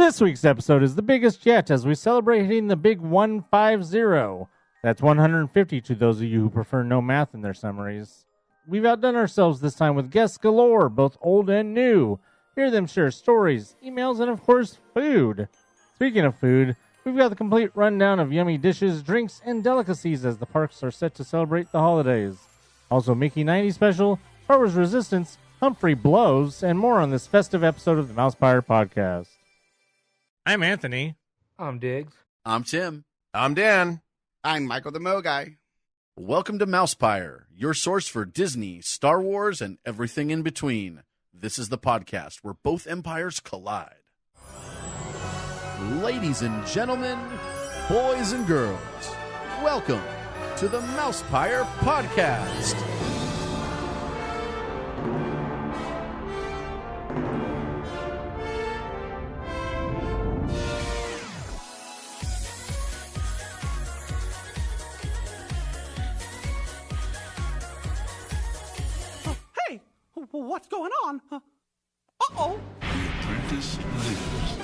This week's episode is the biggest yet as we celebrate hitting the big 150. That's 150 to those of you who prefer no math in their summaries. We've outdone ourselves this time with guests galore, both old and new. Hear them share stories, emails, and of course, food. Speaking of food, we've got the complete rundown of yummy dishes, drinks, and delicacies as the parks are set to celebrate the holidays. Also, Mickey 90 special, Star Wars Resistance, Humphrey Blows, and more on this festive episode of the MousePIRE podcast. I'm Anthony. I'm Diggs. I'm Tim. I'm Dan. I'm Michael the Mo Guy. Welcome to MousePIRE, your source for Disney, Star Wars, and everything in between. This is the podcast where both empires collide. Ladies and gentlemen, boys and girls, welcome to the MousePIRE podcast. What's going on? Uh-oh. The apprentice leaves.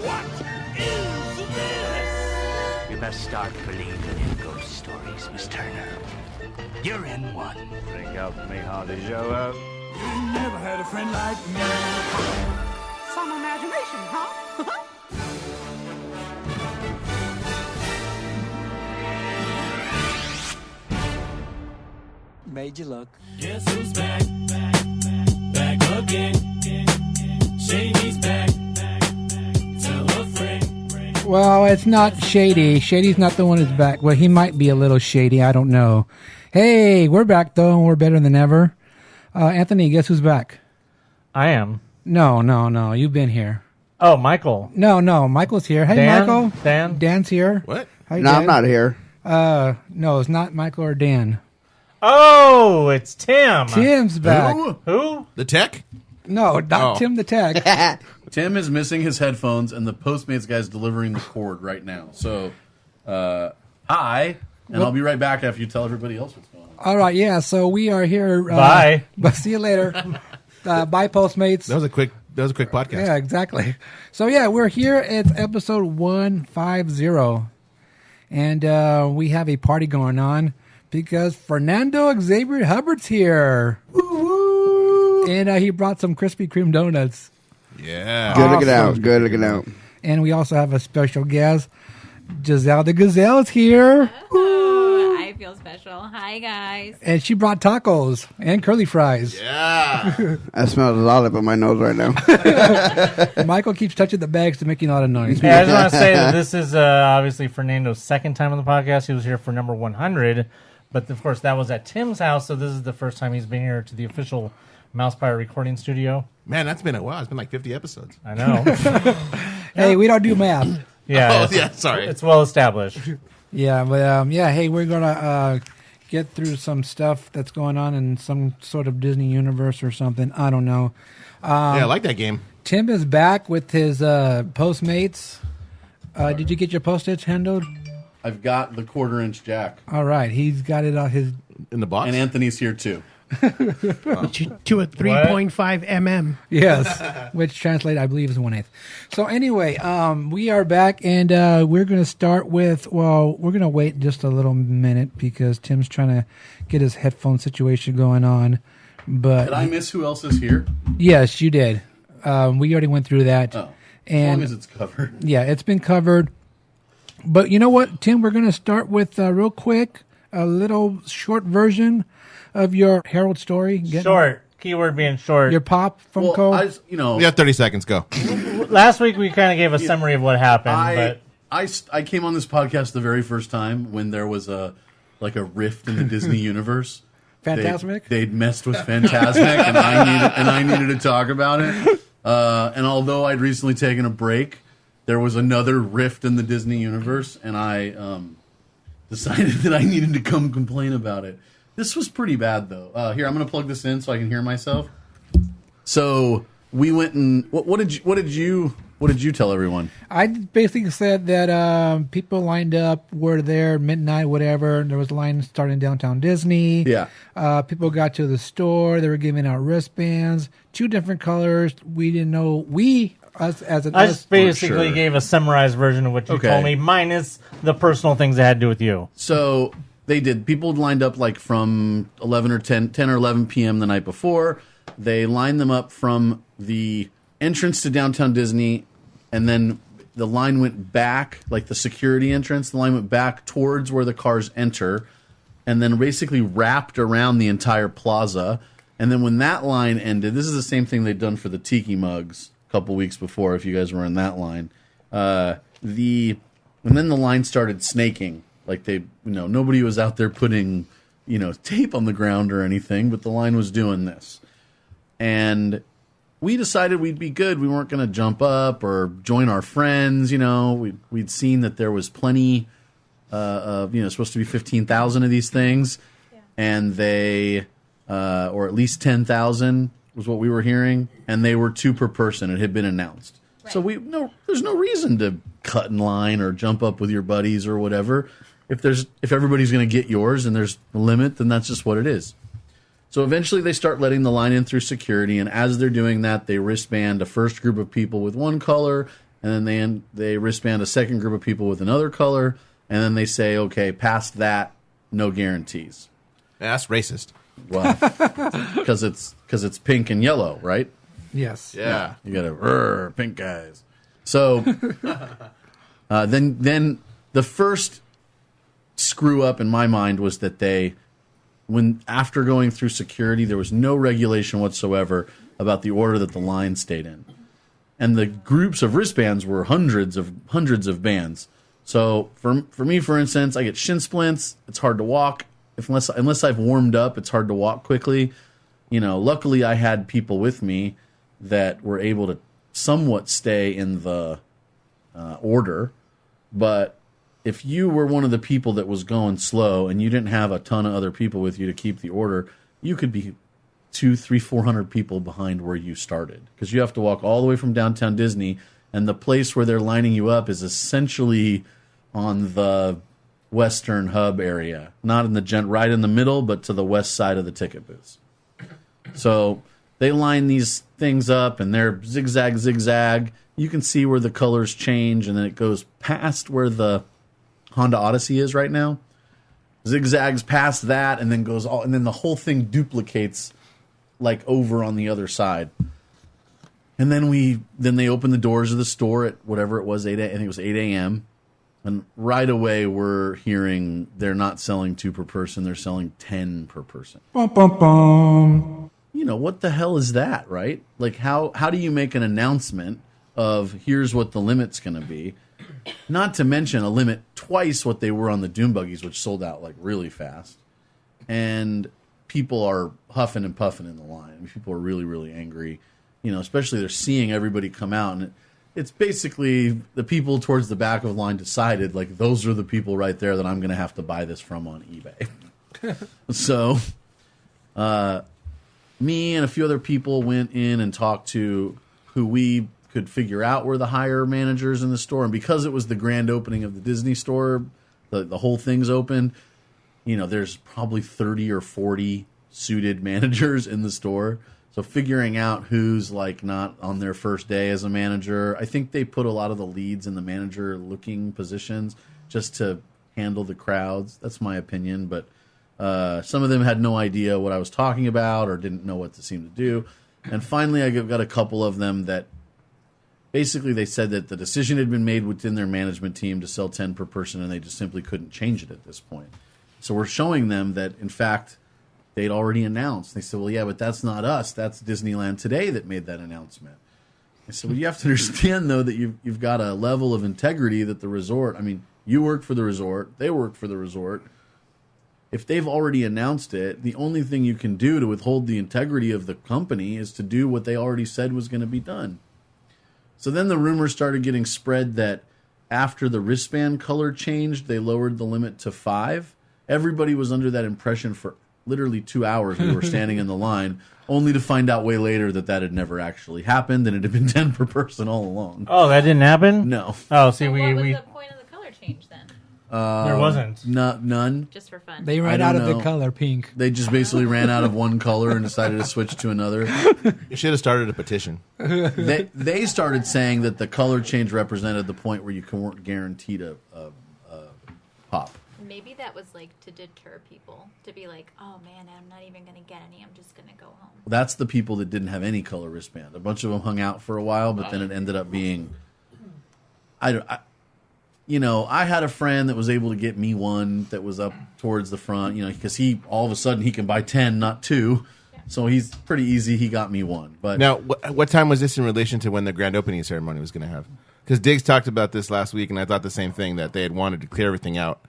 What is this? You best start believing in ghost stories, Miss Turner. You're in one. Bring up me Hardy Joe. You never had a friend like me. Some imagination, huh? Made you look. Guess who's back? Back again. Shady's back. Tell a friend. Well, it's not Shady. Shady's not the one who's back. Well, he might be a little shady. I don't know. Hey, we're back, though, and we're better than ever. Anthony, guess who's back? I am. No. You've been here. Oh, Michael. No. Michael's here. Hey, Dan? Michael. Dan? Dan's here. What? Hi, No, Dan. I'm not here. No, it's not Michael or Dan. Oh, it's Tim. Tim's back. Who? The tech? No, not Oh. Tim the Tech. Tim is missing his headphones, and the Postmates guy's delivering the cord right now. So, hi, and I'll be right back after you tell everybody else what's going on. All right, yeah, so we are here. Bye. But see you later. Bye, Postmates. That was a quick podcast. Yeah, exactly. So, yeah, we're here. It's episode 150. And we have a party going on because Fernando Xavier Hubbard's here. Woo-hoo. And he brought some Krispy Kreme donuts. Yeah. Good looking Awesome. out. Good looking out. And we also have a special guest. Giselle the Gazelle's here. Oh, I feel special. Hi, guys. And she brought tacos and curly fries. Yeah. I smell a lot up in my nose right now. Michael keeps touching the bags to making a lot of noise. Yeah, I just want to say that this is obviously Fernando's second time on the podcast. He was here for number 100, but of course that was at Tim's house, so this is the first time he's been here to the official MousePIRE recording studio. Man, that's been a while. It's been like 50 episodes. I know. Hey, we don't do math. Yeah, Oh, yeah, sorry. It's well established. Yeah, but hey, we're gonna get through some stuff that's going on in some sort of Disney universe or something. I don't know. Yeah, I like that game. Tim is back with his Postmates. Did you get your postage handled? I've got the quarter-inch jack, All right, he's got it on his. In the box? and Anthony's here too. To a 3.5 mm. Yes, which translate, I believe, is 1/8. So anyway, we are back, and we're going to start with. Well, we're going to wait just a little minute because Tim's trying to get his headphone situation going on. But Did I miss who else is here? yes, you did. We already went through that. Oh, as and long as it's covered. yeah, it's been covered. But you know what, Tim? We're going to start with real quick a little short version of your Herald story. Short. Keyword being short. Your pop from Well, Cole. I You got 30 seconds. Go. Last week we kind of gave a summary of what happened, but I came on this podcast the very first time when there was a rift in the Disney universe. Fantasmic? They'd messed with Fantasmic, and I needed to talk about it. And although I'd recently taken a break, there was another rift in the Disney universe, and I decided that I needed to come complain about it. This was pretty bad, though. Here, I'm going to plug this in so I can hear myself. So we went and what did you tell everyone? I basically said that people lined up, were there midnight, whatever. There was a line starting downtown Disney. Yeah. People got to the store. They were giving out wristbands, 2 different colors. We didn't know. I just basically gave a summarized version of what you told me, minus the personal things that had to do with you. So they did. People lined up like from 11 or 10 or 11 p.m. the night before. They lined them up from the entrance to downtown Disney, and then the line went back, like the security entrance. The line went back towards where the cars enter, and then basically wrapped around the entire plaza. And then when that line ended, this is the same thing they'd done for the tiki mugs a couple weeks before, if you guys were in that line. And then the line started snaking. Like nobody was out there putting, tape on the ground or anything, but the line was doing this. And we decided we'd be good. We weren't going to jump up or join our friends. We'd seen that there was plenty of, supposed to be 15,000 of these things. Yeah. And they, or at least 10,000 was what we were hearing. And they were 2 per person. It had been announced. Right. So there's no reason to cut in line or jump up with your buddies or whatever. If everybody's going to get yours and there's a limit, then that's just what it is. So eventually they start letting the line in through security, and as they're doing that, they wristband a first group of people with one color, and then they wristband a second group of people with another color, and then they say, okay, past that, no guarantees. Yeah, that's racist. Well, because it's pink and yellow, right? Yes. Yeah. You got to pink guys. So then the first screw up in my mind was that after going through security, there was no regulation whatsoever about the order that the line stayed in. And the groups of wristbands were hundreds of bands. So for me, for instance, I get shin splints. It's hard to walk. Unless I've warmed up, it's hard to walk quickly. Luckily I had people with me that were able to somewhat stay in the order. But if you were one of the people that was going slow and you didn't have a ton of other people with you to keep the order, you could be 200, 300, 400 people behind where you started, because you have to walk all the way from downtown Disney, and the place where they're lining you up is essentially on the Western Hub area, not in the right in the middle, but to the west side of the ticket booths. So they line these things up, and they're zigzag. You can see where the colors change, and then it goes past where the Honda Odyssey is right now, zigzags past that, and then and then the whole thing duplicates like over on the other side. And then they open the doors of the store at whatever it was, I think it was 8 a.m. And right away we're hearing they're not selling 2 per person, they're selling 10 per person. Bum, bum, bum. What the hell is that, right? Like how do you make an announcement of here's what the limit's going to be? Not to mention a limit twice what they were on the Doom Buggies, which sold out like really fast. And people are huffing and puffing in the line. I mean, people are really, really angry. Especially they're seeing everybody come out. And it's basically the people towards the back of the line decided, like, those are the people right there that I'm going to have to buy this from on eBay. So me and a few other people went in and talked to who we could figure out were the higher managers in the store. And because it was the grand opening of the Disney store, the whole thing's open, there's probably 30 or 40 suited managers in the store. So figuring out who's like not on their first day as a manager, I think they put a lot of the leads in the manager looking positions just to handle the crowds. That's my opinion. But some of them had no idea what I was talking about or didn't know what to seem to do. And finally, I got a couple of them that basically they said that the decision had been made within their management team to sell 10 per person, and they just simply couldn't change it at this point. So we're showing them that, in fact, they'd already announced. They said, well, yeah, but that's not us. That's Disneyland Today that made that announcement. I said, well, you have to understand, though, that you've got a level of integrity that the resort, I mean, you work for the resort, they work for the resort. If they've already announced it, the only thing you can do to withhold the integrity of the company is to do what they already said was going to be done. So then the rumors started getting spread that after the wristband color changed, they lowered the limit to 5. Everybody was under that impression for literally 2 hours we were standing in the line, only to find out way later that had never actually happened, and it had been 10 per person all along. Oh, that didn't happen? No. Oh, see, So we what was we the point of the color change then? there wasn't. None. Just for fun. They I ran don't out of the know. color pink. They just basically ran out of one color and decided to switch to another. You should have started a petition. They started saying that the color change represented the point where you weren't guaranteed a pop. Maybe that was like to deter people to be like, oh man, I'm not even going to get any. I'm just going to go home. That's the people that didn't have any color wristband. A bunch of them hung out for a while, but then it ended up being, I had a friend that was able to get me one that was up towards the front, because he all of a sudden he can buy 10, not 2. So he's pretty easy. He got me one. But Now, what time was this in relation to when the grand opening ceremony was going to have? Because Diggs talked about this last week, and I thought the same thing, that they had wanted to clear everything out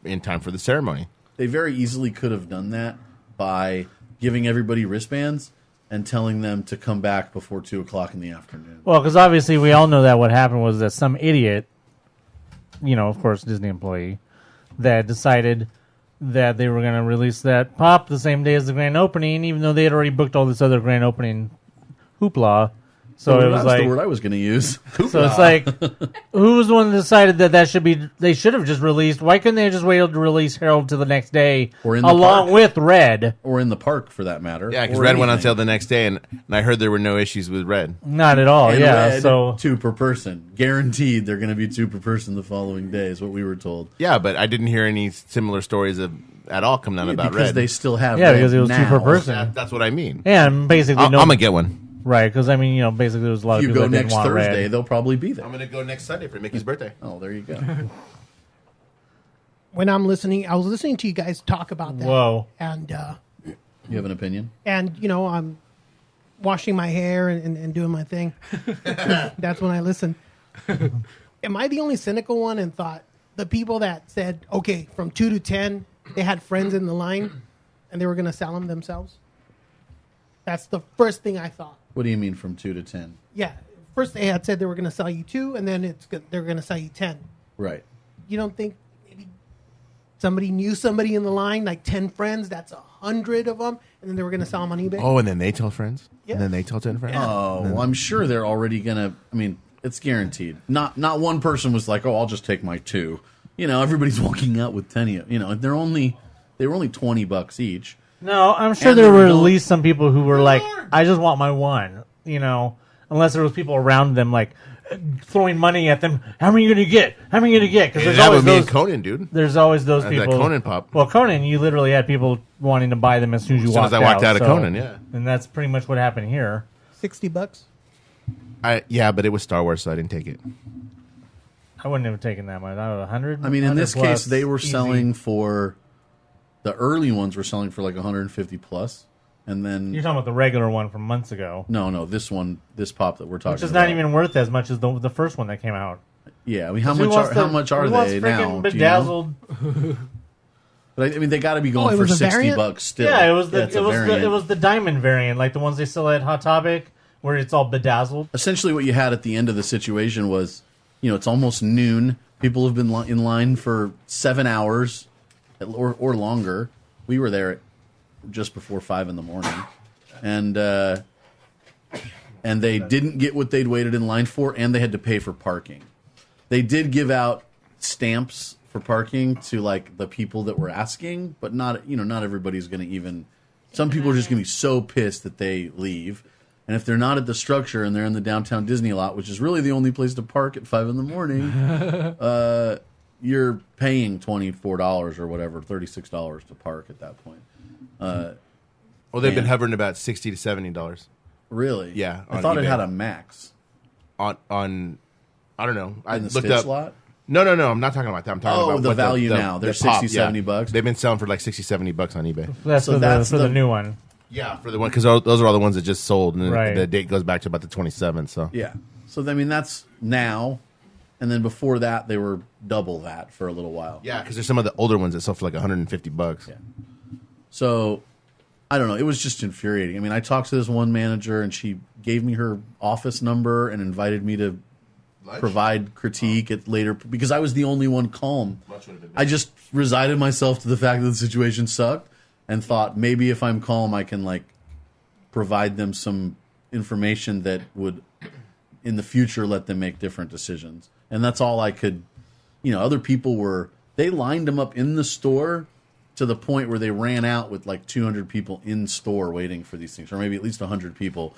in time for the ceremony. they very easily could have done that by giving everybody wristbands and telling them to come back before 2 o'clock in the afternoon. Well, because obviously we all know that what happened was that some idiot, of course, Disney employee, that decided that they were going to release that pop the same day as the grand opening, even though they had already booked all this other grand opening hoopla. So it was that's like the word I was going to use. So it's like, who was the one that decided that should be? They should have just released. Why couldn't they just wait to release Harold to the next day, Or in the along park. with Red? Or in the park, for that matter. Yeah, because Or Red went on anything. sale the next day, and I heard there were no issues with Red. Not at all. And yeah, Red, so 2 per person. Guaranteed they're going to be 2 per person the following day is what we were told. Yeah, but I didn't hear any similar stories at all coming out about because Red. they still have yeah, Red because it was now. 2 per person. That's what I mean. Yeah, and basically I'm going to get one. Right, because basically there was a lot If of you people go that didn't next want Thursday, Red. they'll probably be there. I'm going to go next Sunday for Mickey's birthday. Oh, there you go. When I was listening to you guys talk about that. Whoa. And, You have an opinion? I'm washing my hair and doing my thing. That's when I listen. Am I the only cynical one and thought the people that said, okay, from 2 to 10, they had friends in the line and they were going to sell them themselves? That's the first thing I thought. What do you mean from 2 to 10? Yeah. First they had said they were going to sell you 2 and then they're going to sell you 10. Right. You don't think maybe somebody knew somebody in the line, like 10 friends, that's 100 of them, and then they were going to sell them on eBay? Oh, and then they tell friends? Yeah. And then they tell 10 friends? Oh, well, I'm sure they're already going to, it's guaranteed. Not one person was like, oh, I'll just take my 2. Everybody's walking out with 10. They were only $20 each. No, I'm sure And there they were were at going- least some people who were like, I just want my one, unless there was people around them like throwing money at them. How many are you going to get? How many are you going to get? Because Hey, there's that always was me those. and Conan, dude. There's always those That people. Conan pop. Well, Conan, you literally had people wanting to buy them as soon as you As soon walked as out. I walked out of so- Conan, yeah. And that's pretty much what happened here. $60? Yeah, but it was Star Wars, so I didn't take it. I wouldn't have taken that much. I would 100. In this 100 case, plus, they were easy. selling for, the early ones were selling for like 150 plus. And then, You're talking about the regular one from months ago, no, this pop that we're talking about. which is not even worth as much as the first one that came out. Yeah, Who how much are who wants they freaking now? Do you know? Bedazzled. But they got to be Oh, going it for was a variant? $60 still. Yeah, it was the it's a variant. it was the diamond variant, like the ones they sell at Hot Topic, where it's all bedazzled. Essentially, what you had at the end of the situation was, it's almost noon. People have been in line for 7 hours or longer. We were there at just before 5 in the morning, and they didn't get what they'd waited in line for, and they had to pay for parking. They did give out stamps for parking to like the people that were asking, but not everybody's going to even. Some people are just going to be so pissed that they leave. And if they're not at the structure and they're in the downtown Disney lot, which is really the only place to park at 5 in the morning, you're paying $24 or whatever, $36 to park at that point. Well, they've been hovering about $60 to $70. Really? Yeah, I on thought it eBay. had a max. On I don't know. I In the looked Stitch up. lot? No, I'm not talking about that. I'm talking Oh, about the what value now. They're pop, $60, $70. They've been selling for like $60, $70 on eBay. That's So for that's the the- new one. Yeah, for the one because those are all the ones that just sold, and then Right. the date goes back to about the 27th. So Yeah. So, that's now. And then before that, they were double that for a little while. yeah, because there's some of the older ones that sell for like $150. Yeah. So, I don't know. It was just infuriating. I talked to this one manager, and she gave me her office number and invited me to provide critique at later because I was the only one calm. I just resigned myself to the fact that the situation sucked, and thought maybe if I'm calm, I can like provide them some information that would in the future let them make different decisions. And that's all I could, other people they lined them up in the store to the point where they ran out with like 200 people in store waiting for these things, or maybe at least 100 people.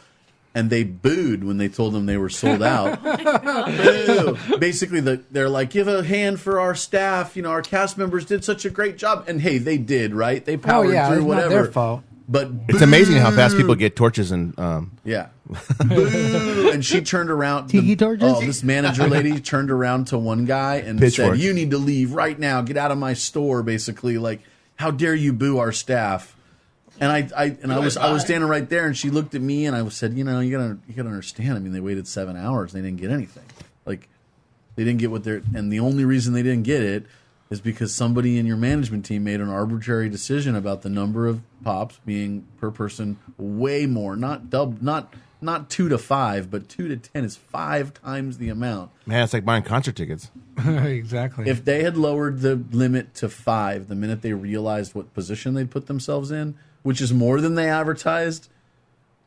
And they booed when they told them they were sold out. Boo. Basically, they're like, give a hand for our staff. Our cast members did such a great job. And hey, they did, right? They powered through it's whatever. not their fault. But it's amazing how fast people get torches and yeah. Boo. And she turned around. Tiki torches? Oh, this manager lady turned around to one guy and Pitchfork. said, "You need to leave right now. Get out of my store." Basically, like, how dare you boo our staff? And I was standing right there, and she looked at me, and I said, you gotta understand. I mean, they waited 7 hours, they didn't get anything. Like, they didn't get and the only reason they didn't get it is because somebody in your management team made an arbitrary decision about the number of pops being per person way more, not 2 to 5, but 2 to 10 is 5 times the amount. Man, it's like buying concert tickets. Exactly. If they had lowered the limit to 5 the minute they realized what position they'd put themselves in, which is more than they advertised,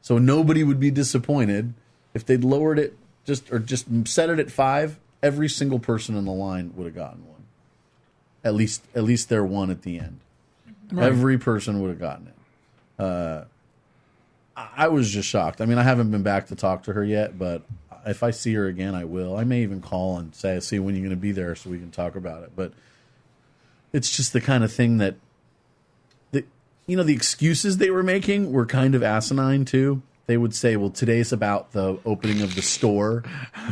so nobody would be disappointed. If they'd lowered it just set it at 5, every single person in the line would have gotten one. At least their one at the end. Right. Every person would have gotten it. I was just shocked. I mean, I haven't been back to talk to her yet, but if I see her again, I will. I may even call and see when you're going to be there so we can talk about it. But it's just the kind of thing that the excuses they were making were kind of asinine too. They would say, well, today's about the opening of the store,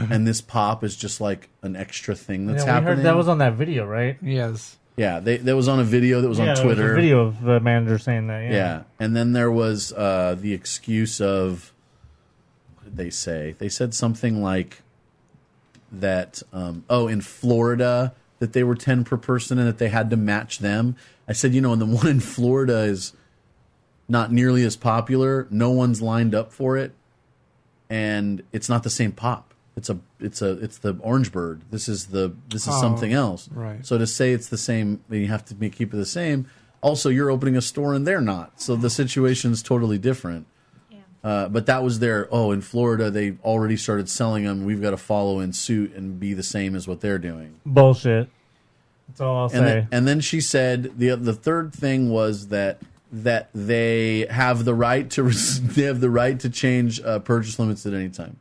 and this pop is just like an extra thing that's happening. Heard that was on that video, right? Yes. Yeah, that was on a video that was on Twitter. There was a video of the manager saying that, Yeah, and then there was the excuse of, what did they say? They said something like that, in Florida, that they were 10 per person and that they had to match them. I said, and the one in Florida is not nearly as popular. No one's lined up for it, and it's not the same pop. It's the Orange Bird. This is something else. Right. So to say it's the same, you have to keep it the same. Also, you're opening a store and they're not, so the situation's totally different. Yeah. But that was in Florida they already started selling them. We've got to follow in suit and be the same as what they're doing. Bullshit. That's all I'll say. And then she said the third thing was that they have the right to change purchase limits at any time.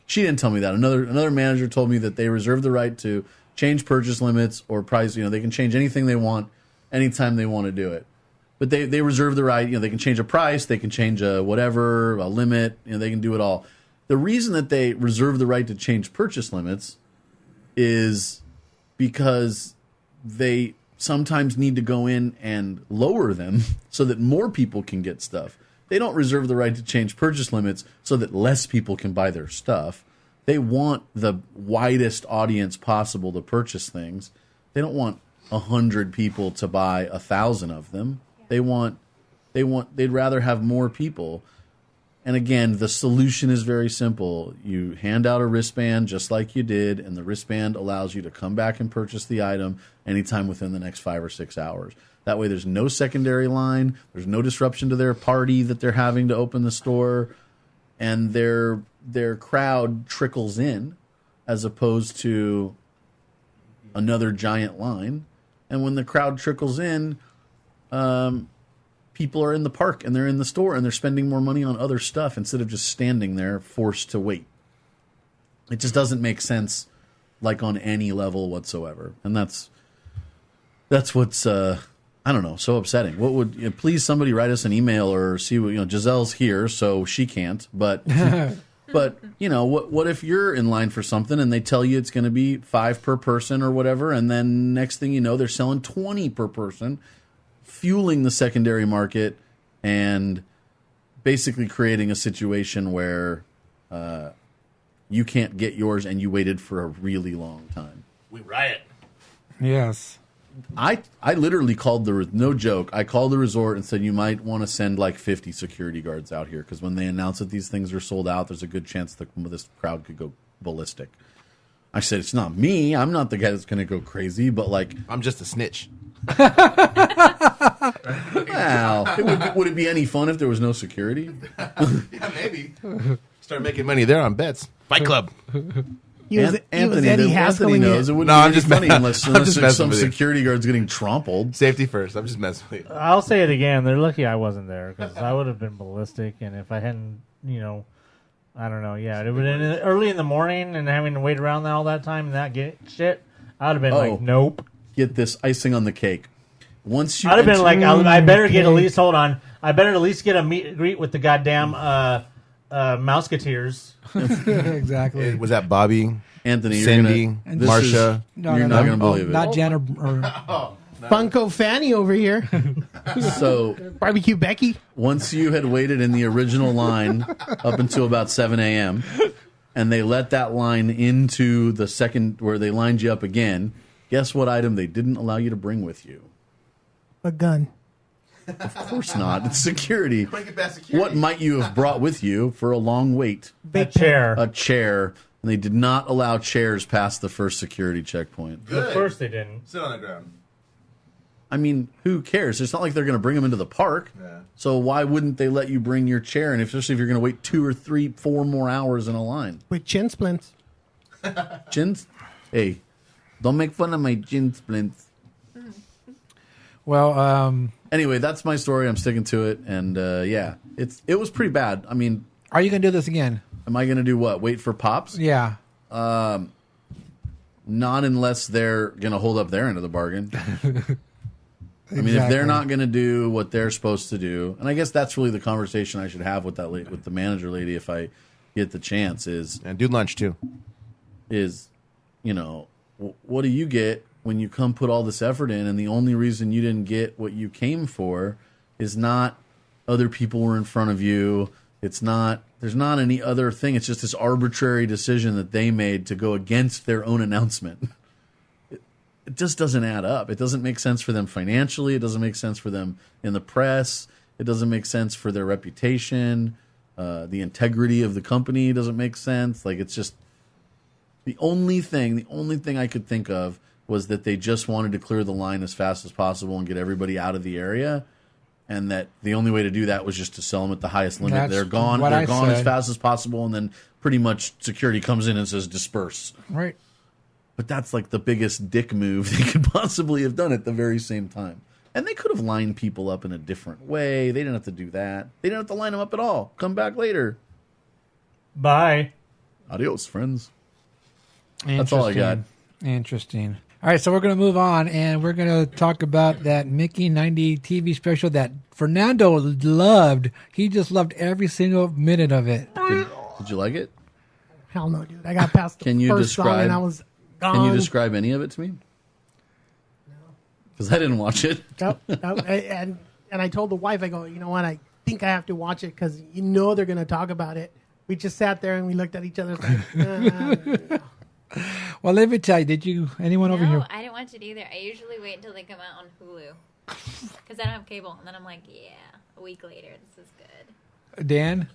She didn't tell me that. Another manager told me that they reserve the right to change purchase limits or price. They can change anything they want anytime they want to do it. But they reserve the right. They can change a price, they can change a limit. They can do it all. The reason that they reserve the right to change purchase limits is because they sometimes need to go in and lower them so that more people can get stuff. They don't reserve the right to change purchase limits so that less people can buy their stuff. They want the widest audience possible to purchase things. They don't want 100 people to buy 1,000 of them. They'd rather have more people. And again, the solution is very simple. You hand out a wristband just like you did, and the wristband allows you to come back and purchase the item anytime within the next 5 or 6 hours. That way there's no secondary line, there's no disruption to their party that they're having to open the store, and their crowd trickles in as opposed to another giant line. And when the crowd trickles in, people are in the park and they're in the store and they're spending more money on other stuff instead of just standing there forced to wait. It just doesn't make sense, like, on any level whatsoever. And that's what's I don't know, so upsetting. What would please somebody write us an email or see what Giselle's here, so she can't. But but what if you're in line for something and they tell you it's going to be 5 per person or whatever, and then next thing you know they're selling 20 per person, fueling the secondary market and basically creating a situation where you can't get yours and you waited for a really long time. We riot. Yes. I literally called no joke, I called the resort and said, you might want to send like 50 security guards out here, because when they announce that these things are sold out, there's a good chance that this crowd could go ballistic. I said, it's not me. I'm not the guy that's going to go crazy, but like... I'm just a snitch. Wow. Would it be any fun if there was no security? Yeah, maybe. Start making money there on bets. Fight Club. He was Anthony Eddie Anthony Haskelling knows. it. It wouldn't No, be I'm any just funny messing- unless, I'm just messing some with you. security guard's getting trampled. Safety first. I'm just messing with you. I'll say it again. They're lucky I wasn't there because I would have been ballistic. And if I hadn't, I don't know. Yeah, it would have been early in the morning and having to wait around all that time and that shit. I would have been like, nope. Get this icing on the cake. Once you I'd have been like, I better get at okay. least. Hold on. I better at least get a meet and greet with the goddamn Mouseketeers. Exactly. Was that Bobby, Anthony, Cindy, you're gonna, this Marsha? is- you're not going to believe it. Not Jen or Funko Fanny over here. So Barbecue Becky. once you had waited in the original line up until about 7 a.m., and they let that line into the second where they lined you up again, guess what item they didn't allow you to bring with you? A gun. Of course not. It's security. What might you have brought with you for a long wait? A chair. A chair. And they did not allow chairs past the first security checkpoint. Of course they didn't. Sit on the ground. I mean, who cares? It's not like they're going to bring them into the park. Yeah. So why wouldn't they let you bring your chair? And especially if you're going to wait 2 or 3, 4 more hours in a line. With chin splints. Chins? Hey, don't make fun of my chin splints. Well, Anyway, that's my story. I'm sticking to it. And yeah, it was pretty bad. I mean, are you going to do this again? am I going to do what? Wait for pops? Yeah. Not unless they're going to hold up their end of the bargain. I mean, if they're not going to do what they're supposed to do, and I guess that's really the conversation I should have with that with the manager lady if I get the chance And do lunch too. is, what do you get when you come put all this effort in, and the only reason you didn't get what you came for is not other people were in front of you. There's not any other thing. It's just this arbitrary decision that they made to go against their own announcement. It just doesn't add up. It doesn't make sense for them financially. It doesn't make sense for them in the press. It doesn't make sense for their reputation. The integrity of the company doesn't make sense. Like, it's just the only thing I could think of was that they just wanted to clear the line as fast as possible and get everybody out of the area. And that the only way to do that was just to sell them at the highest limit. That's They're gone. what They're I gone as said. fast as possible. And then pretty much security comes in and says, disperse. Right. But that's like the biggest dick move they could possibly have done at the very same time. And they could have lined people up in a different way. They didn't have to do that. They didn't have to line them up at all. Come back later. Bye. Adios, friends. That's all I got. Interesting. All right, so we're going to move on, and we're going to talk about that Mickey 90 TV special that Fernando loved. He just loved every single minute of it. Did you like it? Hell no, dude. I got past the Can you first song describe? and I was gone. Can you describe any of it to me? Because I didn't watch it. Nope. And I told the wife, I go, you know what? I think I have to watch it because they're going to talk about it. We just sat there and we looked at each other like, Well, let me tell you, anyone over here? No, I didn't watch it either. I usually wait until they come out on Hulu because I don't have cable, and then I'm like, yeah, a week later, this is good. Dan?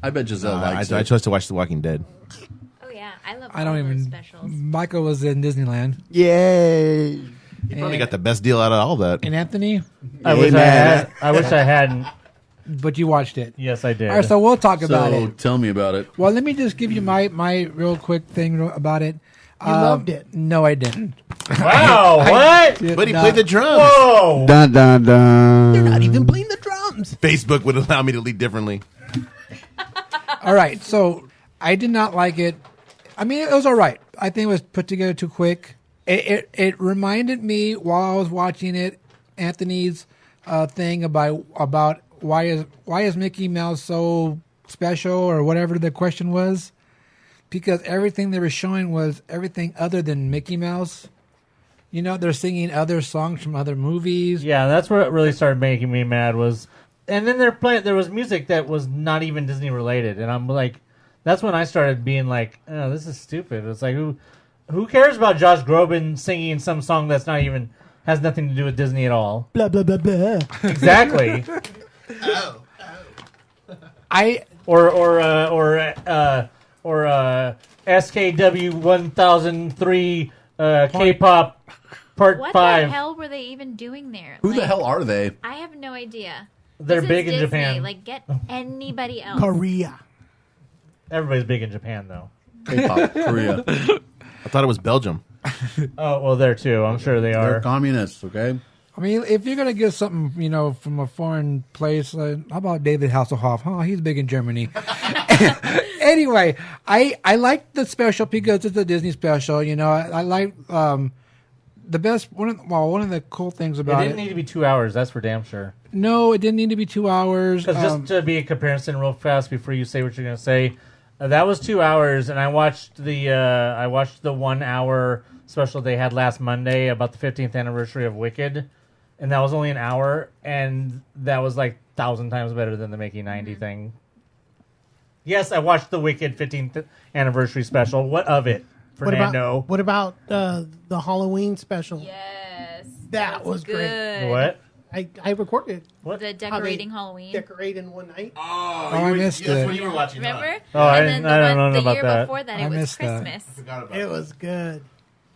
I bet Giselle likes I it. chose to watch The Walking Dead. Oh yeah, I love. I don't all those even. specials. Michael was in Disneyland. Yay! You probably got the best deal out of all that. And Anthony? I wish I hadn't. But you watched it. Yes, I did. All right, so we'll talk about So it. tell me about it. Well, let me just give you my real quick thing about it. you loved it. No, I didn't. Wow, what? Did But he not. played the drums. Whoa. Dun dun dun. They're not even playing the drums. Facebook would allow me to lead differently. All right, so I did not like it. I mean, it was all right. I think it was put together too quick. It reminded me while I was watching it, Anthony's thing about why is Mickey Mouse so special or whatever the question was, because everything they were showing was everything other than Mickey Mouse. They're singing other songs from other movies. Yeah, that's what really started making me mad was, and then there was music that was not even Disney related, and I'm like, that's when I started being like, oh, this is stupid. It's like, who cares about Josh Groban singing some song that's not even has nothing to do with Disney at all? Blah blah blah blah. Exactly. Or SKW 1003 K-pop Part What 5. the hell were they even doing there? Who the hell are they? I have no idea. They're This big is in Disney. Japan. Like, get anybody else. Korea. Everybody's big in Japan, though. K-pop, Korea. I thought it was Belgium. Oh, well, there too. I'm sure they They're are. communists, okay? I mean, if you're gonna get something, from a foreign place, how about David Hasselhoff? Huh? He's big in Germany. Anyway, I like the special because it's a Disney special. I like the best one of the cool things It about didn't need to be 2 hours. That's for damn sure. No, it didn't need to be 2 hours. Because just to be a comparison, real fast, before you say what you're going to say, that was 2 hours, and I watched the 1 hour special they had last Monday about the 15th anniversary of Wicked, and that was only an hour, and that was like 1,000 times better than the Mickey 90 thing. Yes, I watched the Wicked 15th anniversary special. What of it, Fernando? What about the Halloween special? Yes. That was great. good. What? I recorded. What? The decorating Halloween. Decorate in one night. Oh, I missed that's it. when you were watching. Remember? Oh, I and then didn't- I don't know the about year that. before that, I it was missed that. Christmas. It was good.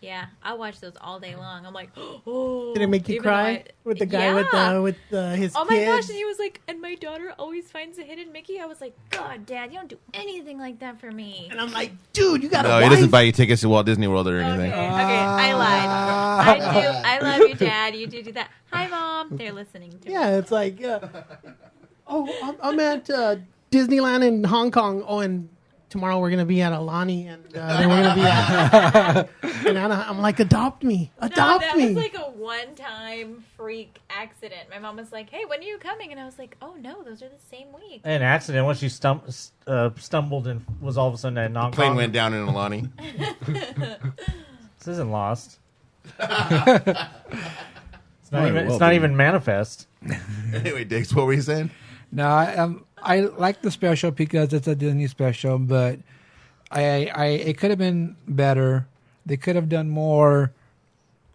Yeah, I watch those all day long. I'm like, oh. Did it make you even though cry with the guy with his Oh my kids? gosh! And he was like, and my daughter always finds a hidden Mickey. I was like, God, Dad, you don't do anything like that for me. And I'm like, dude, you got No, a he doesn't wife? buy you tickets to Walt Disney World or Okay, anything. I lied. I do. I love you, Dad. You do that. Hi, Mom. They're listening to me. Yeah, it's like, I'm at Disneyland in Hong Kong. Oh, and tomorrow we're gonna be at Alani, and then we're gonna be at. And I'm like, adopt me, No, adopt that me. was like a one-time freak accident. My mom was like, "Hey, when are you coming?" And I was like, "Oh no, those are the same week." An accident when she stumbled and was all of a sudden at Hong Kong. Plane went down in Alani. This isn't Lost. It's not Might even. well It's not be. even Manifest. Anyway, Diggs, what were you saying? No, I like the special because it's a Disney special, but it could have been better. They could have done more,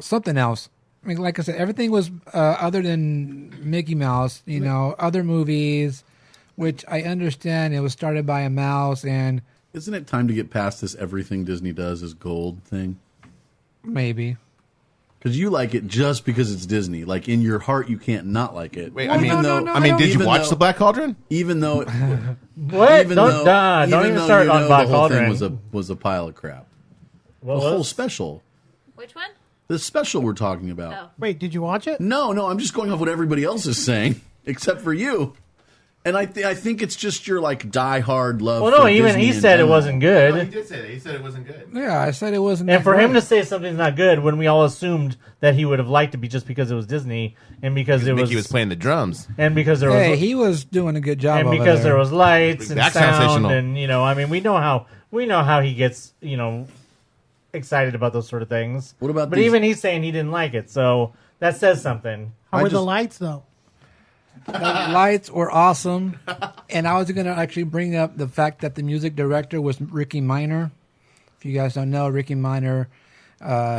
something else. I mean, like I said, everything was other than Mickey Mouse. Other movies, which I understand it was started by a mouse, and Isn't it time to get past this everything Disney does is gold thing? maybe. Because you like it just because it's Disney. Like, in your heart, you can't not like it. Wait, Well, I mean, no, did you even watch though- the Black Cauldron? Even though, What? even Don't though, even even though start you on know Black the whole Cauldron. thing was a pile of crap. What The whole was? special, Which one? the special we're talking about. Oh. Wait, did you watch it? No, I'm just going off what everybody else is saying, except for you. And I think it's just your like die-hard love. Well, no, for even Disney he in said it general. wasn't good. did say that. He said it wasn't good. Yeah, I said it wasn't. And that for him great. to say something's not good when we all assumed that he would have liked it just because it was Disney and because it Mickey was playing the drums. and because there Hey, was he was doing a good job. and over because there. there was lights and That's sound sensational. and I mean we know how he gets excited about those sort of things. What about But these- even he's saying he didn't like it, so that says something. How I were the just- lights though? The lights were awesome, and I was going to actually bring up the fact that the music director was Ricky Minor. If you guys don't know, Ricky Minor,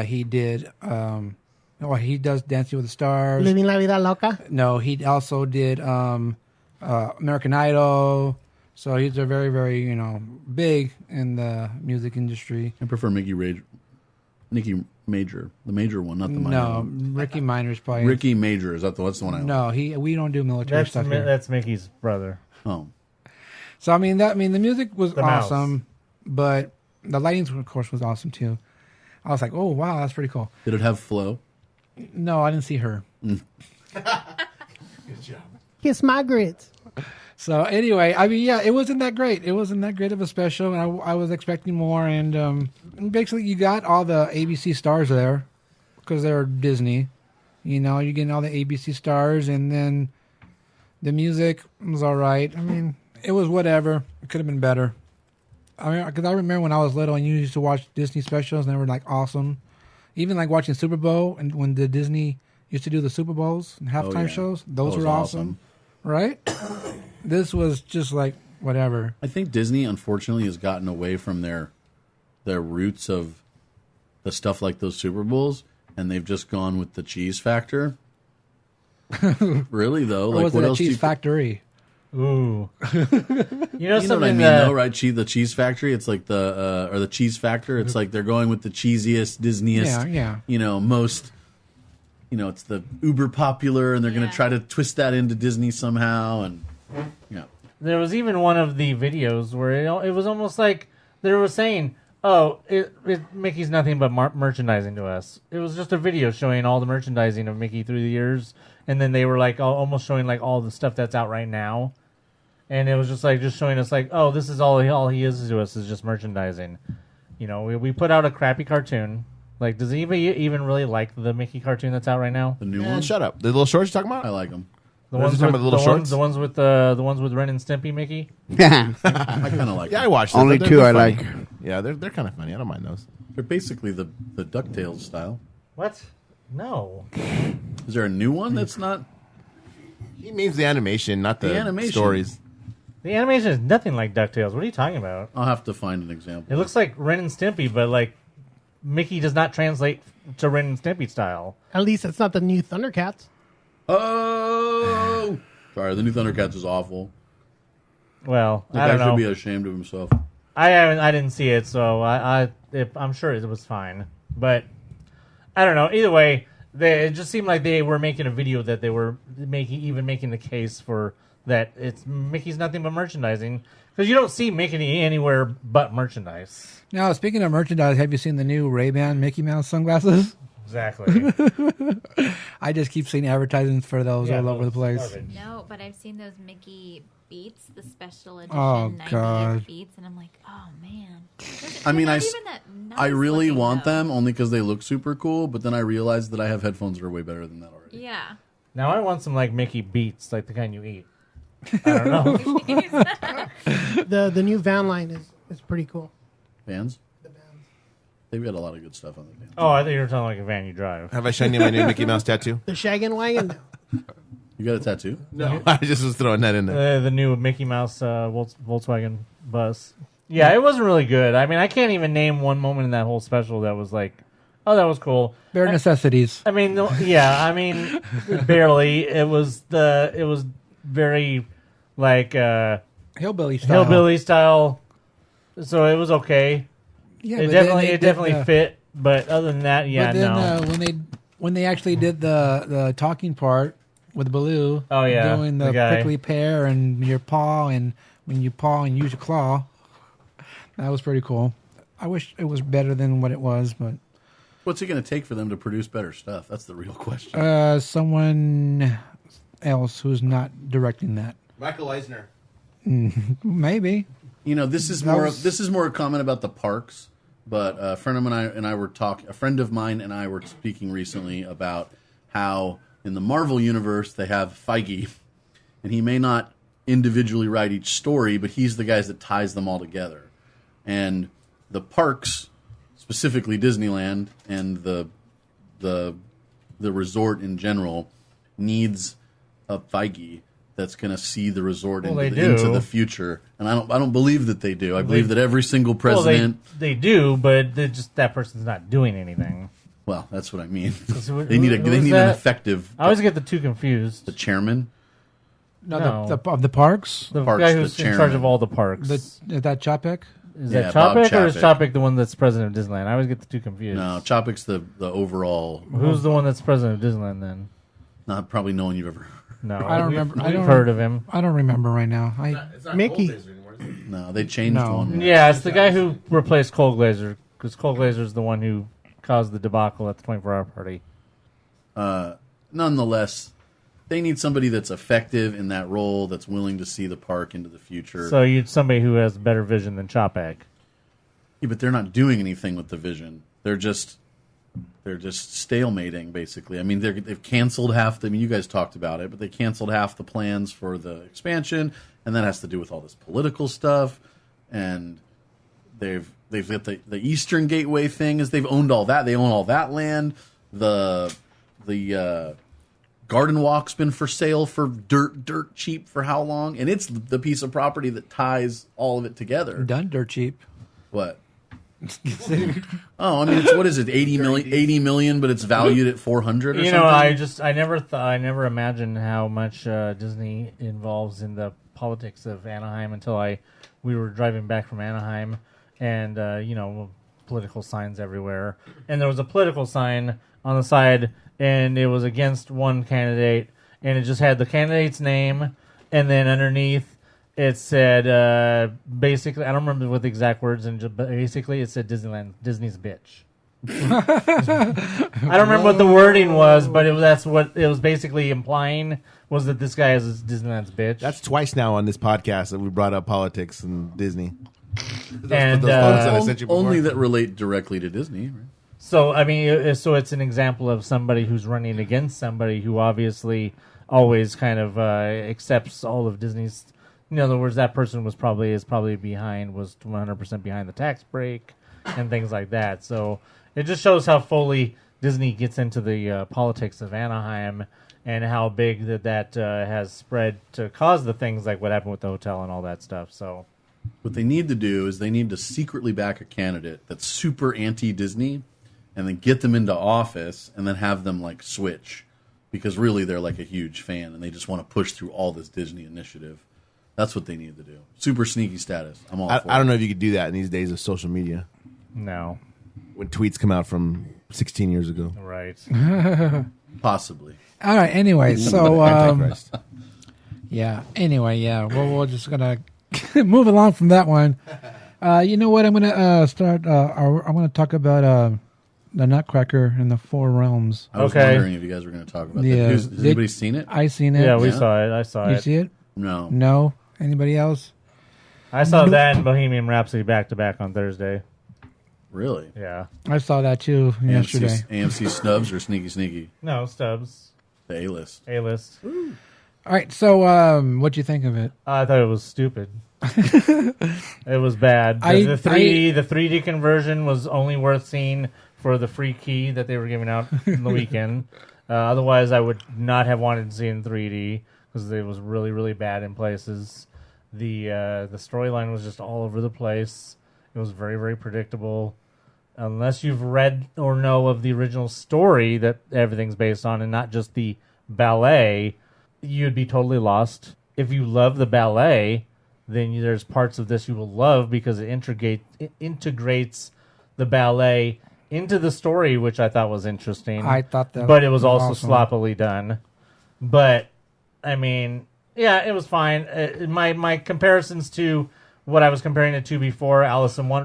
he did. He does Dancing with the Stars. Living la vida loca. No, he also did American Idol. So he's a very, very big in the music industry. I prefer Nicky Major, the major one, not the minor No, one. Ricky Minor's probably Ricky Major, is that that's the one I like? No, we don't do military That's stuff here. that's Mickey's brother. Oh, So the music was The mouse. awesome, but the lighting, of course, was awesome too. I was like, oh wow, that's pretty cool. did it have flow? No, I didn't see her. Kiss my grits. So anyway, it wasn't that great. It wasn't that great of a special, and I was expecting more. And basically, you got all the ABC stars there because they're Disney. You're getting all the ABC stars, and then the music was all right. I mean, it was whatever. It could have been better. I mean, because I remember when I was little and you used to watch Disney specials, and they were like awesome. Even like watching Super Bowl, and when the Disney used to do the Super Bowls and halftime yeah. shows, That those was were awesome. Right? This was just like whatever. I think Disney, unfortunately, has gotten away from their roots of the stuff like those Super Bowls, and they've just gone with the cheese factor. Really though, Or like was what it a else? cheese factory? Ooh. You know You know what I something mean, that though, right? The Cheese Factory. It's like the or the Cheese Factor. It's like they're going with the cheesiest, Disneyest, Yeah. most it's the uber popular, and they're going Yeah. to try to twist that into Disney somehow, and There was even one of the videos where it was almost like they were saying, "Oh, Mickey's nothing but merchandising to us." It was just a video showing all the merchandising of Mickey through the years, and then they were like almost showing like all the stuff that's out right now, and it was just showing us like, "Oh, this is all he is to us is just merchandising." We put out a crappy cartoon. Like, does anybody even really like the Mickey cartoon that's out right now? the new Man, one. shut up. The little shorts you're talking about? I like them. The Those ones are with talking about the little shorts? the ones with Ren and Stimpy Mickey. I kind of like Yeah, I them. watched them. Only They're two I funny. like. Yeah, they're kind of funny. I don't mind those. They're basically the DuckTales style. What? No. Is there a new one that's not? He means the animation, not the The animation. stories. The animation is nothing like DuckTales. What are you talking about? I'll have to find an example. It looks like Ren and Stimpy, but like Mickey does not translate to Ren and Stimpy style. At least it's not the new Thundercats. Oh, sorry. The new Thundercats is awful. Well, The I guy don't know. should be ashamed of himself. I didn't see it, so I'm sure it was fine. But I don't know. Either way, it just seemed like they were making a video that they were making the case for that it's Mickey's nothing but merchandising, because you don't see Mickey anywhere but merchandise. Now, speaking of merchandise, have you seen the new Ray-Ban Mickey Mouse sunglasses? Exactly. I just keep seeing advertisements for those all over the place. Garbage. No, but I've seen those Mickey Beats, the special edition Oh, 90th God. Beats, and I'm like, oh man. I mean, They're I not s- even that nice I really looking, want though. them only because they look super cool, but then I realized that I have headphones that are way better than that already. Yeah. Now I want some like Mickey Beats, like the kind you eat. I don't know. The new van line is pretty cool. Vans? They've got a lot of good stuff on the van. Oh, I think you were talking like a van you drive. Have I shown you my new Mickey Mouse tattoo? The Shaggin' Wagon. You got a tattoo? No. I just was throwing that in there. The new Mickey Mouse Volkswagen bus. Yeah, it wasn't really good. I mean, I can't even name one moment in that whole special that was like, oh, that was cool. Bare necessities. I mean, yeah, I mean, barely. It was very like Hillbilly style. hillbilly style. So it was okay. Yeah, it but then definitely they it did definitely the- fit. But other than that, yeah, But then no. when they actually did the talking part with Baloo, Oh, yeah, doing the the guy. prickly pear and your paw, and when you paw and use your claw, that was pretty cool. I wish it was better than what it was, but What's it going to take for them to produce better stuff? That's the real question. someone else who's not directing that, Michael Eisner. maybe. This is That more was- this is more a comment about the parks. But a friend of mine and I were speaking recently about how in the Marvel universe they have Feige, and he may not individually write each story, but he's the guys that ties them all together. And the parks, specifically Disneyland and the resort in general, needs a Feige that's going to see the resort Well, they into do. the future. And I don't believe that they do. I believe that every single president. Well, they do, but that person's not doing anything. Well, that's what I mean. who- they need who is an that? effective. I always get the two confused. The chairman. No, No. of the parks. The Parks, guy the who's in charge chairman. of all the parks. Is that Chapek? Is Yeah, that Bob Chapek or is Chapek. Chapek the one that's president of Disneyland? I always get the two confused. No, Chopik's the overall. Who's the one that's president of Disneyland then? Not probably no one you've ever. No, I don't remember. We've I don't heard of him. I don't remember right now. Mickey. No, they changed No. one. Yeah, it's the guy who replaced Cole Glazer, because Cole Glazer's the one who caused the debacle at the 24-hour party. Nonetheless, they need somebody that's effective in that role, that's willing to see the park into the future. So you're somebody who has better vision than Chapek. Yeah, but they're not doing anything with the vision. They're just stalemating, basically. I mean, they've canceled half. You guys talked about it, but they canceled half the plans for the expansion, and that has to do with all this political stuff. And they've got the Eastern Gateway thing. Is they've owned all that. They own all that land. The Garden Walk's been for sale for dirt cheap for how long? And it's the piece of property that ties all of it together. Done dirt cheap. What? Oh, I mean, what is it? 80 million, but it's valued at 400 or You something? know, I never imagined how much Disney involves in the politics of Anaheim until we were driving back from Anaheim, and political signs everywhere. And there was a political sign on the side and it was against one candidate, and it just had the candidate's name, and then underneath it said basically, I don't remember what the exact words, but basically it said Disney's bitch. I don't remember what the wording was, but that's what it was basically implying, was that this guy is Disneyland's bitch. That's twice now on this podcast that we brought up politics and Disney. And those photos that I sent you before. Only that relate directly to Disney, right? So, I mean, so it's an example of somebody who's running against somebody who obviously always kind of accepts all of Disney's. In other words, that person was probably 100% behind the tax break and things like that. So it just shows how fully Disney gets into the politics of Anaheim and how big that has spread to cause the things like what happened with the hotel and all that stuff. So what they need to do is they need to secretly back a candidate that's super anti-Disney, and then get them into office, and then have them like switch, because really they're like a huge fan, and they just want to push through all this Disney initiative. That's what they need to do. Super sneaky status. I'm all for it. I don't know if you could do that in these days of social media. no, When tweets come out from 16 years ago. right? Possibly. All right. Anyway, so Antichrist. yeah. Anyway, yeah. We're just gonna move along from that one. You know what? I'm gonna start. I'm gonna talk about the Nutcracker and the Four Realms. I was Okay. wondering if you guys were going to talk about Yeah. that. Has anybody seen it? I seen it. Yeah, we Yeah. saw it. I saw You it. see it? No. No. Anybody else? I saw that and Bohemian Rhapsody back to back on Thursday. Really? Yeah. I saw that too yesterday. AMC snubs or sneaky? No, Stubbs. The A-list. A-list. All right. So, what'd you think of it? I thought it was stupid. It was bad. The 3D conversion was only worth seeing for the free key that they were giving out in the weekend. Otherwise, I would not have wanted to see it in 3D because it was really, really bad in places. The storyline was just all over the place. It was very, very predictable. Unless you've read or know of the original story that everything's based on and not just the ballet, you'd be totally lost. If you love the ballet, then there's parts of this you will love because it integrates the ballet into the story, which I thought was interesting. I thought that, but it was also awesome. sloppily done. But I mean, yeah, it was fine. My comparisons to what I was comparing it to before,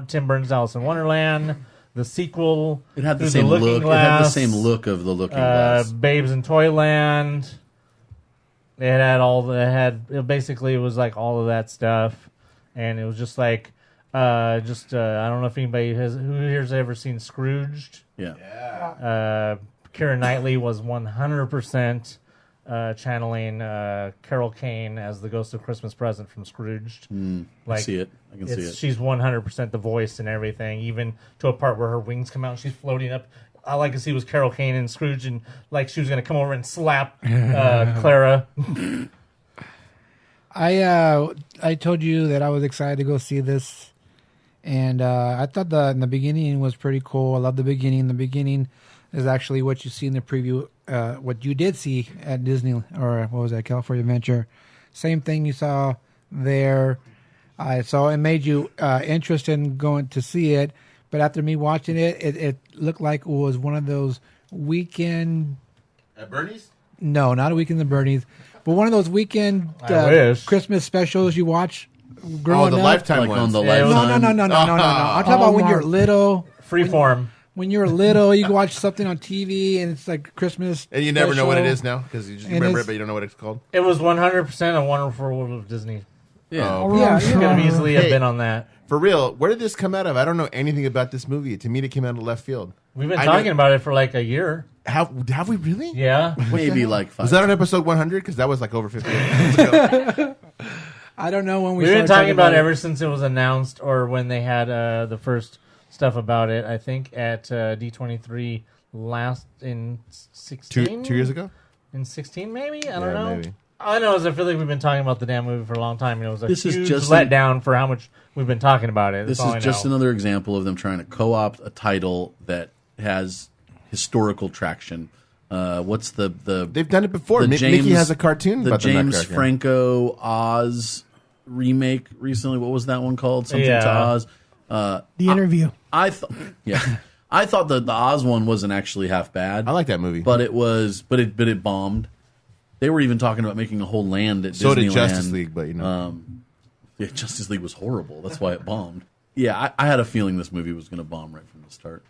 Tim Burton's Alice in Wonderland, the sequel. It had the Through same Looking look. It Glass, had the same look of the Looking Glass. Babes in Toyland. It had basically it was like all of that stuff, and it was just like I don't know if anybody who here's ever seen Scrooged. Yeah. Keira Knightley was 100% channeling Carol Kane as the Ghost of Christmas Present from Scrooged. I see it. I can see it. She's 100% the voice and everything, even to a part where her wings come out and she's floating up. All I could see was Carol Kane and Scrooge, and like she was going to come over and slap Clara. I told you that I was excited to go see this, and I thought in the beginning was pretty cool. I love the beginning. The beginning is actually what you see in the preview, what you did see at Disney, or what was that, California Adventure. Same thing you saw there. So it made you interested in going to see it. But after me watching it, it looked like it was one of those weekend... At Bernie's? No, not a Weekend at Bernie's. But one of those weekend Christmas specials you watch growing the up. Lifetime Like ones. on the No. Lifetime. I'm talking about when you're little. Freeform. When you're little, you watch something on TV and it's like Christmas. And you never know what it special. is now because you just And remember it's- it, but you don't know what it's called. It was 100% a Wonderful World of Disney. Yeah. Oh. Yeah, Could have easily have been on that. For real, where did this come out of? I don't know anything about this movie. To me, it came out of left field. We've been I talking know- about it for like a year. Have we really? Yeah. Maybe like 5. Was that on episode 100? Because that was like over 50 episodes ago. I don't know when We've started been talking about it it. ever since it was announced or when they had the first stuff about it, I think, at D23 last in 16? 2 years ago? In 16, maybe? I don't Yeah, know. maybe. All I know is I feel like we've been talking about the damn movie for a long time, and it was a This is huge just letdown for how much we've been talking about it. This That's all I is just know. another example of them trying to co-opt a title that has historical traction. What's the They've done it before. the Mickey has a cartoon the about the James Nutcracker. Franco Oz remake recently. What was that one called? Something Yeah. to Oz. The interview. I thought, yeah, I thought the Oz one wasn't actually half bad. I like that movie. But it bombed. They were even talking about making a whole land at Disneyland. So did Justice League, but yeah, Justice League was horrible. That's why it bombed. Yeah, I had a feeling this movie was going to bomb right from the start.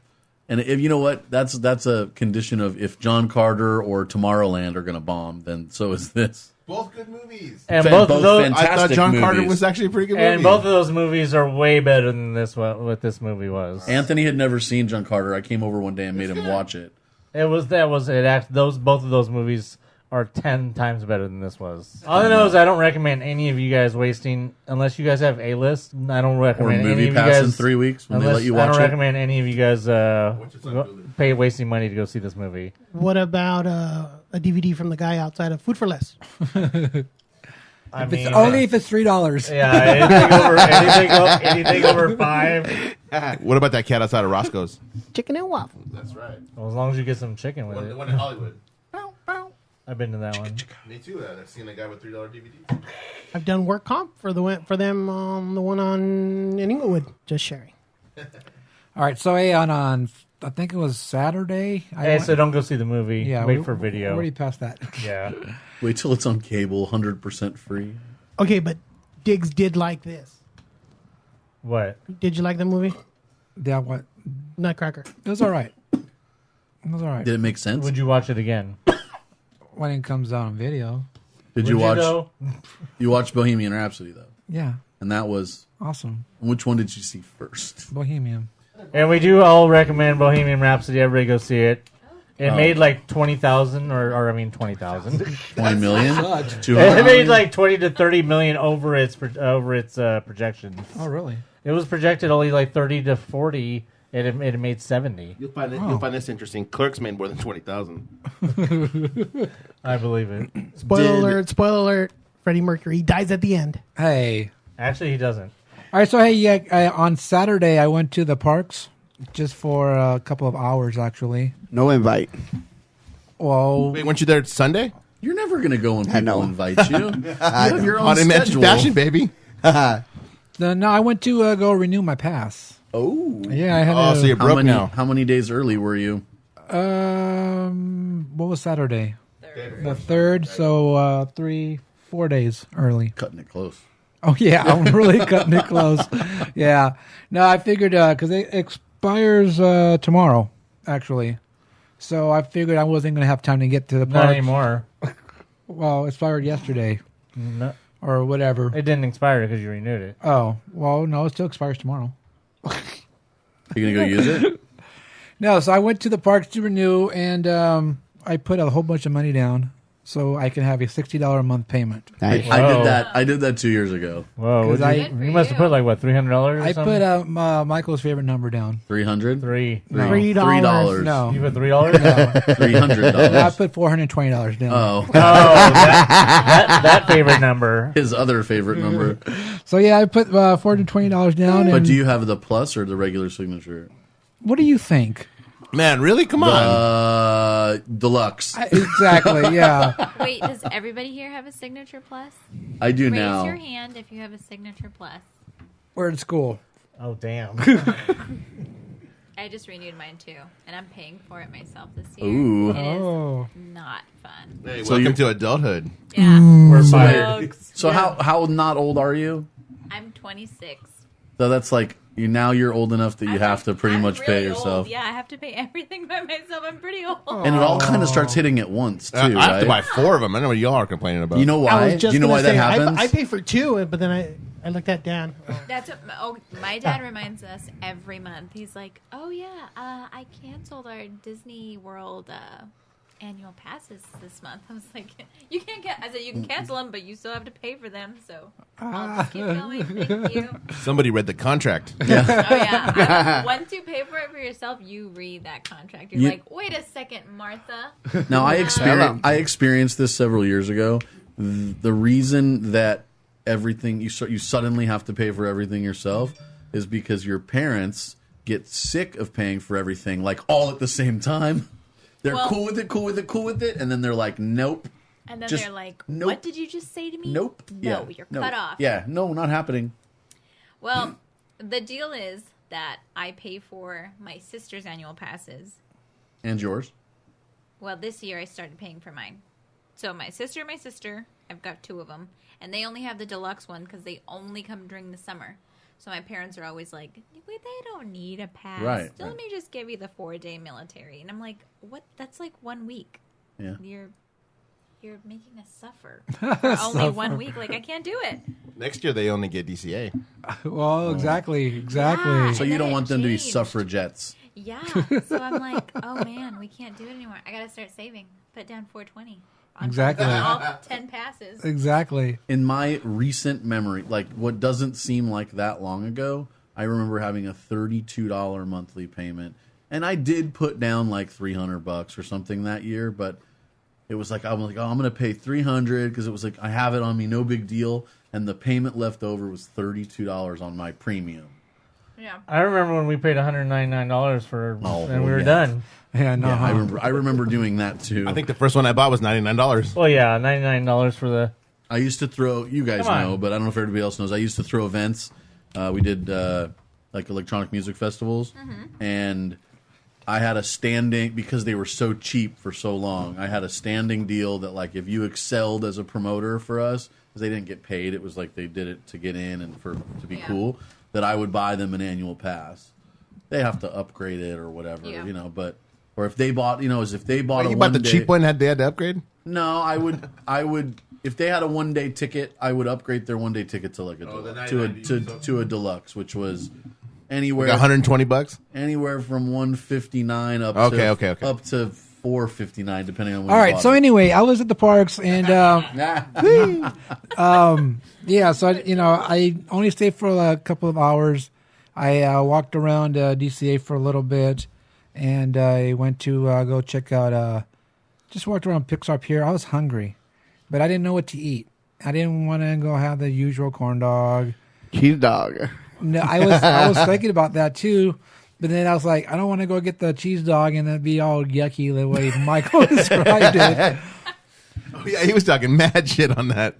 And if you know what, that's a condition of if John Carter or Tomorrowland are going to bomb, then so is this. Both good movies. And both of those, fantastic I thought John movies. Carter was actually a pretty good movie. and both of those movies are way better than what this movie was. Anthony had never seen John Carter. I came over one day and made him watch it. Both of those movies are 10 times better than this was. All I know is I don't recommend any of you guys wasting, unless you guys have A-list. I don't Or recommend any movie of you pass in guys 3 weeks when they unless let you I watch don't it. recommend any of you guys pay wasting money to go see this movie. What about a DVD from the guy outside of Food for Less? Only if it's $3. Yeah, anything over $5. What about that cat outside of Roscoe's? Chicken and waffle. That's right. Well, as long as you get some chicken with it. The one in Hollywood. I've been to that one. Me too. I've seen a guy with $3 DVDs. I've done work comp for them on the one in Inglewood. Just sharing. All right, so on I think it was Saturday. So don't go see the movie. Yeah, Wait for video. We're already past that. Yeah. Wait till it's on cable, 100% free. Okay, but Diggs did like this. What? Did you like the movie? Yeah, what? Nutcracker. It was all right. It was all right. Did it make sense? Would you watch it again? When it comes out on video. Did you Would watch? though? You watched Bohemian Rhapsody though, Yeah, and that was awesome. which one did you see first? Bohemian. And we do all recommend Bohemian Rhapsody. Everybody go see it. It made like 20,000 or I mean 20,000. 20 million. It made like 20 to 30 million over its projections. Oh, really? It was projected only like 30 to 40. It made 70. You'll find this interesting. Clerks made more than 20,000. I believe it. Spoiler alert. Freddie Mercury dies at the end. Hey. Actually, he doesn't. All right, so hey, on Saturday I went to the parks just for a couple of hours, actually. No invite. Well, Wait, weren't you there Sunday? You're never gonna go when I know. people invite you. You have your own On Imagine schedule. Fashion, baby. no, I went to go renew my pass. Oh, Yeah, I had. Oh, so you're broke now. How many days early were you? What was Saturday? The 3rd, so 4 days early. Cutting it close. Oh yeah, I'm really cutting it close. Yeah, no, I figured because it expires tomorrow, actually. So I figured I wasn't going to have time to get to the park. Not anymore. Well, it expired yesterday No, or whatever. it didn't expire because you renewed it. Oh, well, no, it still expires tomorrow. You gonna go use it? No, so I went to the parks to renew, and I put a whole bunch of money down so I can have a $60 a month payment. Nice. I did that 2 years ago. Whoa, 'Cause you must have put like what, $300 or I something? put Michael's favorite number down. 300. No. $3. No. You put $3? I $300. put $420 down. Oh, that favorite number. his other favorite number. So yeah, I put $420 down. But and do you have the plus or the regular signature? what do you think? Man, really? Come on. Deluxe. Exactly, yeah. Wait, does everybody here have a Signature Plus? I do Raise now. your hand if you have a Signature Plus. We're in school. Oh, damn. I just renewed mine too, and I'm paying for it myself this year. Ooh. It is Oh. not fun. Hey, So welcome you're- to adulthood. Yeah. We're fired. So how not old are you? I'm 26. So that's like you're old enough that you have to pretty I'm much pay really yourself. old. Yeah, I have to pay everything by myself. I'm pretty old. And it all kind of starts hitting at once too. I have to buy right? 4 of them. I know what y'all are complaining about. You know I why? was Do just you know gonna why that say, happens? I pay for 2, but then I looked at Dan. That's my dad reminds us every month. He's like, "Oh yeah, I canceled our Disney World annual passes this month." I was like, "You can't get." I said, "You can cancel them, but you still have to pay for them." So I'll just keep going. Thank you. Somebody read the contract. Oh yeah. Once you pay for it for yourself, you read that contract. You're like, "Wait a second, Martha." Now I experienced this several years ago. The reason that everything you suddenly have to pay for everything yourself is because your parents get sick of paying for everything like all at the same time. They're cool with it, and then they're like, nope. And then Just they're like, nope. "What did you just say to me?" Nope. No, Yeah, you're no. cut off. Yeah, no, not happening. Well, the deal is that I pay for my sister's annual passes. And yours? Well, this year I started paying for mine. So my sister, I've got 2 of them. And they only have the deluxe one because they only come during the summer. So my parents are always like, wait, they don't need a pass. Right. Let me just give you the 4-day military. And I'm like, what? That's like 1 week. Yeah. You're making us suffer for only 1 week. Like, I can't do it. Next year they only get DCA. Well, exactly. Yeah. So you don't want them to be suffragettes. Yeah. So I'm like, oh man, we can't do it anymore. I got to start saving. Put down $4.20. Exactly. All 10 passes. Exactly. In my recent memory, like what doesn't seem like that long ago, I remember having a $32 monthly payment. And I did put down like $300 or something that year, but it was like, I was like, oh, I'm going to pay $300 because it was like, I have it on me, no big deal. And the payment left over was $32 on my premium. Yeah. I remember when we paid $199 for, and we were yeah. done. Yeah, no. Yeah, I remember doing that too. I think the first one I bought was $99. Well, yeah, $99 for the. I used to throw, you guys know, but I don't know if everybody else knows. I used to throw events. We did like electronic music festivals. And I had a standing, because they were so cheap for so long, I had a standing deal that like if you excelled as a promoter for us, because they didn't get paid, it was like they did it to get in and to be cool, that I would buy them an annual pass. They have to upgrade it or whatever, you know, but, or if they bought, you know, as if they bought You bought the cheap one, they had to upgrade? No, I would, if they had a 1-day ticket, I would upgrade their 1-day ticket to like to a deluxe, which was anywhere like $120, anywhere from $159 up up to $459, depending on when. All you right. bought So it. anyway, I was at the parks and yeah. So I only stayed for a couple of hours. I walked around DCA for a little bit, and I went to go check out. Just walked around Pixar Pier. I was hungry, but I didn't know what to eat. I didn't want to go have the usual corn dog, cheese dog. No, I was thinking about that too, but then I was like, I don't want to go get the cheese dog and then be all yucky the way Michael described it. Oh, yeah, he was talking mad shit on that.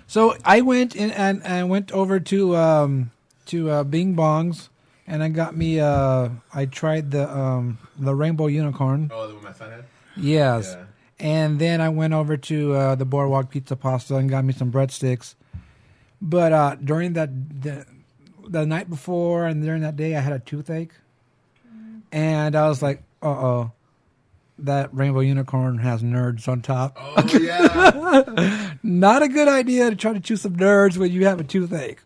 So I went in and went over to Bing Bong's, and I got me. I tried the rainbow unicorn. Oh, the one my son had. Yes, Yeah. And then I went over to the Boardwalk Pizza Pasta and got me some breadsticks. But during the night before and during that day, I had a toothache, and I was like, that rainbow unicorn has nerds on top. Oh, yeah. Not a good idea to try to chew some nerds when you have a toothache.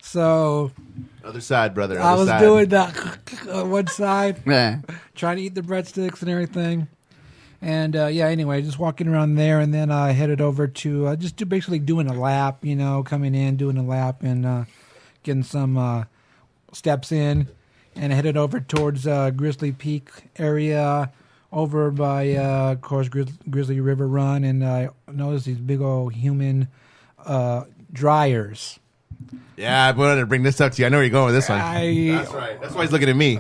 So Other side, brother. I was side. doing that on one side, Yeah. trying to eat the breadsticks and everything. And anyway, just walking around there, and then I headed over to basically doing a lap, coming in, doing a lap, and getting some steps in, and I headed over towards Grizzly Peak area, over by, of course, Grizzly River Run, and I noticed these big old human dryers. Yeah, I wanted to bring this up to you. I know where you're going with this one. That's right. That's why he's looking at me.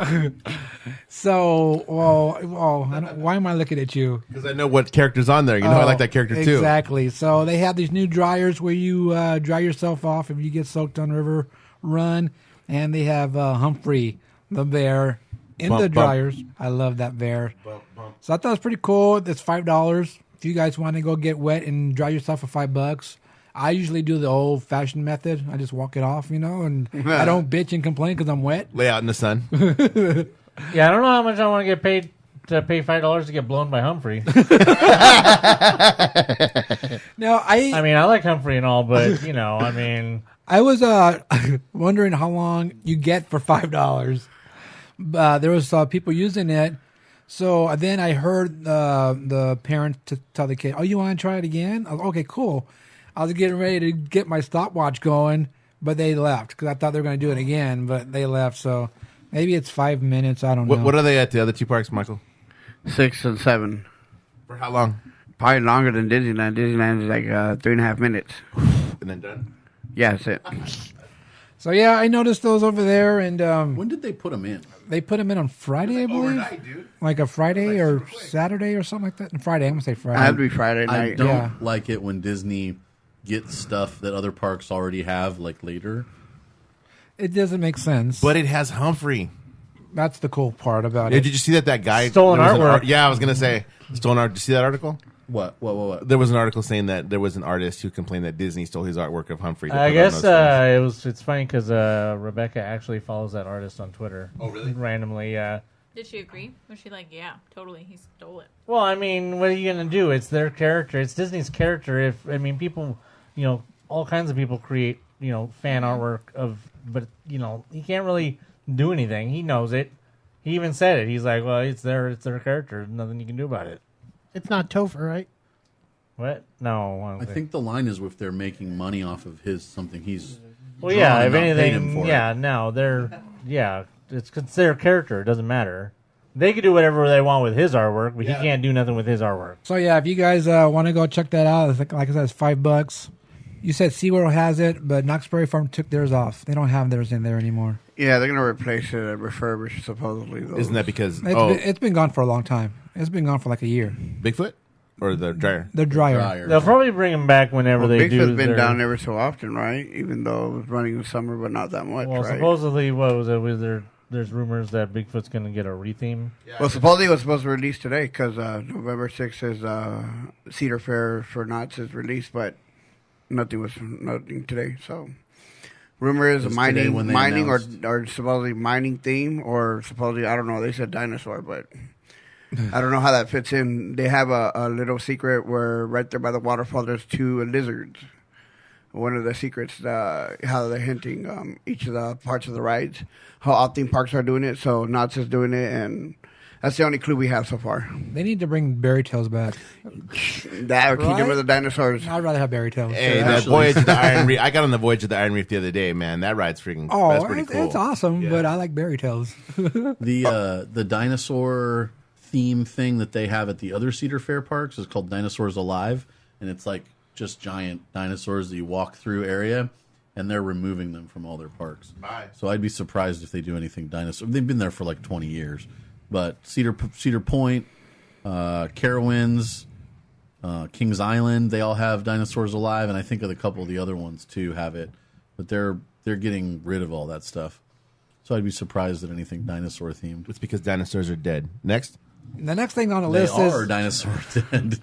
So, why am I looking at you? Because I know what character's on there. You know, I like that character too. Exactly. So they have these new dryers where you dry yourself off if you get soaked on River Run, and they have Humphrey the bear in Bump, the bump. dryers. I love that bear. So I thought it was pretty cool. It's $5 if you guys want to go get wet and dry yourself for $5. I usually do the old-fashioned method. I just walk it off, and I don't bitch and complain because I'm wet. Lay out in the sun. Yeah, I don't know how much I want to get paid to pay $5 to get blown by Humphrey. No, I mean, I like Humphrey and all, but I was wondering how long you get for $5. There was people using it, so then I heard the parent tell the kid, "Oh, you want to try it again?" I was, okay, cool. I was getting ready to get my stopwatch going, but they left because I thought they were going to do it again, but they left. So maybe it's 5 minutes. I don't know. What are they at the other two parks, Michael? 6 and 7. For how long? Probably longer than Disneyland. Disneyland is like 3.5 minutes. And then done? Yeah, that's it. So yeah, I noticed those over there, and When did they put them in? they put them in on Friday, I believe. Overnight, dude. Like a Friday or Saturday or something like that. Friday, I'm gonna say Friday. I have to be Friday I night. don't Yeah. like it when Disney gets stuff that other parks already have, like later. It doesn't make sense. But it has Humphrey. That's the cool part about Yeah, it. did you see that guy Stolen there was artwork. Yeah, I was gonna say stolen art. Did you see that article? What? There was an article saying that there was an artist who complained that Disney stole his artwork of Humphrey. to I put on guess those things. it's funny because Rebecca actually follows that artist on Twitter. Oh, really? Randomly, yeah. Did she agree? Was she like, yeah, totally, he stole it? Well, I mean, what are you gonna do? It's their character. It's Disney's character. People, all kinds of people create, fan artwork of, but he can't really do anything. He knows it. He even said it. He's like, well, it's their character. There's nothing you can do about it. It's not Topher, right? What? No. I don't I think the line is if they're making money off of something he's. Well, yeah. drawn If and not paid him anything, for yeah. it. No, it's their character. It doesn't matter. They can do whatever they want with his artwork, but he can't do nothing with his artwork. So yeah, if you guys want to go check that out, it's like I said, it's $5. You said SeaWorld has it, but Knott's Berry Farm took theirs off. They don't have theirs in there anymore. Yeah, they're going to replace it and refurbish, supposedly. Those. Isn't that because It's been gone for a long time. It's been gone for like a year. Bigfoot or the dryer? The dryer. They'll probably bring him back whenever they do. Bigfoot's been down every so often, right? Even though it was running in summer, but not that much, Well, right? supposedly, what was it? There's rumors that Bigfoot's going to get a retheme. Well, supposedly it was supposed to release today because November 6th is Cedar Fair for Knott's is released, but nothing today. So, rumor is Just today when they or announced. supposedly mining theme, or supposedly, I don't know. They said dinosaur, but I don't know how that fits in. They have a little secret where right there by the waterfall there's 2 lizards. One of the secrets, how they're hinting each of the parts of the rides, how all theme parks are doing it. So Knott's is doing it, and that's the only clue we have so far. They need to bring Berry Tales back. That or Kingdom Right? of the Dinosaurs. I'd rather have Berry Tales. Hey, that Voyage of the Iron Reef. I got on the Voyage of the Iron Reef the other day, man. That ride's freaking. Oh, that's pretty cool. it's awesome, but I like Berry Tales. The dinosaur theme thing that they have at the other Cedar Fair parks is called Dinosaurs Alive, and it's like just giant dinosaurs that you walk through area, and they're removing them from all their parks. Bye. So I'd be surprised if they do anything dinosaur. They've been there for like 20 years, but Cedar Point, Carowinds, Kings Island, they all have Dinosaurs Alive, and I think of a couple of the other ones too have it, but they're getting rid of all that stuff. So I'd be surprised at anything dinosaur themed. It's because dinosaurs are dead. Next. The next thing on the They list are is dinosaur dead.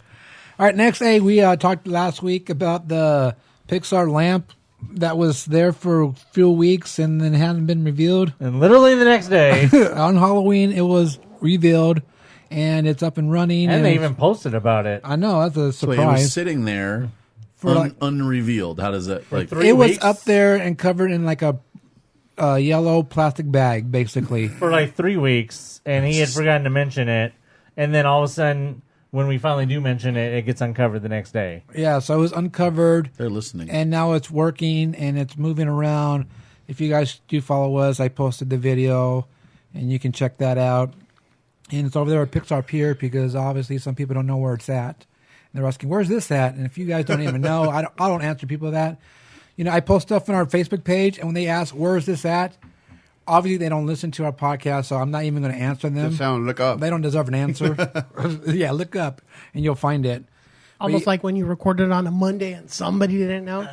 all right. Next, we talked last week about the Pixar lamp that was there for a few weeks and then hadn't been revealed. And literally the next day, On Halloween, it was revealed, and it's up and running. and they even posted about it. I know that's a So it was surprise. sitting there For like- unrevealed. How does that like? three It was weeks? up there and covered in like a yellow plastic bag, basically. For like 3 weeks, and he had forgotten to mention it. And then all of a sudden, when we finally do mention it, it gets uncovered the next day. Yeah, so it was uncovered, They're listening. and now it's working and it's moving around. If you guys do follow us, I posted the video, and you can check that out. And it's over there at Pixar Pier because obviously some people don't know where it's at. And they're asking, "Where's this at?" And if you guys don't even know, I don't answer people that. I post stuff on our Facebook page, and when they ask, "Where's this at?" Obviously, they don't listen to our podcast, so I'm not even going to answer them. Just look up. They don't deserve an answer. Yeah, look up, and you'll find it. Almost like when you recorded on a Monday and somebody didn't know.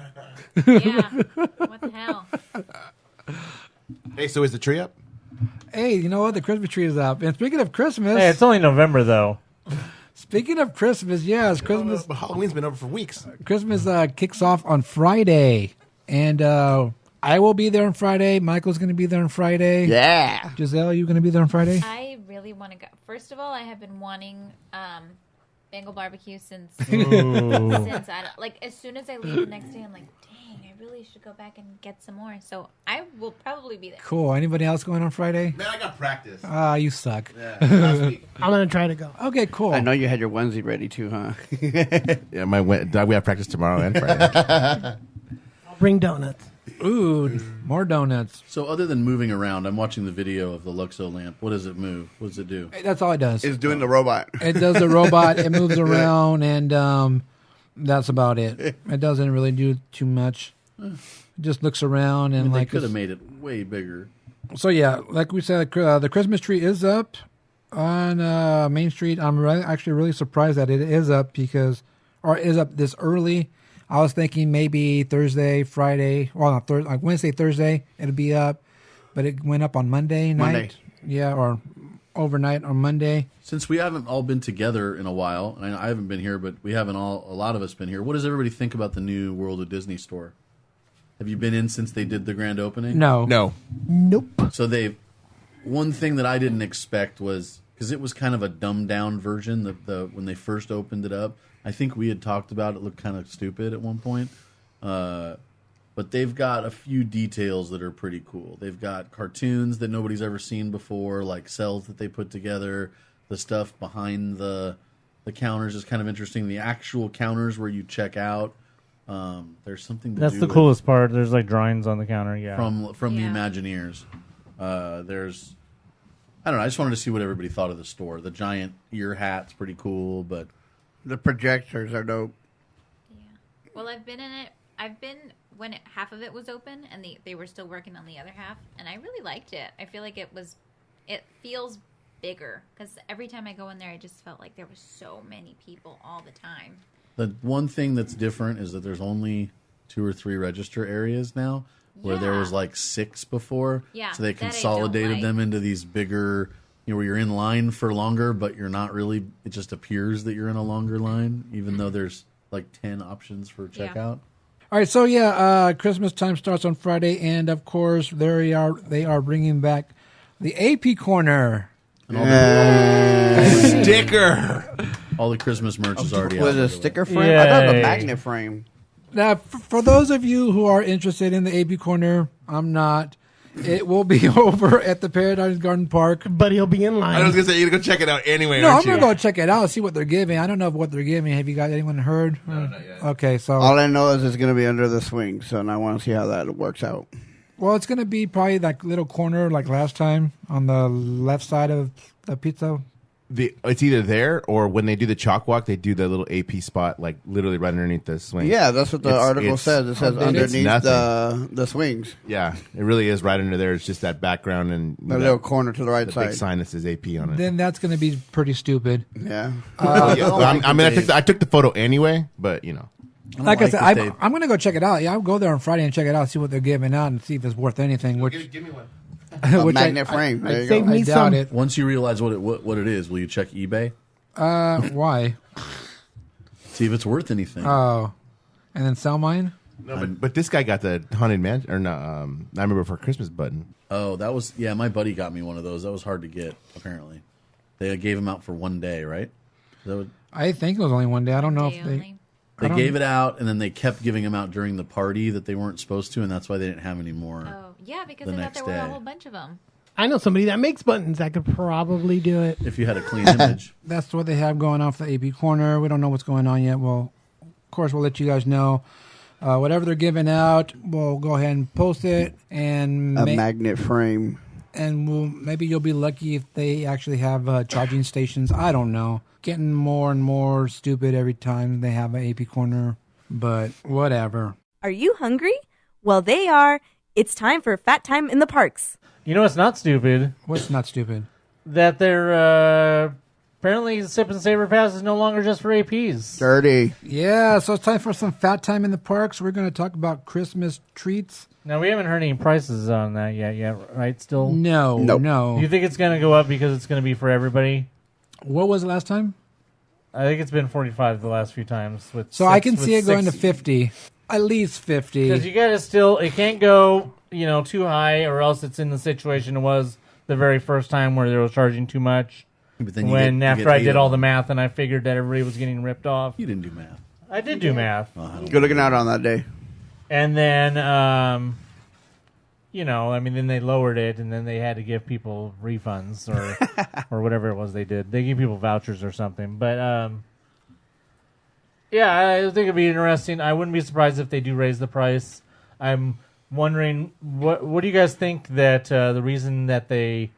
Yeah. What the hell? Hey, so is the tree up? Hey, you know what? The Christmas tree is up. And speaking of Christmas, Hey, it's only November, though. speaking of Christmas, yes, Christmas. But Halloween's been over for weeks. Christmas kicks off on Friday, and I will be there on Friday. Michael's going to be there on Friday. Yeah. Giselle, you going to be there on Friday? I really want to go. First of all, I have been wanting Bengal barbecue since as soon as I leave the next day, I'm like, dang, I really should go back and get some more. So I will probably be there. Cool. Anybody else going on Friday? Man, I got practice. You suck. Last week. I'm going to try to go. Okay, cool. I know you had your onesie ready too, huh? Yeah, we have practice tomorrow and Friday. I'll bring donuts. Ooh, more donuts. So other than moving around, I'm watching the video of the Luxo lamp. What does it move? What does it do? That's all it does. It's doing the robot. It does the robot. It moves around, and that's about it. It doesn't really do too much. It just looks around and They like could have made it way bigger. So yeah, like we said, the Christmas tree is up on Main Street. I'm actually really surprised that it is up is up this early. I was thinking maybe Thursday, Friday, well, not Thursday, like Wednesday, Thursday, it'll be up, but it went up on Monday night. Monday. Yeah, or overnight on Monday. Since we haven't all been together in a while, and I haven't been here, but we haven't a lot of us been here. What does everybody think about the new World of Disney store? Have you been in since they did the grand opening? No. Nope. So one thing that I didn't expect was, because it was kind of a dumbed down version when they first opened it up. I think we had talked about it looked kind of stupid at one point. But they've got a few details that are pretty cool. They've got cartoons that nobody's ever seen before, like cells that they put together. The stuff behind the counters is kind of interesting. The actual counters where you check out, there's something to That's do the with coolest part. There's like drawings on the counter. Yeah. from the Imagineers. There's, I don't know. I just wanted to see what everybody thought of the store. The giant ear hat's pretty cool, but The projectors are dope. Yeah. Well, I've been in it. I've been when half of it was open and they were still working on the other half, and I really liked it. I feel like it feels bigger because every time I go in there, I just felt like there was so many people all the time. the one thing that's different is that there's only 2 or 3 register areas now, where there was like 6 before. Yeah, so they that I don't consolidated like. them into these bigger, where you're in line for longer, but you're not really. It just appears that you're in a longer line, even though there's like 10 options for checkout. All right, so Christmas time starts on Friday, and of course they are bringing back the AP corner. And all the Sticker. all the Christmas merch is already out. With by a the way. sticker frame? I thought it was Yay. a magnet frame. Now, for those of you who are interested in the AP corner, I'm not. It will be over at the Paradise Garden Park. But he'll be in line. I was gonna say you're gonna go check it out anyway. No, I'm aren't gonna you? go check it out, see what they're giving. I don't know what they're giving. Have you guys anyone heard? No, not yet. Okay, so All I know is it's going to be under the swing, so I want to see how that works out. well, it's gonna be probably like little corner like last time on the left side of the pizza. It's either there or when they do the chalk walk, they do the little AP spot, like literally right underneath the swing. Yeah, that's what the article says. It says it's underneath nothing. the swings. Yeah, it really is right under there. It's just that background and The little corner to the right the side. big sign that says AP on it. Then that's gonna be pretty stupid. Yeah. Yeah, well, I took the photo anyway, but Like I said, that they- I'm gonna go check it out. Yeah, I'll go there on Friday and check it out, see what they're giving out, and see if it's worth anything. Which give me one. A which magnet frame. There you save go. me I doubt some. it. Once you realize what it is, will you check eBay? Why? See if it's worth anything. Oh, and then sell mine. No, but this guy got the haunted mansion, or no? I remember for Christmas button. Oh, that was my buddy got me one of those. That was hard to get. Apparently, they gave them out for one day, right? I think it was only one day. I don't know Day if only. They gave it out, and then they kept giving them out during the party that they weren't supposed to, and that's why they didn't have any more. Oh, yeah, because The I thought next there were a day. whole bunch of them. I know somebody that makes buttons that could probably do it. If you had a clean image, that's what they have going on for the AP corner. We don't know what's going on yet. Well, of course, we'll let you guys know. Whatever they're giving out, we'll go ahead and post it, and A magnet frame. and maybe you'll be lucky if they actually have charging stations. I don't know. Getting more and more stupid every time they have an AP corner, but whatever. Are you hungry? Well, they are. It's time for Fat Time in the Parks. You know what's not stupid? What's not stupid? That they're apparently Sip and Savor Pass is no longer just for APs. Dirty. Yeah, so it's time for some Fat Time in the Parks. We're going to talk about Christmas treats. Now, we haven't heard any prices on that yet, right? Still? No, Nope. no. Do you think it's going to go up because it's going to be for everybody? What was it last time? I think it's been 45 the last few times. So I can see it going to 50. At least 50. Because you got to still, it can't go, too high, or else it's in the situation it was the very first time where they were charging too much. but then After I did all the math and I figured that everybody was getting ripped off. you didn't do math. I did do math. Good looking out on that day. And then, then they lowered it, and then they had to give people refunds or whatever it was they did. They gave people vouchers or something. But, I think it'd be interesting. I wouldn't be surprised if they do raise the price. I'm wondering, what do you guys think that the reason that they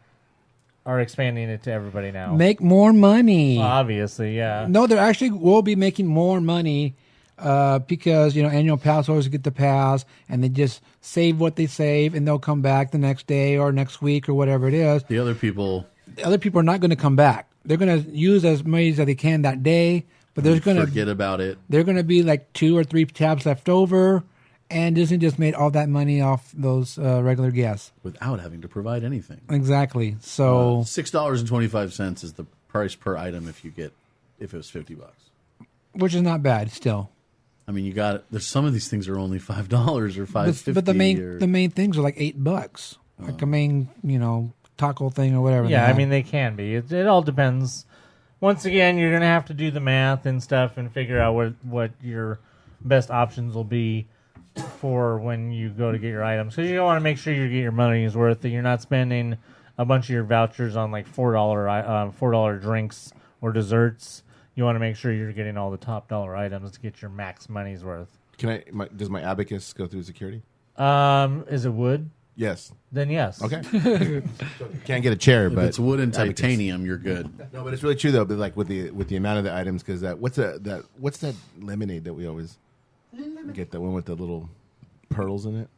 are expanding it to everybody now? Make more money. Well, obviously, yeah. No, they actually will be making more money because, annual pass holders get the pass and they just save what they save and they'll come back the next day or next week or whatever it is. The other people, The other people are not going to come back. They're going to use as many as they can that day, But there's going to forget about it. There are going to be like 2 or 3 tabs left over, and Disney just made all that money off those regular guests Without having to provide anything. Exactly. So $6.25 is the price per item if it was $50. which is not bad still. I mean, there's some of these things are only $5 or $5.50. But the main things are like $8, like a main taco thing or whatever. Yeah, I mean they can be. It all depends. Once again, you're gonna have to do the math and stuff and figure out what your best options will be for when you go to get your items. Because you want to make sure you get your money's worth. That you're not spending a bunch of your vouchers on like $4 drinks or desserts. You want to make sure you're getting all the top dollar items to get your max money's worth. Does my abacus go through security? Is it wood? Yes. Then yes. Okay. Can't get a chair, If but it's wood and abacus. titanium, you're good. No, but it's really true though. But like with the amount of the items, because what's that lemonade that we always get, the one with the little pearls in it?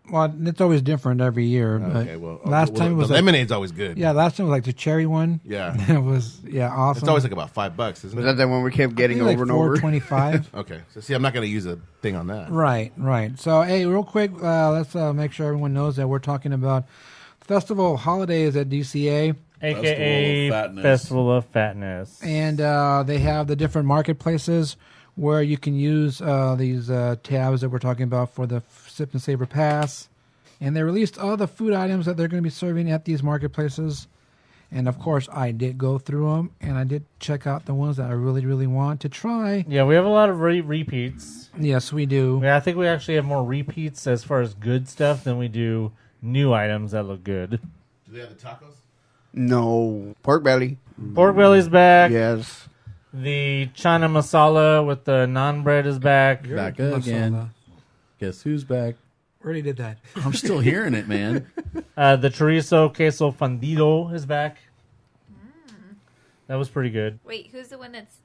Well, it's always different every year. Okay, But well, last time it was the lemonade's always good. Yeah, last time was like the cherry one. Yeah, it was awesome. It's always like about $5, isn't it? Was that the one we kept getting over and over? $4.25. Okay, so see, I'm not going to use a thing on that. Right. So, hey, real quick, let's make sure everyone knows that we're talking about Festival Holidays at DCA. AKA Festival of Fatness. And they have the different marketplaces where you can use these tabs that we're talking about for the Sip and Savor Pass. And they released all the food items that they're going to be serving at these marketplaces. And, of course, I did go through them, and I did check out the ones that I really, really want to try. Yeah, we have a lot of repeats. Yes, we do. Yeah, I think we actually have more repeats as far as good stuff than we do new items that look good. Do they have the tacos? No. Pork belly. Pork belly's back. Yes. The chana masala with the naan bread is back. Back again. Guess who's back? Already did that. I'm still hearing it, man. The chorizo queso fundido is back. That was pretty good. Wait, who's the one that's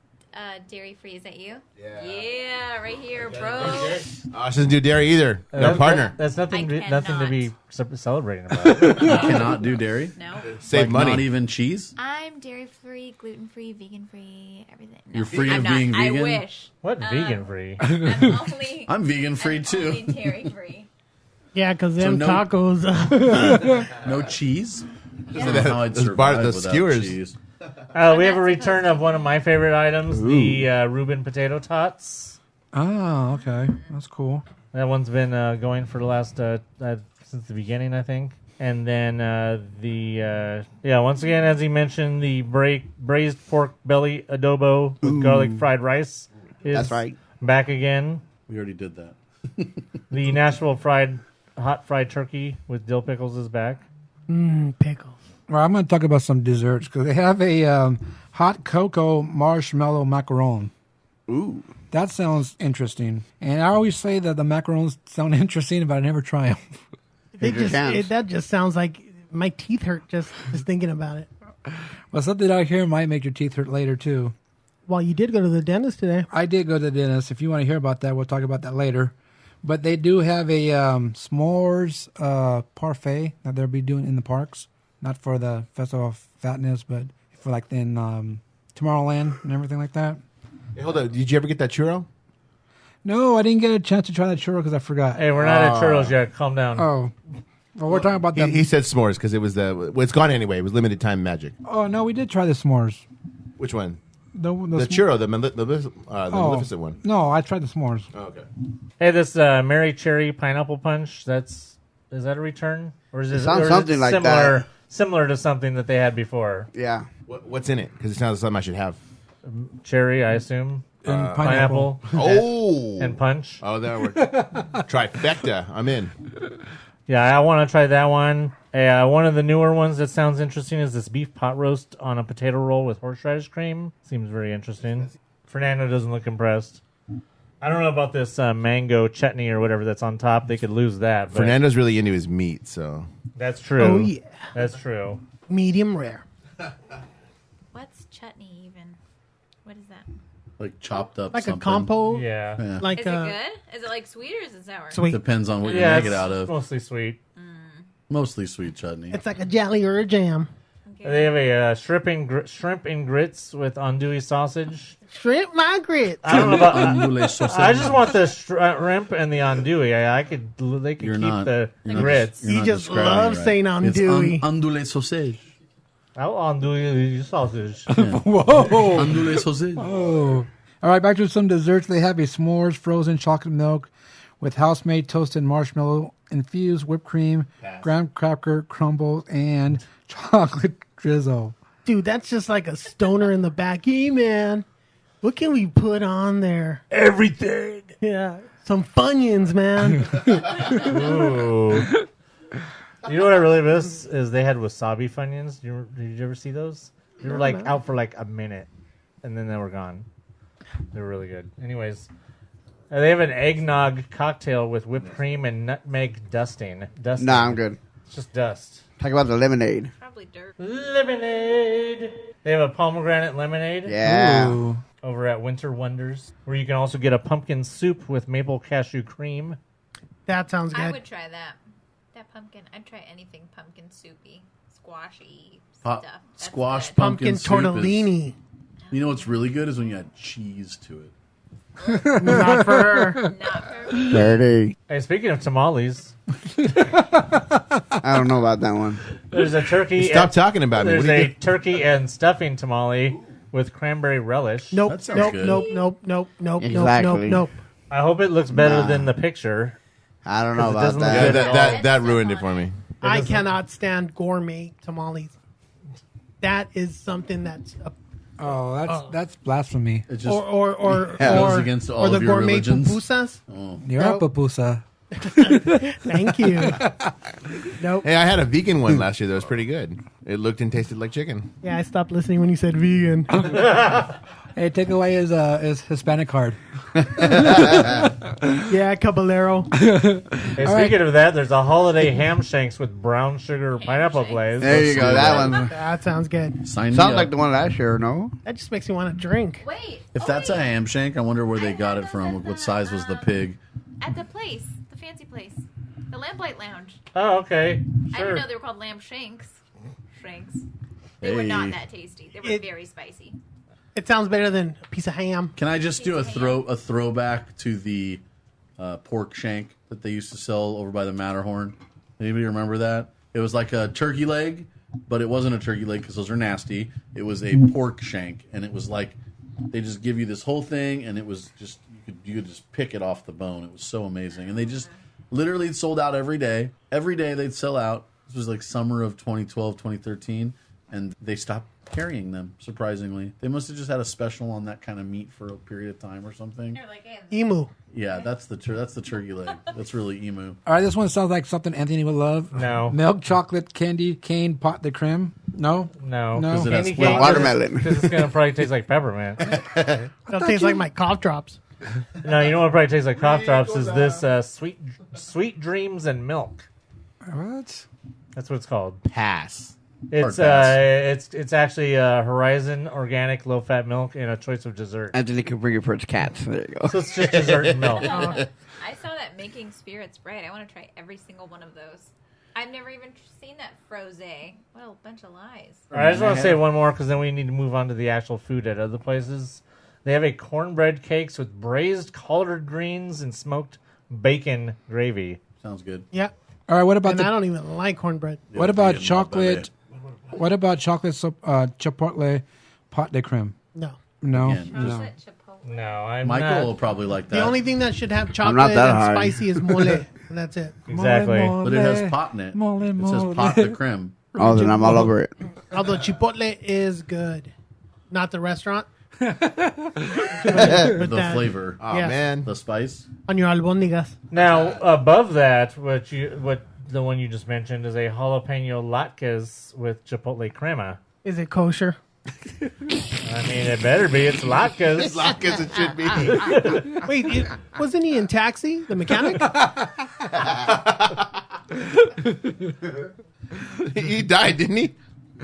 dairy free? Is that you? Yeah, right here, bro. She doesn't do dairy either. No partner. That's nothing to be celebrating about. You cannot do dairy? No. Save money. Not even cheese? I'm dairy free, gluten free, vegan free, everything. No, You're free I'm of not. being vegan? I wish. What vegan free? I'm vegan free too. Only dairy free. Yeah, because them no- tacos. No cheese? Yeah. I don't know how I'd Those survive the without skewers. cheese. We have a return of one of my favorite items, the Reuben potato tots. Oh, okay. That's cool. That one's been going for the last since the beginning, I think. And then once again, as he mentioned, the braised pork belly adobo with garlic fried rice is That's right. back again. We already did that. The Nashville hot fried turkey with dill pickles is back. Pickles. Well, I'm going to talk about some desserts because they have a hot cocoa marshmallow macaron. Ooh. That sounds interesting. And I always say that the macarons sound interesting, but I never try them. That just sounds like my teeth hurt just thinking about it. Well, something out here might make your teeth hurt later, too. Well, you did go to the dentist today. I did go to the dentist. If you want to hear about that, we'll talk about that later. But they do have a s'mores parfait that they'll be doing in the parks. Not for the Festival of Fatness, but for like in Tomorrowland and everything like that. Hey, hold on. Did you ever get that churro? No, I didn't get a chance to try that churro because I forgot. Hey, we're not at churros yet. Calm down. Oh. Well, we're talking about that. He said s'mores because it was it's gone anyway. It was limited time magic. Oh, no, we did try the s'mores. Which one? The churro, the Maleficent one. No, I tried the s'mores. Oh, okay. Hey, this Mary Cherry Pineapple Punch, is that a return? Or is it sounds something like similar, that. Similar to something that they had before. Yeah. What's in it? Because it sounds like something I should have. Cherry, I assume. And pineapple. Oh. And punch. Oh, that worked. Trifecta. I'm in. Yeah, I want to try that one. One of the newer ones that sounds interesting is this beef pot roast on a potato roll with horseradish cream. Seems very interesting. Fernando doesn't look impressed. I don't know about this mango chutney or whatever that's on top. They could lose that. But Fernando's really into his meat, so. That's true. Oh, yeah. That's true. Medium rare. What's chutney even? What is that? Like chopped up Like something. a compo. Yeah. Like Is it good? Is it like sweet or is it sour? Sweet. Depends on what you Yeah, make it's it out of. mostly sweet. Mostly sweet chutney. It's like a jelly or a jam. good. They have a shrimp and grits with andouille sausage. Shrimp my grits. I don't know about. Andouille sausage. I just want the shrimp and the andouille. They could You're keep not- the you're not grits. You're He not just describing loves it right. saying It's andouille. andouille sausage. I'll andouille sausage. Whoa. Andouille sausage. Oh. All right, back to some desserts. They have a s'mores frozen chocolate milk with house-made toasted marshmallow, infused whipped cream, graham cracker crumbles, and chocolate drizzle. Dude, that's just like a stoner in the back. Hey, man, what can we put on there? Everything. Yeah, some Funyuns, man. Ooh. You know what I really miss is they had wasabi Funyuns. Did you ever see those? They were like out for like a minute, and then they were gone. They were really good. Anyways, they have an eggnog cocktail with whipped cream and nutmeg dusting. Nah, I'm good. It's just dust. Talk about the lemonade. Probably dirt. Lemonade. They have a pomegranate lemonade. Yeah. Ooh. Over at Winter Wonders, where you can also get a pumpkin soup with maple cashew cream. That sounds good. I would try that. That pumpkin. I'd try anything pumpkin soupy, squashy stuff. That's Squash good. pumpkin soup is- tortellini. You know what's really good is when you add cheese to it. Not for her. Not for me. Dirty. Hey, speaking of tamales, I don't know about that one. there's a turkey. Stop talking about it. There's What do you a turkey and stuffing tamale with cranberry relish. Nope, That sounds nope, good. nope, nope, nope, nope, Exactly. nope. I hope it looks better Nah. than the picture. I don't know 'Cause it about doesn't look Yeah, good. that. that ruined it for me. I cannot stand gourmet tamales. That is something that's Oh, that's blasphemy. It just or goes against all the of your gourmet religions. pupusas. You're Nope. a pupusa. Thank you. Nope. Hey, I had a vegan one last year that was pretty good. It looked and tasted like chicken. Yeah, I stopped listening when you said vegan. Hey, take away his Hispanic card. Yeah, Caballero. Hey, speaking of that, there's a holiday ham shanks with brown sugar pineapple glaze. There you go. That one That sounds good. sign me sounds up. like the one last year. No. That just makes me want to drink. Wait. If that's a ham shank, I wonder where they got it from. What size was the pig? At the place, the fancy place, the Lamplight Lounge. Oh, okay. I Sure. didn't know they were called lamb shanks. They were not Hey. that tasty. They were It- very spicy. It sounds better than a piece of ham. Can I just do a throwback to the pork shank that they used to sell over by the Matterhorn? Anybody remember that? It was like a turkey leg, but it wasn't a turkey leg because those are nasty. It was a pork shank, and it was like they just give you this whole thing, and it was just you could just pick it off the bone. It was so amazing, and they just literally sold out every day. Every day they'd sell out. This was like summer of 2012, 2013, and they stopped carrying them, surprisingly. They must have just had a special on that kind of meat for a period of time or something. They're like, hey, Emu. Yeah, that's the turkey leg. That's really emu. All right, this one sounds like something Anthony would love. No. Milk chocolate candy cane pot de creme. No. No. No. 'Cause it has Candy split cane, watermelon. Because it's going to probably taste like peppermint. That'll taste like my cough drops. No, you know what probably tastes like cough drops is this sweet dreams and milk. What? That's what it's called. Pass. It's pass. it's actually Horizon organic low fat milk and a choice of dessert. Anthony can bring it for its cats. There you go. So it's just dessert and milk. I saw that making spirits bright. I want to try every single one of those. I've never even seen that froze. What a bunch of lies. All right, I just want to say one more because then we need to move on to the actual food at other places. They have a cornbread cakes with braised collard greens and smoked bacon gravy. Sounds good. Yeah. All right, what about And the I don't even like cornbread. what about Yeah, chocolate? What about chocolate chipotle pot de creme? No. No. Again, No. Chocolate chipotle. No, I'm Michael not. will probably like that. The only thing that should have not chocolate that and high. spicy is mole. And that's it. Exactly. but it has pot in it. Mole, It mole. says pot de creme. Oh, then I'm all over it. Although Chipotle is good. Not the restaurant. But The that- flavor, Oh Yes. man. the spice. On your albóndigas. Now above that, what the one you just mentioned is a jalapeno latkes with chipotle crema. Is it kosher? I mean, it better be. It's latkes. Lock as it should be. Wait, wasn't he in Taxi, the mechanic? He died, didn't he?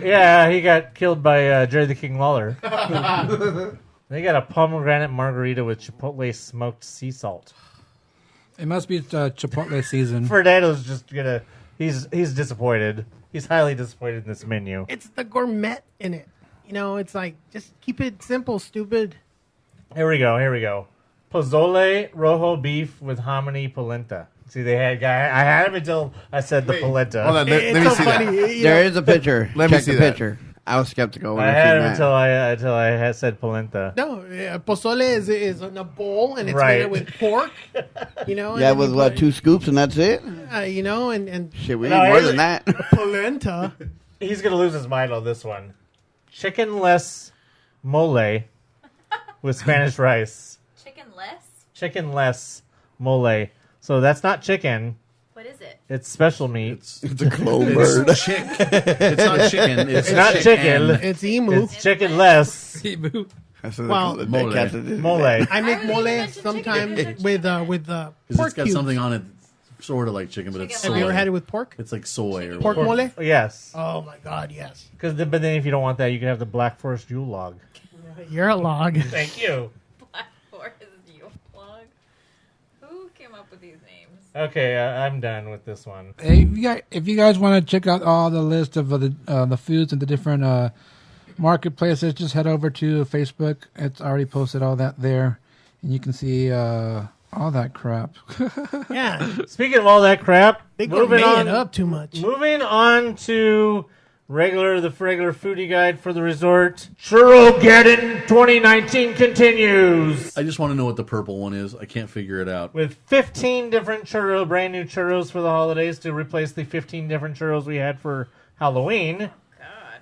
Yeah, he got killed by Jerry the King Lawler. They got a pomegranate margarita with chipotle smoked sea salt. It must be chipotle season. Fernando's just gonna He's disappointed. He's highly disappointed in this menu. It's the gourmet in it. You know, it's like, just keep it simple, stupid. Here we go. Pozole rojo beef with hominy polenta. See, I had him until I said the polenta. Hold on, let me see that. There is a picture. Let me Check see the that. picture. I was skeptical when I I had seen him that. until I had said polenta. No, pozole is in a bowl, and it's Right. made with pork. You know, and Yeah, then with you what, put- 2 scoops and that's it? You know, and Shit, we No, need more here's- than that. polenta. He's gonna lose his mind on this one. Chickenless mole with Spanish rice. Chickenless mole. So that's not chicken. What is it? It's special meat. It's a clone bird. It's chick. It's not chicken. It's not chicken. It's emu. It's chickenless That's what they Well, call it. mole. They catch it. mole. I make I mole really mentioned sometimes chicken. with Because pork it's got cubes. something on it, sort of like chicken, but it's soy. Have you ever had it with pork? It's like soy or Pork whatever. mole? Yes. Oh my God, yes. But then if you don't want that, you can have the Black Forest Yule log. You're a log. Thank you. Black Forest Yule log. Who came up with these names? Okay, I'm done with this one. Hey, if you guys want to check out all the list of the foods and the different marketplaces, just head over to Facebook. It's already posted all that there, and you can see all that crap. Yeah, Speaking of all that crap, they moving gourmet on, it up too much. moving on to the regular foodie guide for the resort. Churrogeddon 2019 continues I just want to know what the purple one is. I can't figure it out. with 15 different brand new churros for the holidays to replace the 15 different churros we had for Halloween. God.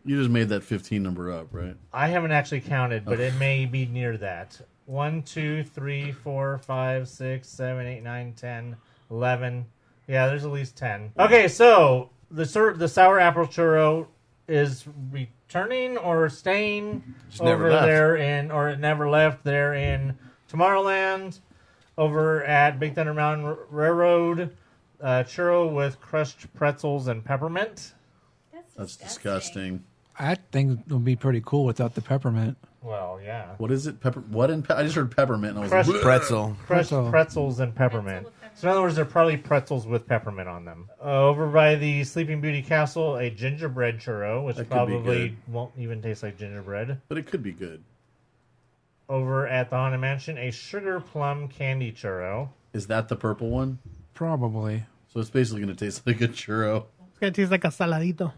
You just made that 15 number up, right? I haven't actually counted, but it may be near that. 1, 2, 3, 4, 5, 6, 7, 8, 9, 10, 11. Yeah, there's at least 10. Okay, so the sour apple churro is returning or staying Just never over left. there or it never left there in Tomorrowland, over at Big Thunder Mountain Railroad. Churro with crushed pretzels and peppermint. That's disgusting. I think it would be pretty cool without the peppermint. Well, yeah. What is it? Pepper? What in? I just heard peppermint. And I was Crushed like, Pretzel. Crushed Pretzel. pretzels and peppermint. So in other words, they're probably pretzels with peppermint on them. Over by the Sleeping Beauty Castle, a gingerbread churro, which That could be probably good. won't even taste like gingerbread. but it could be good. Over at the Haunted Mansion, a sugar plum candy churro. Is that the purple one? Probably. So it's basically going to taste like a churro. It's gonna taste like a saladito.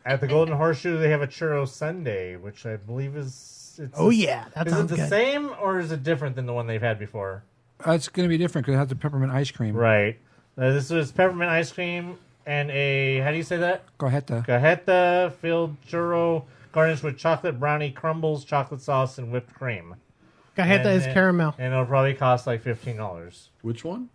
At the Golden Horseshoe, they have a churro sundae, which I believe is... Oh yeah, that Is it sounds the good. same, or is it different than the one they've had before? It's going to be different because it has the peppermint ice cream. Right. This is peppermint ice cream and a... How do you say that? Cajeta. Cajeta filled churro garnished with chocolate brownie crumbles, chocolate sauce, and whipped cream. Cajeta is And- caramel. And it'll probably cost like $15. Which one?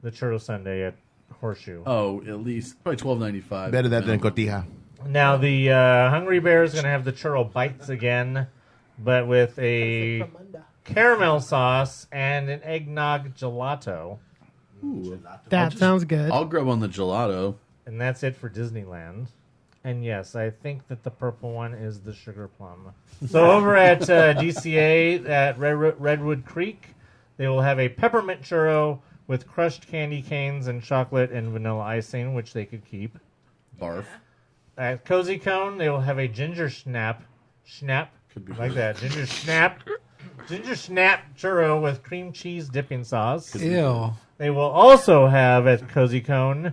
The churro sundae at Horseshoe. Oh, at least probably $12.95. Better that than cotija. Now the Hungry Bear is going to have the churro bites again, but with a caramel sauce and an eggnog gelato. Ooh. That sounds good. I'll grab on the gelato. And that's it for Disneyland. And yes, I think that the purple one is the sugar plum. So over at DCA at Redwood Creek, they will have a peppermint churro with crushed candy canes and chocolate and vanilla icing, which they could keep. Barf. At Cozy Cone, they will have a ginger snap, Could be like that, ginger snap churro with cream cheese dipping sauce. Ew. They will also have at Cozy Cone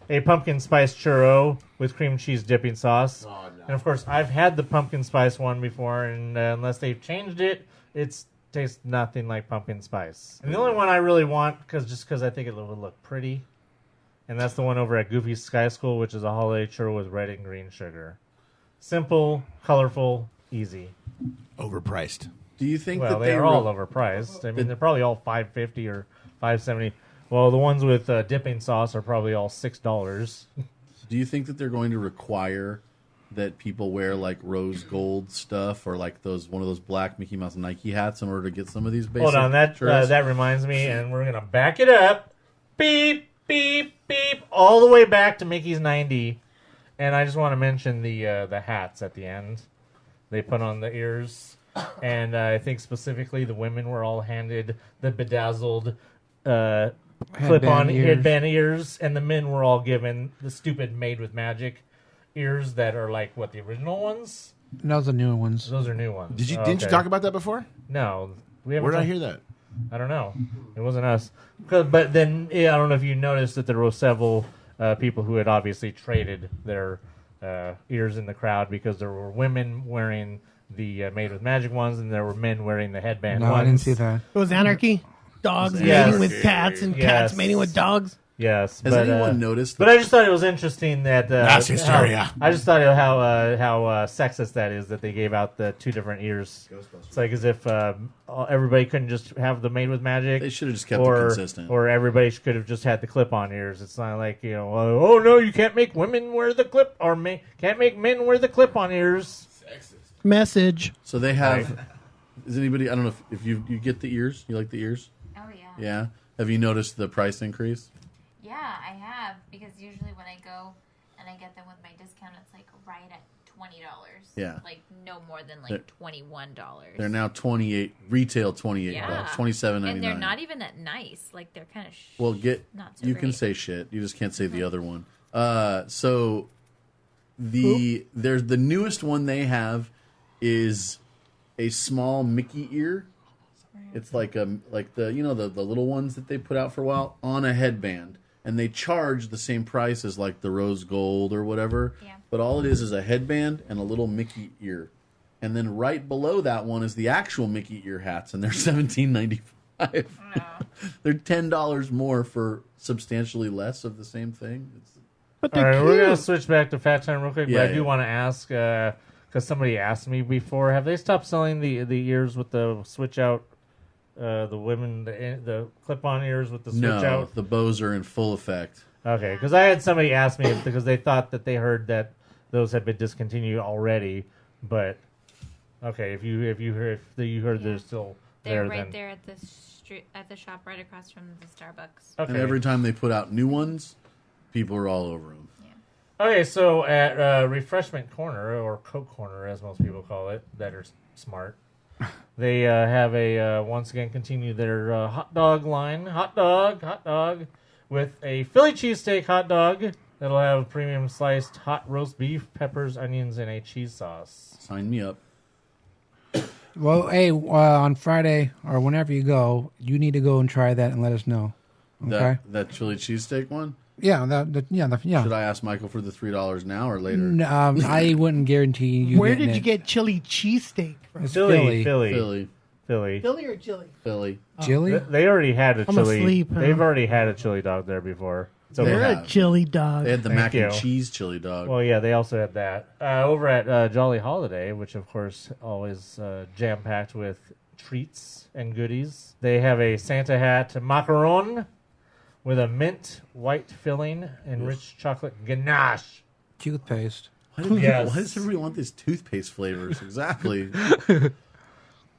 a pumpkin spice churro with cream cheese dipping sauce. Oh, no. And of course, I've had the pumpkin spice one before, and unless they've changed it, it tastes nothing like pumpkin spice. And the only one I really want, because I think it would look pretty, and that's the one over at Goofy's Sky School, which is a holiday churro with red and green sugar. Simple, colorful, easy. Overpriced. Do you think Well, that they're all overpriced. I mean, they're probably all $5.50 or $5.70. Well, the ones with dipping sauce are probably all $6. Do you think that they're going to require that people wear like rose gold stuff or like one of those black Mickey Mouse Nike hats in order to get some of these basic Hold on, that churros? reminds me, and we're gonna back it up. Beep, beep, beep, all the way back to Mickey's 90. And I just want to mention the hats at the end. They put on the ears, and I think specifically the women were all handed the bedazzled clip-on ears. headband ears, and the men were all given the stupid made with magic ears that are like what, the original ones? Those are new ones. Those are new ones. Didn't you talk about that before? No, we haven't. Where did I hear that? I don't know. It wasn't us. But then I don't know if you noticed that there were several people who had obviously traded their ears in the crowd because there were women wearing the made with magic ones and there were men wearing the headband No, ones. I didn't see that. It was anarchy. Dogs Yes. mating with cats and cats mating with dogs. Yes. Has anyone noticed? But I just thought it was interesting that Mass hysteria. I just thought how sexist that is that they gave out the two different ears. It's like as if everybody couldn't just have the made with magic. They should have just kept it consistent. Or everybody could have just had the clip-on ears. It's not like oh no, you can't make women wear the clip or can't make men wear the clip-on ears. Sexist. Message. So they have. Is anybody? I don't know if you get the ears. You like the ears? Oh yeah. Yeah. Have you noticed the price increase? Yeah, I have, because usually when I go and I get them with my discount, it's like right at $20. Yeah. Like no more than like $21. They're now 28 retail, $28, $27.99. And they're not even that nice. Like they're kind of well, not so you great. can say shit. You just can't say the other one. So there's the newest one they have is a small Mickey ear. It's like the little ones that they put out for a while on a headband. And they charge the same price as like the rose gold or whatever. Yeah. But all it is a headband and a little Mickey ear. And then right below that one is the actual Mickey ear hats, and they're $17.95. They're $10 more for substantially less of the same thing. But all right, cute. we're going to switch back to Fat Time real quick, Yeah, but I do want to ask, because somebody asked me before, have they stopped selling the ears with the switch out? The women, the clip-on ears with the switch out? No, the bows are in full effect. Okay, because I had somebody ask me because they thought that they heard that those had been discontinued already, but okay, if you heard they're still They're there, right then there at the street at the shop right across from the Starbucks. Okay. And every time they put out new ones, people are all over them. Okay, so at Refreshment Corner, or Coke Corner as most people call it, that are smart, they have once again continue their hot dog line, hot dog, with a Philly cheesesteak hot dog that'll have premium sliced hot roast beef, peppers, onions, and a cheese sauce. Sign me up. Well, hey, on Friday or whenever you go, you need to go and try that and let us know. Okay. That chili cheesesteak one? Yeah, yeah. Should I ask Michael for the $3 now or later? I wouldn't guarantee you. Where did you get chili cheesesteak from? It's Philly. Philly or chili? Philly. Chili? They already had a I'm chili. asleep, huh? They've already had a chili dog there before. So They're a chili dog. They had the Thank mac you. and cheese chili dog. Well, yeah, they also had that. Over at Jolly Holiday, which of course always jam-packed with treats and goodies, they have a Santa hat macaron with a mint white filling and rich chocolate ganache. Toothpaste. Why does everybody want these toothpaste flavors? Exactly.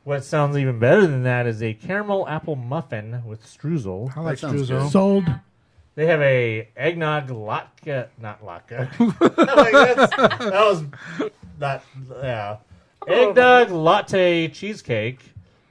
What sounds even better than that is a caramel apple muffin with streusel. I like That sounds streusel. good. Sold. They have a eggnog latke, not latke. That was not, yeah. Eggnog latte cheesecake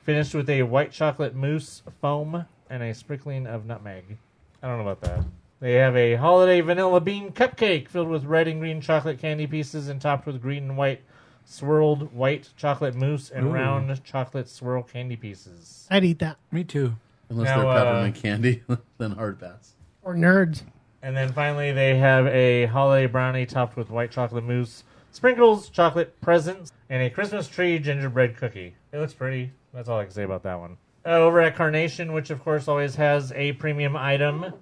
finished with a white chocolate mousse foam and a sprinkling of nutmeg. I don't know about that. They have a holiday vanilla bean cupcake filled with red and green chocolate candy pieces and topped with green and white swirled white chocolate mousse and round chocolate swirl candy pieces. I'd eat that. Me too. Unless Now, they're peppermint candy, then hard pass. Or nerds. And then finally, they have a holiday brownie topped with white chocolate mousse, sprinkles, chocolate presents, and a Christmas tree gingerbread cookie. It looks pretty. That's all I can say about that one. Over at Carnation, which of course always has a premium item,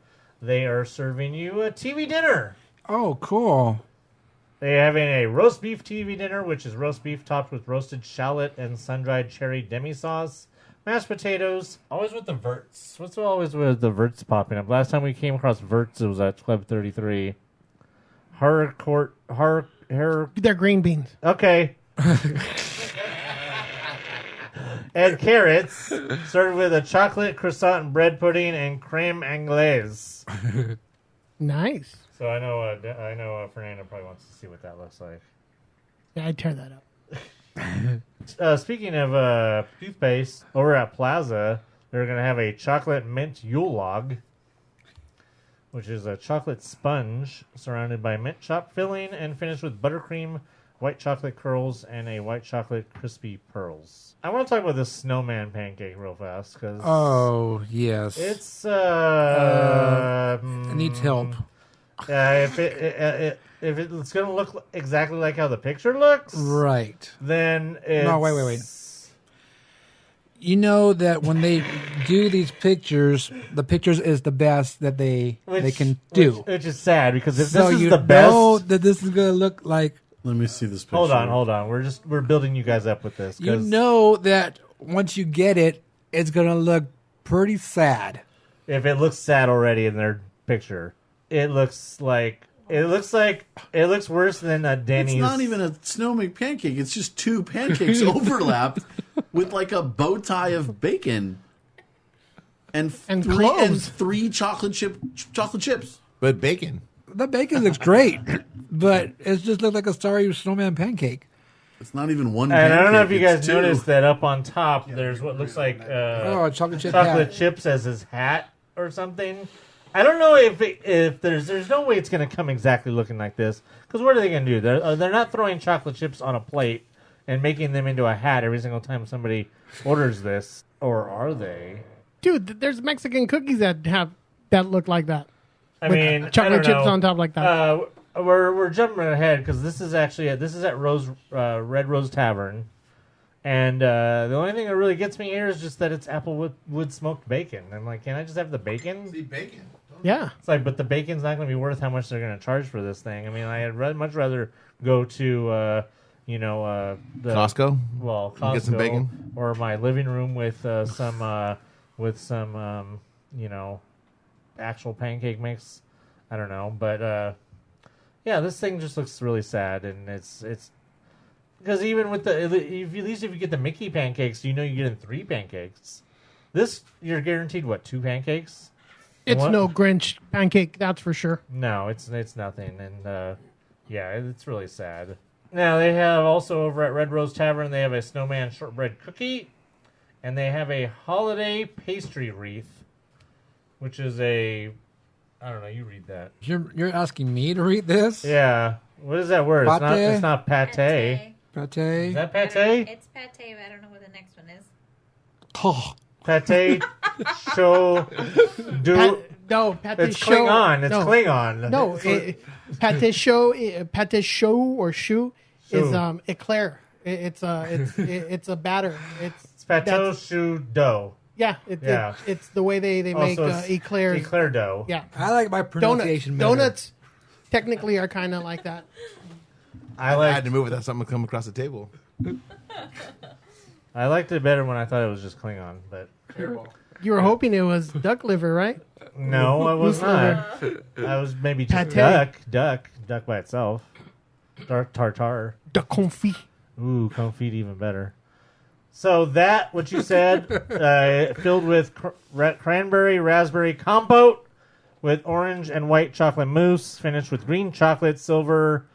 they are serving you a TV dinner. Oh, cool. They have a roast beef TV dinner, which is roast beef topped with roasted shallot and sun-dried cherry demi-sauce, mashed potatoes, always with the verts. What's always with the verts popping up? Last time we came across verts, it was at Club 33. They're green beans. Okay. And carrots, served with a chocolate croissant bread pudding and creme anglaise. Nice. So I know Fernando probably wants to see what that looks like. Yeah, I'd tear that up. Speaking of toothpaste, over at Plaza, they're going to have a chocolate mint Yule log which is a chocolate sponge surrounded by mint chopped filling and finished with buttercream, white chocolate curls, and a white chocolate crispy pearls. I want to talk about this snowman pancake real fast because yes, it's it needs help. If it's going to look exactly like how the picture looks, Right. then it's... No, wait. You know that when they do these pictures, the pictures is the best that they can do. Which is sad because if So this is you the best... know that this is going to look like... Let me see this picture. Hold on. We're building you guys up with this. You know that once you get it, it's going to look pretty sad. If it looks sad already in their picture, it looks worse than a Denny's. It's not even a snowman pancake. It's just two pancakes overlapped with like a bow tie of bacon and three chocolate chips. But bacon. The bacon looks great, but it just looks like a sorry snowman pancake. It's not even one. And I don't know if you pancake, guys it's noticed that up on top, there's what looks like chocolate chips as his hat or something. I don't know if there's no way it's going to come exactly looking like this. Because what are they going to do? They're not throwing chocolate chips on a plate and making them into a hat every single time somebody orders this, or are they? Dude, there's Mexican cookies that look like that. I mean, chocolate chips on top like that. We're jumping ahead because this is at Red Rose Tavern, and the only thing that really gets me here is just that it's applewood smoked bacon. I'm like, can I just have the bacon? See, bacon. Yeah. It's like, but the bacon's not going to be worth how much they're going to charge for this thing. I mean, I'd much rather go to the Costco. Well, Costco, get some bacon, or my living room with some actual pancake mix. I don't know, but yeah, this thing just looks really sad, and it's because even with at least if you get the Mickey pancakes, you know you're getting 3 pancakes. This you're guaranteed 2 pancakes. It's no Grinch pancake, that's for sure. No, it's nothing, and yeah, it's really sad. Now they have also over at Red Rose Tavern, they have a snowman shortbread cookie, and they have a holiday pastry wreath, which is I don't know. You read that. You're asking me to read this? Yeah. What is that word? Pate? It's not pate. Pate. Is that pate? It's pate, but I don't know what the next one is. Oh. Pate, show, do. No, pate it's show. Klingon. It's no. Klingon. No, pate show or choux is eclair. It's a batter. It's pate choux dough. Yeah, it's the way they make eclairs. Eclair dough. Yeah, I like my pronunciation better. Donuts technically are kind of like that. I had to move without something to come across the table. I liked it better when I thought it was just Klingon, but you were hoping it was duck liver, right? No, I was not. I was maybe just duck by itself. Dark tartar. Duck confit. Ooh, confit even better. So that, what you said, filled with cranberry raspberry compote with orange and white chocolate mousse, finished with green chocolate, silver,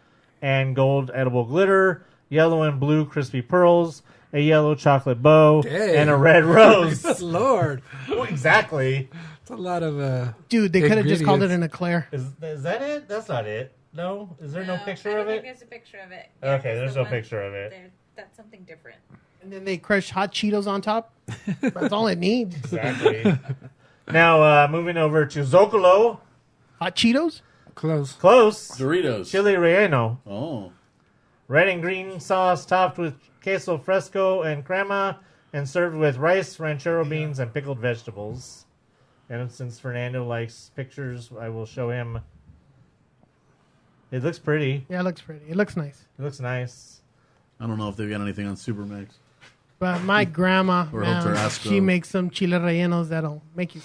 and gold edible glitter, yellow and blue crispy pearls, a yellow chocolate bow, and a red rose. Lord. Well, exactly. It's a lot of dude, they could have just called it an eclair. Is that it? That's not it. No? Is there no picture of it? There's a picture of it. Okay, there's no picture of it. That's something different. And then they crush hot Cheetos on top. That's all it needs. Exactly. Now, moving over to Zocalo. Hot Cheetos? Close. Doritos. Chili relleno. Oh. Red and green sauce topped with queso fresco and crema and served with rice, ranchero beans, and pickled vegetables. And since Fernando likes pictures, I will show him. It looks pretty. Yeah, it looks pretty. It looks nice. It looks nice. I don't know if they've got anything on Supermix. But my grandma, Or El Tarasco. she makes some chile rellenos that'll make you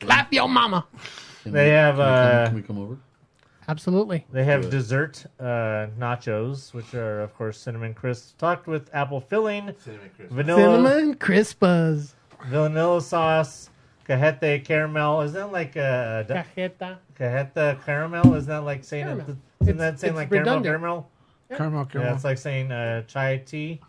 slap your mama. Can we come over? Absolutely. They have dessert nachos, which are, of course, cinnamon crisps topped with apple filling, Cinnamon crispas. vanilla sauce, cajete caramel. Isn't that like Cajeta. cajeta caramel? Isn't that like saying Caramel. isn't that saying It's like redundant. caramel? Caramel. Yeah, it's like saying chai tea,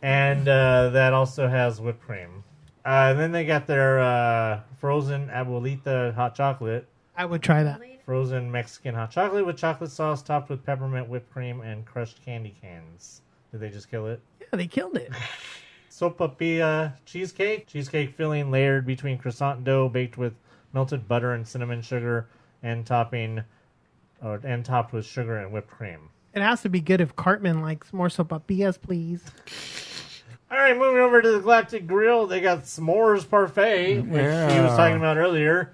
and that also has whipped cream. And then they got their frozen abuelita hot chocolate, I would try that. Frozen Mexican hot chocolate with chocolate sauce topped with peppermint, whipped cream, and crushed candy cans. Did they just kill it? Yeah, they killed it. Sopapilla cheesecake. Cheesecake filling layered between croissant dough baked with melted butter and cinnamon sugar and topped with sugar and whipped cream. It has to be good if Cartman likes more sopapillas, please. All right, moving over to the Galactic Grill, they got s'mores parfait, which he was talking about earlier.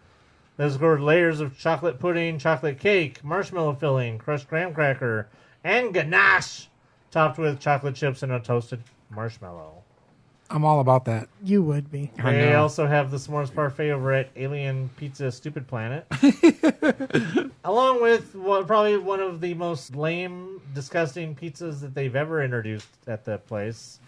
There's layers of chocolate pudding, chocolate cake, marshmallow filling, crushed graham cracker, and ganache, topped with chocolate chips and a toasted marshmallow. I'm all about that. You would be. They also have the s'mores parfait over at Alien Pizza Stupid Planet. Along with probably one of the most lame, disgusting pizzas that they've ever introduced at the place.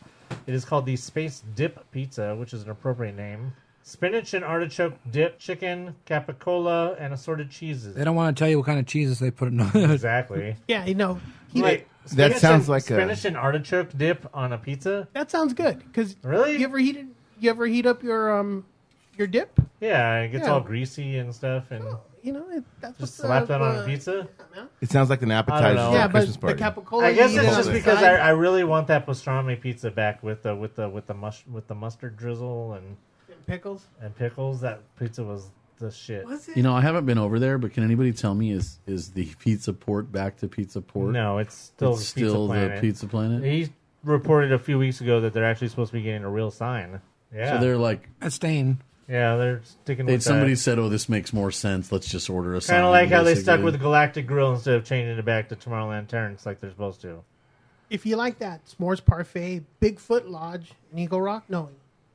It is called the Space Dip Pizza, which is an appropriate name. Spinach and artichoke dip, chicken, capicola, and assorted cheeses. They don't want to tell you what kind of cheeses they put in. Exactly. Yeah, you know. That sounds like spinach and artichoke dip on a pizza. That sounds good. Because really, you ever heat up your dip? Yeah, it gets all greasy and stuff, and that's just slap that on a pizza. It sounds like an appetizer for a Christmas party. The capicola. I guess it's just because I really want that pastrami pizza back with the mustard drizzle and pickles. That pizza was the shit. Was it? You know, I haven't been over there, but can anybody tell me is the Pizza Port back to Pizza Port? No, it's still the Pizza Planet. He reported a few weeks ago that they're actually supposed to be getting a real sign. Yeah, so they're like a stain. Yeah, they're sticking with somebody that. said, "Oh, this makes more sense. Let's just order a sign." Kind of like how they stuck with the Galactic Grill instead of changing it back to Tomorrowland Terrence like they're supposed to. If you like that s'mores parfait, Bigfoot Lodge in Eagle Rock, no,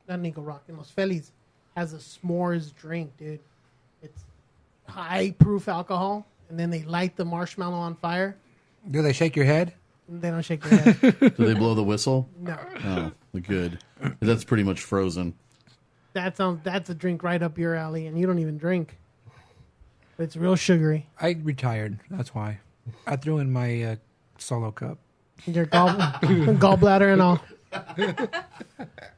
not in Eagle Rock, in Los Feliz, has a s'mores drink, dude. It's high proof alcohol, and then they light the marshmallow on fire. Do they shake your head? They don't shake your head. Do they blow the whistle? No. Oh, good. That's pretty much frozen. That's a drink right up your alley, and you don't even drink. It's real sugary. I retired. That's why. I threw in my solo cup. Your gallbladder and all.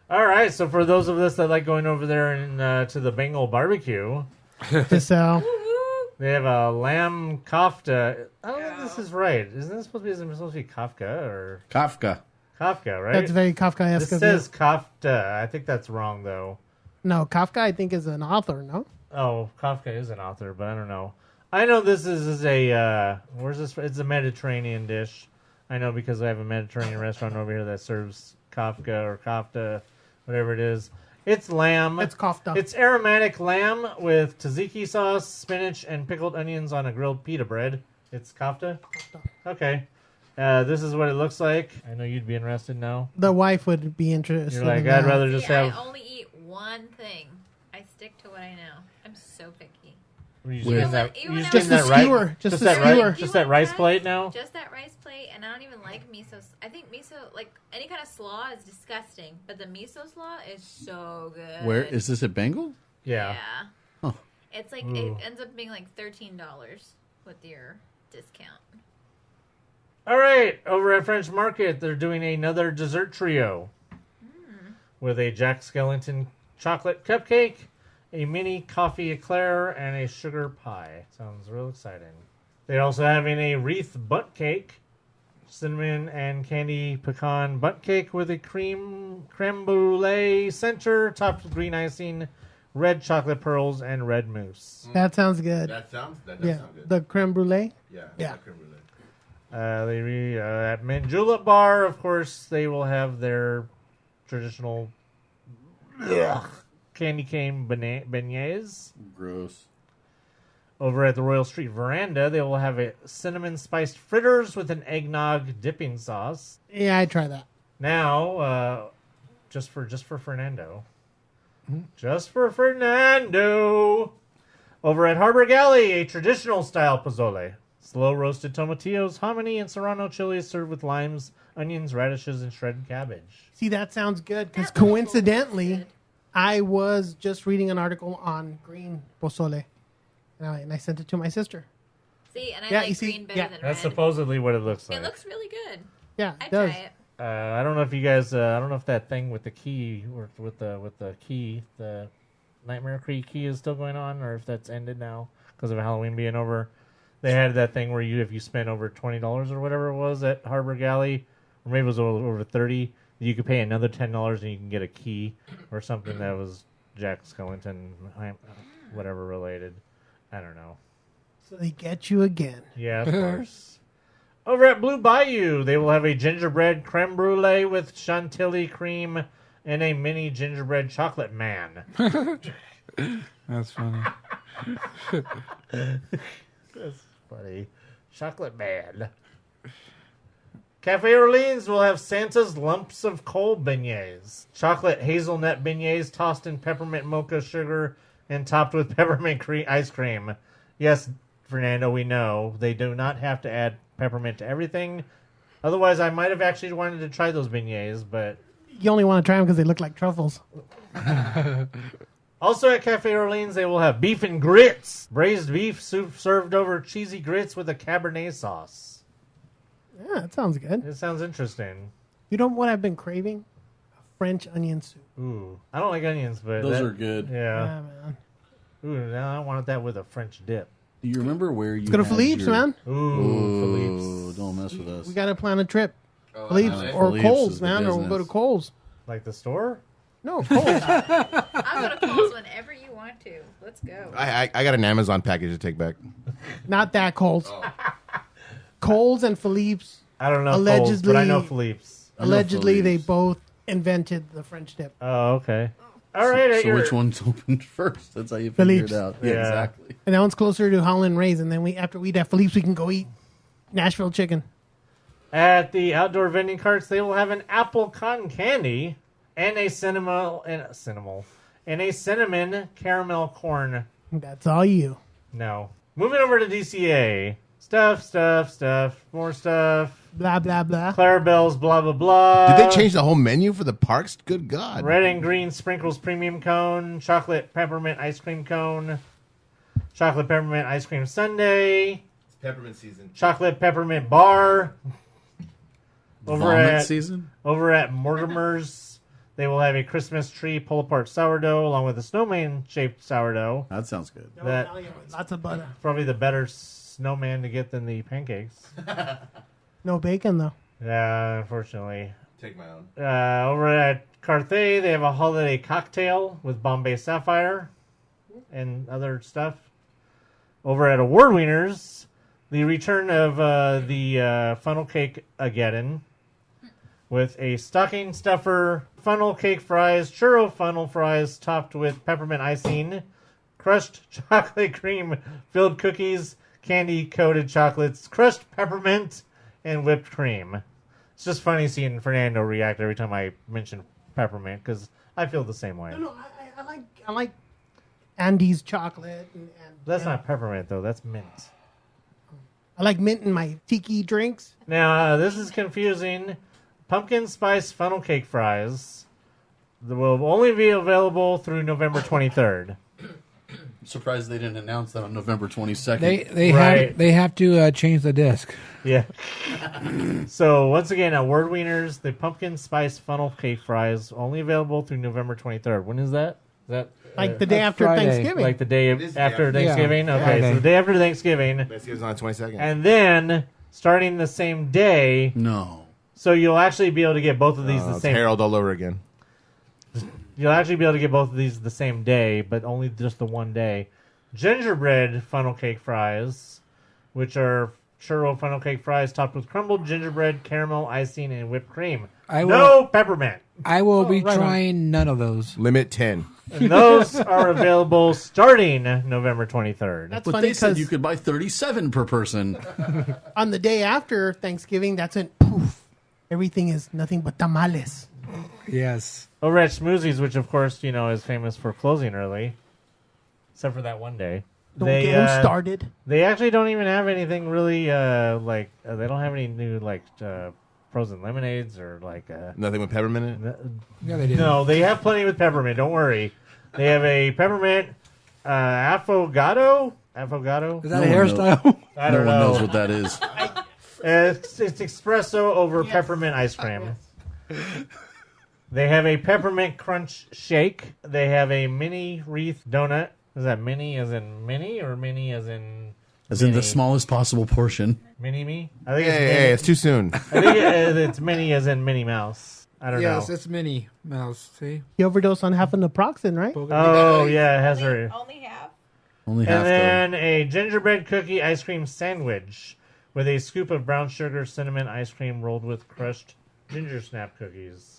All right, so for those of us that like going over there and to the Bengal barbecue, they have a lamb kofta. I don't think this is right. Isn't this supposed to be Kafka or Kafka, right? That's very Kafkaesque. It says Kafta. I think that's wrong though. No, Kafka I think is an author. No. Oh, Kafka is an author, but I don't know. I know this is a where's this? It's a Mediterranean dish. I know because I have a Mediterranean restaurant over here that serves Kafka or kofta, whatever it is. It's lamb. It's kofta. It's aromatic lamb with tzatziki sauce, spinach, and pickled onions on a grilled pita bread. It's kofta? Okay. This is what it looks like. I know you'd be interested now. The wife would be interested. You're like, I'd rather just have... I only eat one thing. I stick to what I know. I'm so picky. Just that rice plate now? Just that rice plate, and I don't even like miso. I think miso, like any kind of slaw, is disgusting, but the miso slaw is so good. Where is this at Bengal? Yeah. Oh. It's like it ends up being like $13 with your discount. All right, over at French Market, they're doing another dessert trio with a Jack Skellington chocolate cupcake, a mini coffee eclair, and a sugar pie. Sounds real exciting. They're also having a wreath bundt cake, cinnamon and candy pecan bundt cake with a creme brulee center, topped with green icing, red chocolate pearls, and red mousse. That sounds good. That does sound good. The creme brulee. Yeah. Creme brulee. At Mint Julep Bar, of course, they will have their traditional candy cane beignets. Gross. Over at the Royal Street Veranda, they will have a cinnamon spiced fritters with an eggnog dipping sauce. Yeah, I'd try that. Now, just for Fernando. Just for Fernando. Over at Harbor Galley, a traditional style pozole. Slow roasted tomatillos, hominy, and serrano chilies served with limes, onions, radishes, and shredded cabbage. See, that sounds good because coincidentally, I was just reading an article on green pozole, and I sent it to my sister. See, and I like green better than red. That's supposedly what it looks like. It looks really good. Yeah, I'd it does. try it. I don't know if you guys. I don't know if that thing with the key worked with the key. The Nightmare Creek Key is still going on, or if that's ended now because of Halloween being over. They had that thing where if you spent over $20 or whatever it was at Harbor Galley, or maybe it was over $30, you could pay another $10 and you can get a key or something that was Jack Skellington, whatever related. I don't know. So they get you again. Yeah, of course. Over at Blue Bayou, they will have a gingerbread creme brulee with chantilly cream and a mini gingerbread chocolate man. That's funny. That's funny. Chocolate man. Cafe Orleans will have Santa's lumps of coal beignets. Chocolate hazelnut beignets tossed in peppermint mocha sugar and topped with peppermint ice cream. Yes, Fernando, we know they do not have to add peppermint to everything. Otherwise, I might have actually wanted to try those beignets, but... You only want to try them because they look like truffles. Also at Cafe Orleans, they will have beef and grits. Braised beef soup served over cheesy grits with a Cabernet sauce. Yeah, that sounds good. It sounds interesting. You know what I've been craving? French onion soup. Ooh. I don't like onions, but... Those are good. Yeah. Yeah, man. Ooh, now I want that with a French dip. Do you remember where you Go to had Philippe's, your... man. Ooh, Philippe's. Don't mess with us. We got to plan a trip. Philippe's I know. or Philippe's Kohl's, is the man, or we'll go to business. Kohl's. Like the store? No, Kohl's. I'll go to Kohl's whenever you want to. Let's go. I got an Amazon package to take back. Not that Kohl's. Kohl's and Philippe's. I don't know Allegedly, Kohl's, but I know Philippe's. Allegedly, they Philippe's. both invented the French dip. Oh, okay. All right. So which one's opened first? That's how you Philippe's. figure it out. Yeah. Yeah, exactly. And that one's closer to Holland Rays. And then after we eat at Philippe's, we can go eat Nashville chicken. At the outdoor vending carts, they will have an apple cotton candy and a cinnamon caramel corn. That's all you. No. Moving over to DCA. Stuff. More stuff. Blah, blah, blah. Clarabelle's blah, blah, blah. Did they change the whole menu for the parks? Good God. Red and green sprinkles premium cone. Chocolate peppermint ice cream cone. Chocolate peppermint ice cream sundae. It's peppermint season. Chocolate peppermint bar. Vomit season? Over at Mortimer's, they will have a Christmas tree pull-apart sourdough along with a snowman-shaped sourdough. That sounds good. That Lots of butter. probably the better snowman to get than the pancakes. No bacon, though. Yeah, unfortunately. Take my own. Over at Carthay, they have a holiday cocktail with Bombay Sapphire and other stuff. Over at Award Wieners, the return of the funnel cake Ageddon with a stocking stuffer, funnel cake fries, churro funnel fries topped with peppermint icing, crushed chocolate cream filled cookies, candy coated chocolates, crushed peppermint, and whipped cream. It's just funny seeing Fernando react every time I mention peppermint because I feel the same way. No, I like Andy's chocolate. And That's not peppermint though. That's mint. I like mint in my tiki drinks. Now this is confusing. Pumpkin spice funnel cake fries will only be available through November 23rd. I'm surprised they didn't announce that on November 22nd. They have to change the disc. Yeah. So once again, at Word Wieners, the pumpkin spice funnel cake fries only available through November 23rd. When is that? Is that Like the day after Friday. Thanksgiving. like the day after Thanksgiving? Okay, Friday. so the day after Thanksgiving, Thanksgiving's on the 22nd. and then starting the same day. No. So you'll actually be able to get both of these the It's same. Harold all over again. You'll actually be able to get both of these the same day, but only just the one day. Gingerbread funnel cake fries, which are churro funnel cake fries topped with crumbled gingerbread, caramel icing, and whipped cream. No peppermint. I will be right on. trying none of those. Limit 10. And those are available starting November 23rd. That's But funny they said because you could buy 37 per person. on the day after Thanksgiving, that's when poof, everything is nothing but tamales. Yes. Over at Schmoozies, which of course, is famous for closing early, except for that one day. Don't get them started. They actually don't even have anything really they don't have any new frozen lemonades or Nothing with peppermint in it? Yeah, they do. No, they have plenty with peppermint. Don't worry. They have a peppermint affogato. Affogato. Is that a hairstyle? I No don't one know. knows what that is. It's espresso over peppermint ice cream. They have a peppermint crunch shake. They have a mini wreath donut. Is that mini as in mini or mini as in... As in the smallest possible portion. Mini me? I think Hey, it's too soon. I think it's mini as in Minnie Mouse. I don't know. Yes, it's Minnie Mouse. See? You overdosed on half of naproxen, right? Oh, yeah, it has her. Only half. Only half. And then a gingerbread cookie ice cream sandwich with a scoop of brown sugar cinnamon ice cream rolled with crushed ginger snap cookies.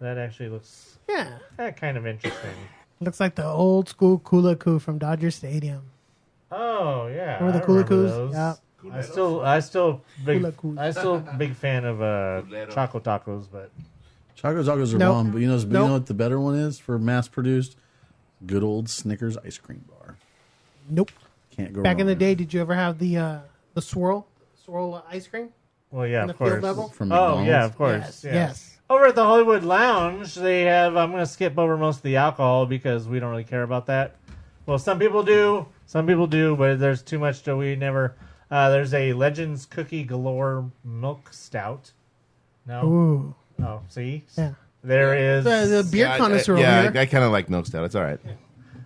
That actually looks kind of interesting. Looks like the old school Kula Koo from Dodger Stadium. Oh yeah, Remember the I Kula remember Koos? those. Yeah. I still Kula Koos. big fan of Choco Tacos, but Choco Tacos are Nope. bomb, but you know what the better one is for mass produced? Good old Snickers ice cream bar. Nope. Can't go Back wrong in the there. day, did you ever have the swirl ice cream? well, yeah, On the of course. field level? From Oh McDonald's. yeah, of course. Yes. Yeah. Yes. Over at the Hollywood Lounge, they have. I'm going to skip over most of the alcohol because we don't really care about that. Well, some people do, but there's too much that we never. There's a Legends Cookie Galore Milk Stout. No. Ooh. Oh, see. Yeah. There is. The beer connoisseur over Yeah, here. I kind of like milk stout. It's all right.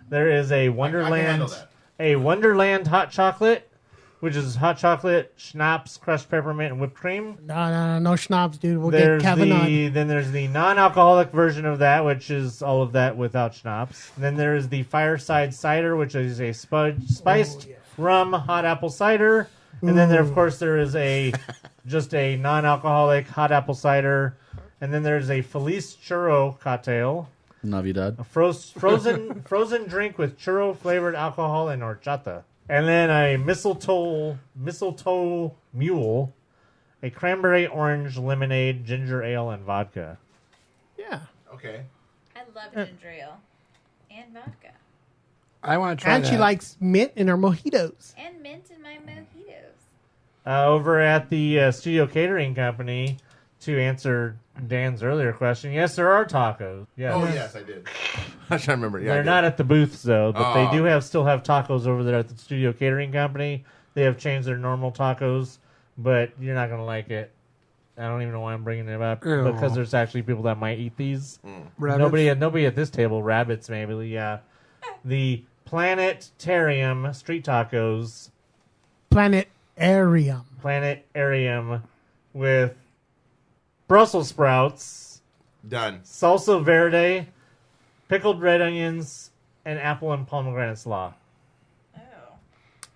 There is a handle Wonderland. that. A Wonderland hot chocolate, which is hot chocolate, schnapps, crushed peppermint, and whipped cream. No schnapps, dude. We'll There's get Kevin on. then there's the non-alcoholic version of that, which is all of that without schnapps. Then there is the Fireside Cider, which is a spiced rum hot apple cider. And then of course there is just a non-alcoholic hot apple cider. And then there's a Feliz Churro cocktail, Navidad. a frozen drink with churro flavored alcohol and horchata. And then a mistletoe mule, a cranberry orange lemonade, ginger ale, and vodka. Yeah. Okay. I love ginger ale and vodka I want to try And that. she likes mint in her mojitos. and mint in my mojitos. Over at the Studio Catering Company, to answer Dan's earlier question, yes, there are tacos. Yes. Oh, yes, I did. I should remember. Yeah, They're not at the booths, though, but they Oh. do still have tacos over there at the Studio Catering Company. They have changed their normal tacos, but you're not going to like it. I don't even know why I'm bringing it up, Ew. because there's actually people that might eat these. Rabbits? Nobody at this table. Rabbits, maybe, yeah. The Planetarium street tacos. Planetarium. Planetarium with Brussels sprouts, Done. salsa verde, pickled red onions, and apple and pomegranate slaw.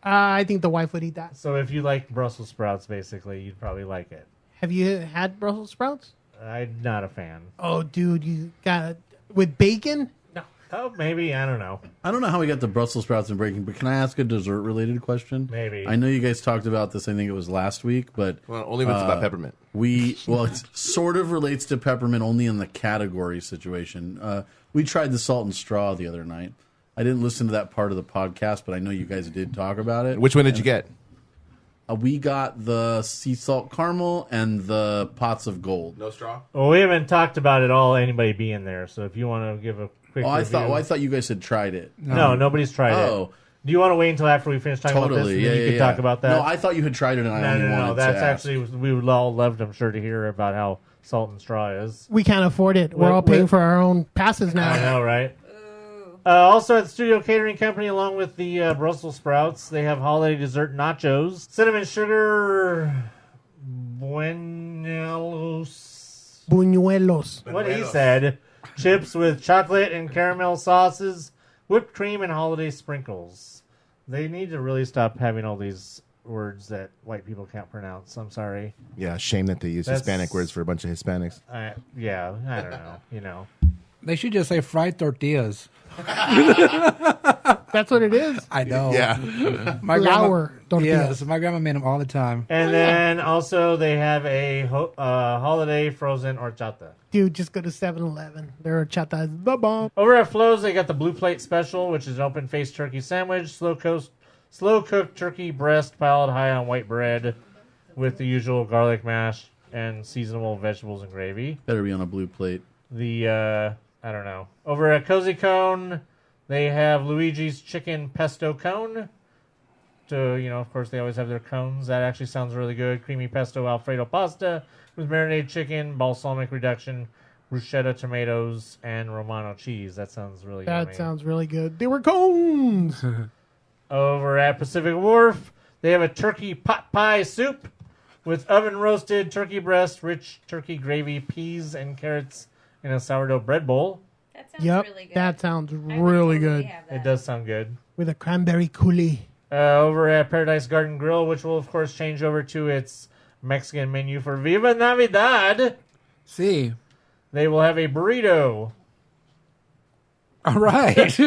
I think the wife would eat that. So if you like Brussels sprouts, basically, you'd probably like it. Have you had Brussels sprouts? I'm not a fan. Oh, dude, you got with bacon? No. Oh, maybe. I don't know. I don't know how we got the Brussels sprouts and breaking, but can I ask a dessert-related question? Maybe. I know you guys talked about this. I think it was last week, but Well, only when it's about peppermint. it sort of relates to peppermint only in the category situation. We tried the salt and straw the other night. I didn't listen to that part of the podcast, but I know you guys did talk about it. Which one did you get? We got the sea salt caramel and the pots of gold. No straw? Well, we haven't talked about it all, anybody being there. So if you want to give a quick I review. thought you guys had tried it. No, nobody's tried Oh. it. Do you want to wait until after we finish talking about this? Totally. And Yeah, then you yeah, can talk about that? No, I thought you had tried it, and I only wanted No. to That's ask. actually, we would all love, I'm sure, to hear about how salt and straw is. We can't afford it. We're What- all paying what- for our own passes now. I know, right? Also at the Studio Catering Company, along with the Brussels sprouts, they have holiday dessert nachos, cinnamon sugar buñuelos. Buñuelos. What he said. Chips with chocolate and caramel sauces, whipped cream, and holiday sprinkles. They need to really stop having all these words that white people can't pronounce. I'm sorry. Yeah, shame that they use That's- Hispanic words for a bunch of Hispanics. I don't know. You know. They should just say fried tortillas. That's what it is. I know. Yeah. My Flour tortillas. Yes, my grandma made them all the time. And then also they have a holiday frozen horchata. Dude, just go to 7-Eleven. Their chata is the bomb. Over at Flo's, they got the Blue Plate Special, which is an open-faced turkey sandwich, slow-cooked turkey breast piled high on white bread with the usual garlic mash and seasonable vegetables and gravy. Better be on a blue plate. I don't know. Over at Cozy Cone, they have Luigi's Chicken Pesto Cone. So, of course, they always have their cones. That actually sounds really good. Creamy pesto Alfredo pasta with marinated chicken, balsamic reduction, bruschetta tomatoes, and Romano cheese. That sounds really That yummy. sounds really good. They were cones. Over at Pacific Wharf, they have a turkey pot pie soup with oven-roasted turkey breast, rich turkey gravy, peas, and carrots in a sourdough bread bowl. That sounds Yep, really good. that sounds I would really totally good. have that. It does sound good. With a cranberry coulis. Over at Paradise Garden Grill, which will, of course, change over to its Mexican menu for Viva Navidad, See. they will have a burrito. All right. Because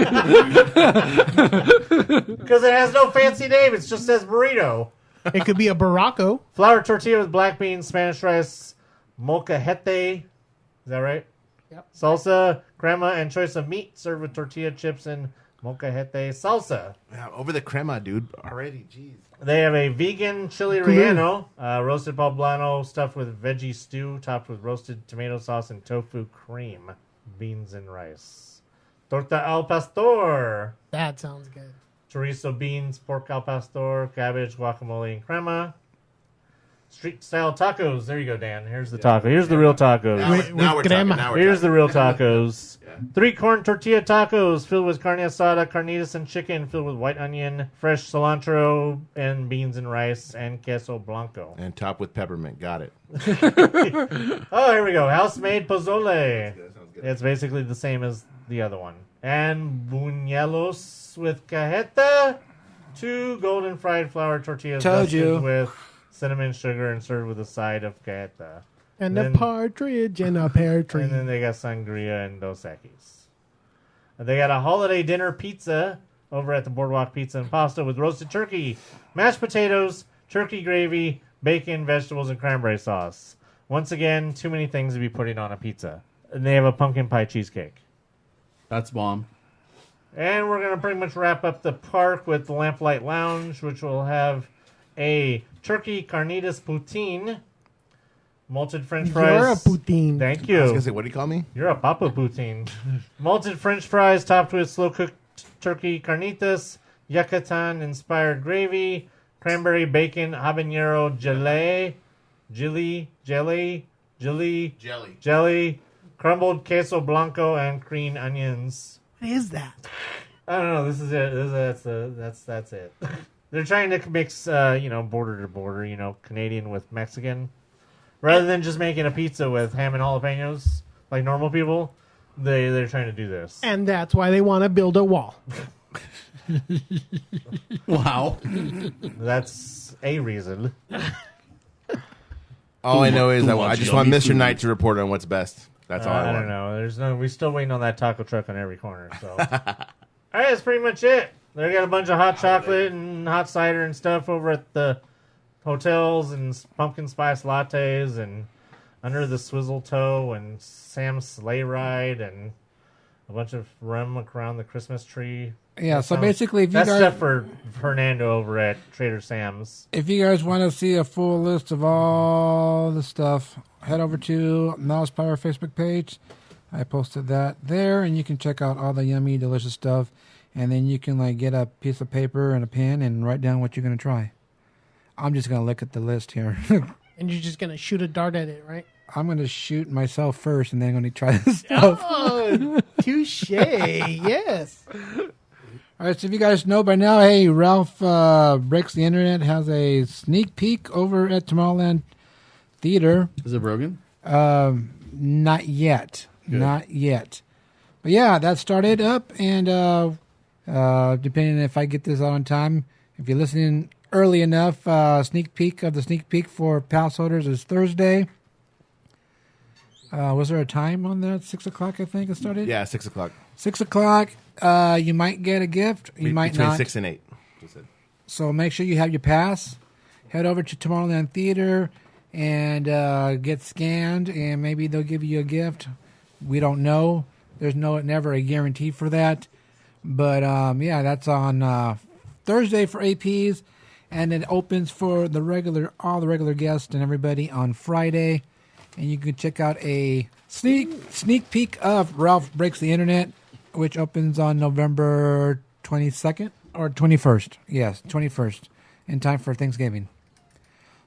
it has no fancy name. It just says burrito. It could be a barraco. Flour tortilla with black beans, Spanish rice, molcajete. Is that right? Yep. Salsa, crema, and choice of meat served with tortilla chips and molcajete salsa. Yeah, over the crema, dude. Already, jeez. They have a vegan chili relleno, roasted poblano stuffed with veggie stew, topped with roasted tomato sauce and tofu cream, beans and rice. Torta al pastor, That sounds good. chorizo beans, pork al pastor, cabbage, guacamole, and crema. Street style tacos. There you go, Dan. Here's the taco. Here's the real tacos. Now we're talking. Here's the real tacos. 3 corn tortilla tacos filled with carne asada, carnitas, and chicken, filled with white onion, fresh cilantro, and beans and rice, and queso blanco. And top with peppermint. Got it. Oh, here we go. House-made pozole. It's basically the same as the other one. And buñuelos with cajeta. 2 golden fried flour tortillas Told dusted you. with cinnamon sugar and served with a side of cajeta. And Then- a partridge and a pear tree. And then they got sangria and Dos Equis. They got a holiday dinner pizza over at the Boardwalk Pizza and Pasta with roasted turkey, mashed potatoes, turkey gravy, bacon, vegetables, and cranberry sauce. Once again, too many things to be putting on a pizza. And they have a pumpkin pie cheesecake. That's bomb. And we're going to pretty much wrap up the park with the Lamplight Lounge, which will have a turkey carnitas poutine, malted french fries. You're a poutine. Thank I was you. going to say, what do you call me? You're a papa poutine. Malted french fries topped with slow-cooked turkey carnitas, Yucatan-inspired gravy, cranberry bacon habanero jelly, crumbled queso blanco, and green onions. What is that? I don't know. This is it. That's it. They're trying to mix, border to border, Canadian with Mexican. Rather than just making a pizza with ham and jalapenos like normal people, they're trying to do this. And that's why they want to build a wall. Wow. That's a reason. All I know is Too I much just want yummy Mr. food. Knight to report on what's best. That's all I I want. don't know. We're still waiting on that taco truck on every corner. So, all right, that's pretty much it. They got a bunch of hot chocolate and hot cider and stuff over at the hotels, and pumpkin spice lattes, and under the swizzle toe, and Sam's sleigh ride, and a bunch of rum around the Christmas tree. Yeah, That so sounds- basically, if you that's guys stuff for Fernando over at Trader Sam's. if you guys want to see a full list of all the stuff, head over to MousePIRE Facebook page. I posted that there, and you can check out all the yummy, delicious stuff. And then you can get a piece of paper and a pen and write down what you're going to try. I'm just going to look at the list here. And you're just going to shoot a dart at it, right? I'm going to shoot myself first, and then I'm going to try this stuff. Oh, touche. Yes. All right, so if you guys know by now, hey, Ralph Breaks the Internet has a sneak peek over at Tomorrowland Theater. Is it broken? Not yet. Good. Not yet. But yeah, that started up, and depending if I get this out on time, if you're listening early enough, sneak peek for pass holders is Thursday. Was there a time on that? 6 o'clock, I think it started? Yeah, 6 o'clock. 6 o'clock. You might get a gift. You might Between not. 6 and 8. So make sure you have your pass. Head over to Tomorrowland Theater and get scanned, and maybe they'll give you a gift. We don't know. There's never a guarantee for that. But yeah, that's on Thursday for APs, and it opens for all the regular guests and everybody on Friday. And you can check out a sneak peek of Ralph Breaks the Internet, which opens on November 22nd or 21st. Yes, 21st, in time for Thanksgiving.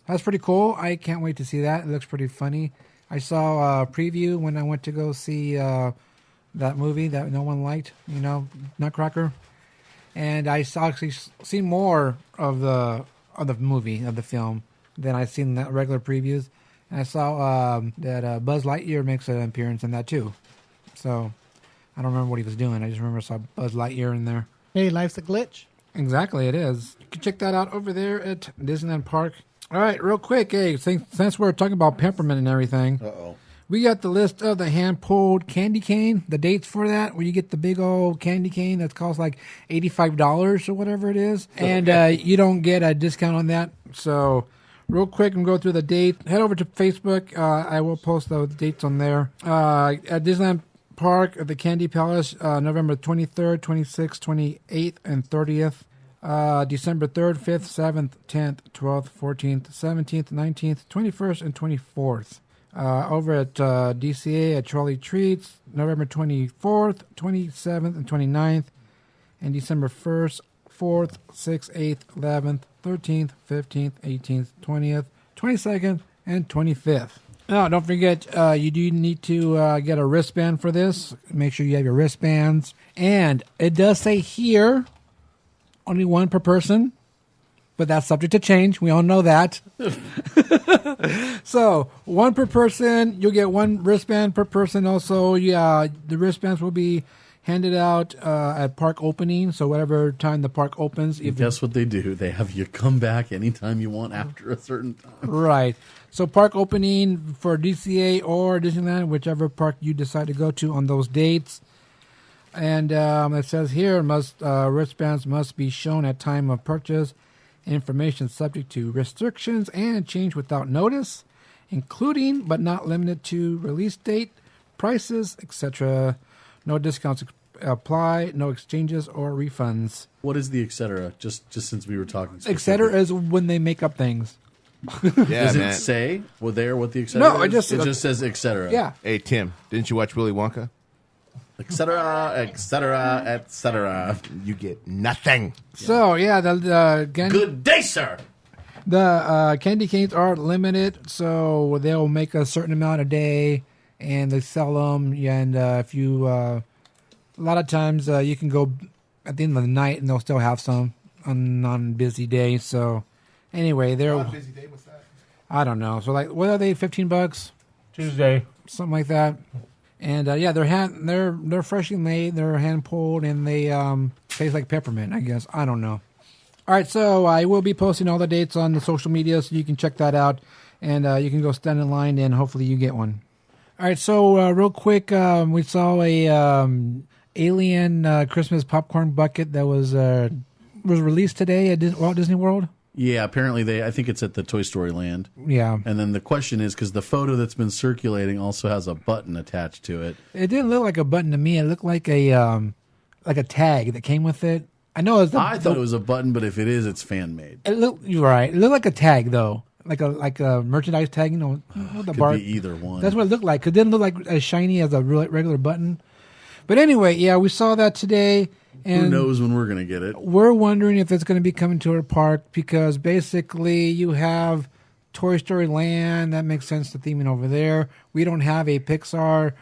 That's pretty cool. I can't wait to see that. It looks pretty funny. I saw a preview when I went to go see that movie that no one liked, Nutcracker. And I saw actually seen more of the movie, of the film, than I've seen the regular previews. And I saw that Buzz Lightyear makes an appearance in that too. So I don't remember what he was doing. I just remember I saw Buzz Lightyear in there. Hey, life's a glitch. Exactly, it is. You can check that out over there at Disneyland Park. All right, real quick, hey, since we're talking about Peppermint and everything, we got the list of the hand-pulled candy cane, the dates for that, where you get the big old candy cane that costs like $85 or whatever it is, and you don't get a discount on that. So real quick, I'm going to go through the date. Head over to Facebook. I will post the dates on there. At Disneyland Park at the Candy Palace, November 23rd, 26th, 28th, and 30th. December 3rd, 5th, 7th, 10th, 12th, 14th, 17th, 19th, 21st, and 24th. Over at DCA at Trolley Treats, November 24th, 27th, and 29th, and December 1st, 4th, 6th, 8th, 11th, 13th, 15th, 18th, 20th, 22nd, and 25th. Now, don't forget, you do need to get a wristband for this. Make sure you have your wristbands. And it does say here, only one per person, but that's subject to change. We all know that. So, one per person. You'll get one wristband per person. Also, the wristbands will be handed out at park opening. So, whatever time the park opens. Guess what they do? They have you come back anytime you want after a certain time. Right. So, park opening for DCA or Disneyland, whichever park you decide to go to on those dates. And it says here, wristbands must be shown at time of purchase. Information subject to restrictions and change without notice, including but not limited to release date, prices, etc. No discounts apply, no exchanges or refunds. What is the etc.? Just since we were talking specific. Etc. is when they make up things. Yeah, Does man. it say what the etc. No, is? it just says etc. Yeah. Hey, Tim, didn't you watch Willy Wonka? Etc. etc. etc. You get nothing. So, yeah, the Good day, sir. The candy canes are limited, so they'll make a certain amount a day, and they sell them. And if you, a lot of times you can go at the end of the night, and they'll still have some on busy days. So, anyway, they're busy day. What's that? I don't know. So, like, what are they? $15? Tuesday. Something like that. And yeah, they're freshly made. They're hand pulled, and they taste like peppermint. I guess I don't know. All right, so I will be posting all the dates on the social media, so you can check that out, and you can go stand in line, and hopefully you get one. All right, so real quick, we saw a alien Christmas popcorn bucket that was released today at Walt Disney World. Yeah, apparently I think it's at the Toy Story Land. Yeah. And then the question is, because the photo that's been circulating also has a button attached to it. It didn't look like a button to me. It looked like a tag that came with it. I know it was I thought it was a button, but if it is, it's fan made. You're right. It looked like a tag though, like a merchandise tag. You know, the Could bar. be either one. That's what it looked like. It didn't look like as shiny as a regular button. But anyway, yeah, we saw that today. And who knows when we're going to get it? We're wondering if it's going to be coming to our park, because basically you have Toy Story Land. That makes sense, the theming over there. We don't have a Pixar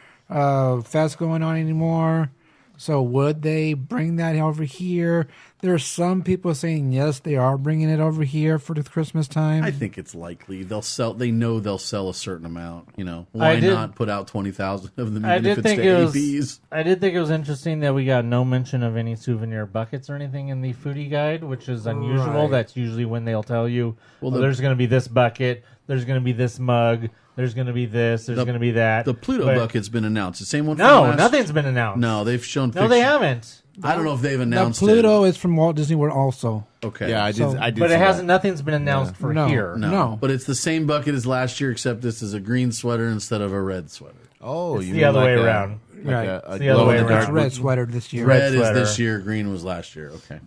fest going on anymore. So would they bring that over here? There are some people saying yes, they are bringing it over here for the Christmas time. I think it's likely they'll sell. They know they'll sell a certain amount. You know, why not put out 20,000 of them? Even if it's to ABs? I did think it was interesting that we got no mention of any souvenir buckets or anything in the foodie guide, which is unusual. Right. That's usually when they'll tell you, Well, there's going to be this bucket, there's going to be this mug, there's going to be this, there's going to be that. The Pluto bucket's been announced. The same one. No, nothing's been announced. No, they've shown. No, they haven't. I don't know if they've The announced Pluto is from Walt Disney World also. Okay. Yeah, I did. But it hasn't. Nothing's been announced for No. here. No. But it's the same bucket as last year, except this is a green sweater instead of a red sweater. Oh, It's you the mean other like way a- around. like Right. a It's the other way glow-in-the-dark It's around. red sweater this year. Red is sweater. this year, green was last year. Okay.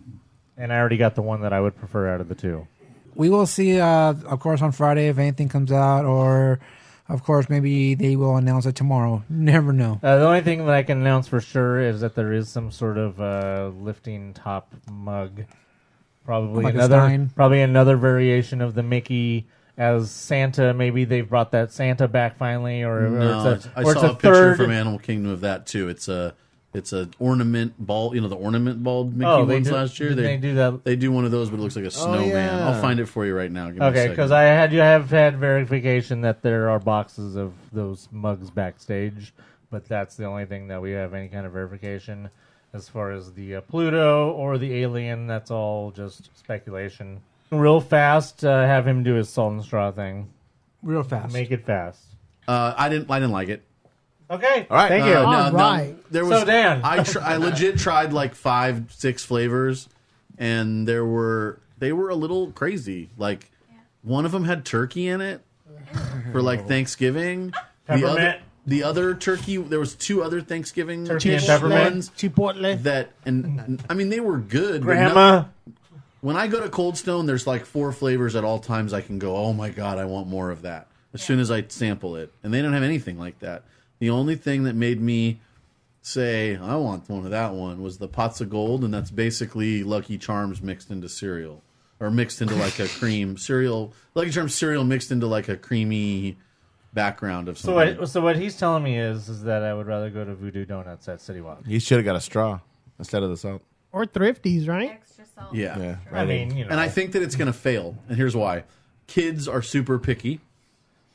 And I already got the one that I would prefer out of the two. We will see, of course, on Friday if anything comes out, or, of course, maybe they will announce it tomorrow. Never know. The only thing that I can announce for sure is that there is some sort of lifting top mug. Like a Stein. Probably another variation of the Mickey as Santa. Maybe they've brought that Santa back finally, or No, I or saw a picture third from Animal Kingdom of that too. It's a ornament ball. You know, the ornament ball Mickey Oh, they ones do- last year. didn't they do that? They do one of those, but it looks like a snowman. yeah. I'll find it for you right now. Give me a Okay, second. because I have had verification that there are boxes of those mugs backstage, but that's the only thing that we have any kind of verification. As far as the Pluto or the alien, that's all just speculation. Real fast, have him do his salt and straw thing. Real fast. Make it fast. I didn't like it. Okay, All right. thank you. All right. There was, So, Dan. I legit tried like 5-6 flavors, and they were a little crazy. Like one of them had turkey in it for like Thanksgiving. Peppermint. The other turkey, there was 2 other Thanksgiving Turkey and dish peppermint. ones Chipotle. that, and I mean they were good. but Grandma. when I go to Cold Stone, there's like 4 flavors at all times. I can go, oh my god, I want more of that as soon as I sample it, and they don't have anything like that. The only thing that made me say I want one of that one was the Pots of Gold, and that's basically Lucky Charms mixed into cereal, or mixed into like a cream cereal. Lucky Charms cereal mixed into like a creamy background of something. So what he's telling me is that I would rather go to Voodoo Donuts at City Walk. You should have got a straw instead of the salt. Or Thrifties, right? Extra salt. Yeah. Yeah. I mean, you know. And I think that it's going to fail. And here's why. Kids are super picky.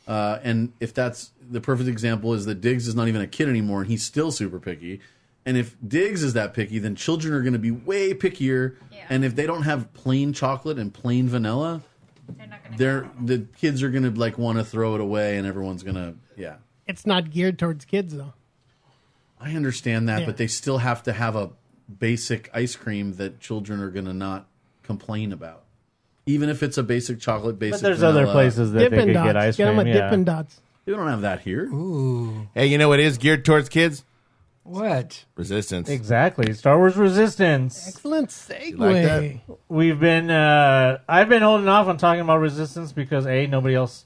And if that's the perfect example is that Diggs is not even a kid anymore and he's still super picky. And if Diggs is that picky, then children are going to be way pickier. Yeah. And if they don't have plain chocolate and plain vanilla, They're not gonna the kids are going to like want to throw it away and everyone's going to, yeah. It's not geared towards kids, though. I understand that, Yeah. but they still have to have a basic ice cream that children are going to not complain about. Even if it's a basic chocolate, basic But there's vanilla. other places that they Dippin' could Dots. get ice Get them cream. a Yeah. Dippin' Dots. You don't have that here. Ooh. Hey, you know what is geared towards kids? What? Resistance. Exactly. Star Wars Resistance. Excellent segue. like that? We've been I've been holding off on talking about Resistance because nobody else,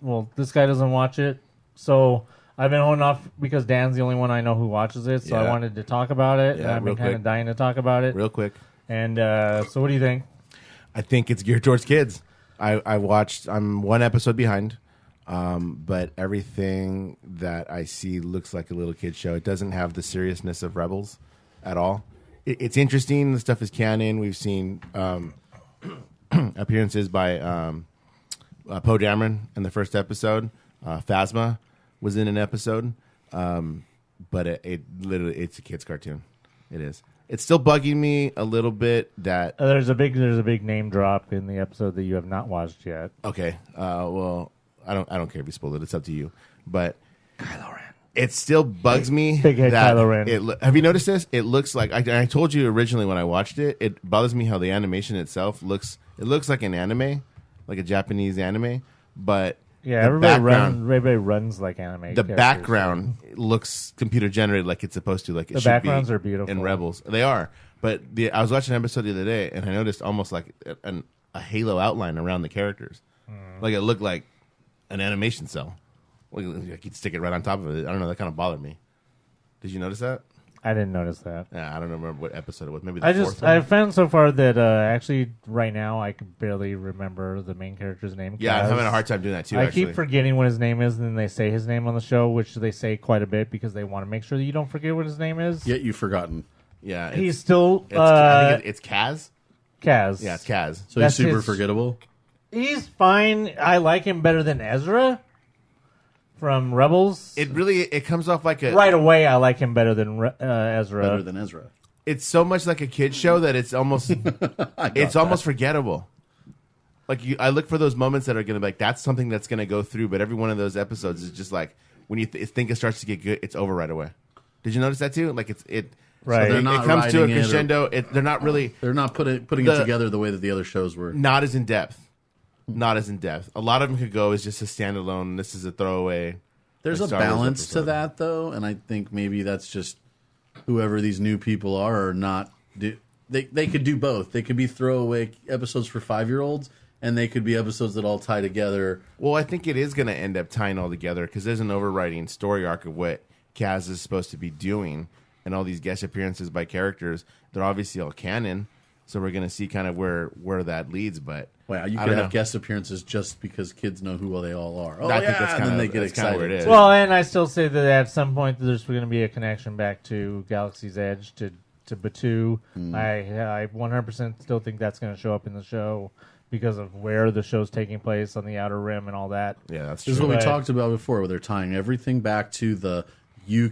well, this guy doesn't watch it, so I've been holding off because Dan's the only one I know who watches it, so I Yeah. wanted to talk about it. Yeah, I've been real kind of quick. dying to talk about it. Real quick. And so what do you think? I think it's geared towards kids. I watched. I'm one episode behind, but everything that I see looks like a little kid show. It doesn't have the seriousness of Rebels at all. It's interesting. The stuff is canon. We've seen appearances by Poe Dameron in the first episode. Phasma was in an episode, but it literally it's a kid's cartoon. It is. It's still bugging me a little bit that There's a big name drop in the episode that you have not watched yet. okay, well, I don't care if you spoiled it. It's up to you. But Kylo Ren. It still bugs me. Big head that Kylo Ren. have you noticed this? It looks like I told you originally when I watched it. It bothers me how the animation itself looks. It looks like an anime, like a Japanese anime, but Yeah, the everybody runs like anime. The characters. background looks computer generated, like it's supposed to. Like it The should backgrounds be are beautiful. in Rebels. They are, but I was watching an episode the other day, and I noticed almost like a halo outline around the characters. Like it looked like an animation cell. Like you'd stick it right on top of it. I don't know. That kind of bothered me. Did you notice that? I didn't notice that. Yeah, I don't remember what episode it was. Maybe the fourth one. I found so far that actually right now I can barely remember the main character's name. Yeah, I'm having a hard time doing that too. I actually. keep forgetting what his name is, and then they say his name on the show, which they say quite a bit because they want to make sure that you don't forget what his name is. Yet you've forgotten. Yeah, He's still I think it's Kaz. Kaz. Yeah, it's Kaz. So That's he's super his- forgettable. He's fine. I like him better than Ezra from Rebels. It comes off like a Right away, I like him better than Ezra. Better than Ezra. It's so much like a kid's show that it's almost almost forgettable. Like I look for those moments that are going to be like that's something that's going to go through, but every one of those episodes is just like when you think it starts to get good, it's over right away. Did you notice that too? Like Right. So they're It not comes to a writing it or- crescendo. They're not really. They're not putting it together the way that the other shows were. Not as in depth. Not as in depth. A lot of them could go as just a standalone. This is a throwaway. There's a Star Wars balance to episode. that, though, and I think maybe that's just whoever these new people are not. They could do both. They could be throwaway episodes for 5-year-olds, and they could be episodes that all tie together. Well, I think it is going to end up tying all together because there's an overriding story arc of what Kaz is supposed to be doing, and all these guest appearances by characters. They're obviously all canon. So we're gonna see kind of where that leads. But Wow, you I could don't have know. guest appearances just because kids know who they all are. Oh, I yeah, think that's and kinda- then they get that's kinda excited. where it is. Well, and I still say that at some point there's going to be a connection back to Galaxy's Edge to Batuu. I 100% still think that's going to show up in the show because of where the show's taking place on the Outer Rim and all that. Yeah, that's This is true. what we But- talked about before, where they're tying everything back to you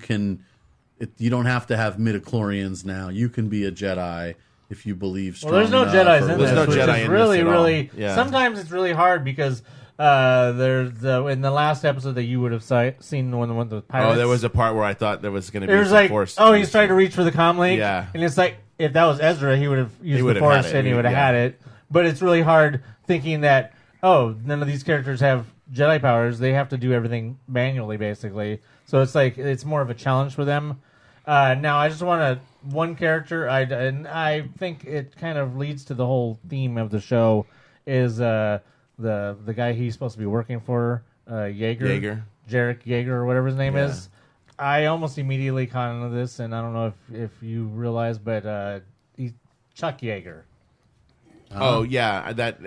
don't have to have midichlorians now. You can be a Jedi if you believe strong Well, there's no enough, Jedis or in There's this, no which Jedi is in really, this at all. really. Yeah. Sometimes it's really hard because there's in the last episode that you would have seen the one with the pirates. Oh, there was a part where I thought there was going to be There's some like, force. he's trying to reach for the comm link. Yeah. And it's like, if that was Ezra, he would have used the would have force had it. and he would have Yeah. had it. But it's really hard thinking that, none of these characters have Jedi powers. They have to do everything manually, basically. So it's like, it's more of a challenge for them. Now, I just want one character, and I think it kind of leads to the whole theme of the show, is the guy he's supposed to be working for, Jaeger. Jarek Yeager or whatever his name is. I almost immediately caught on to this, and I don't know if you realize, but he's Chuck Yeager. Oh yeah,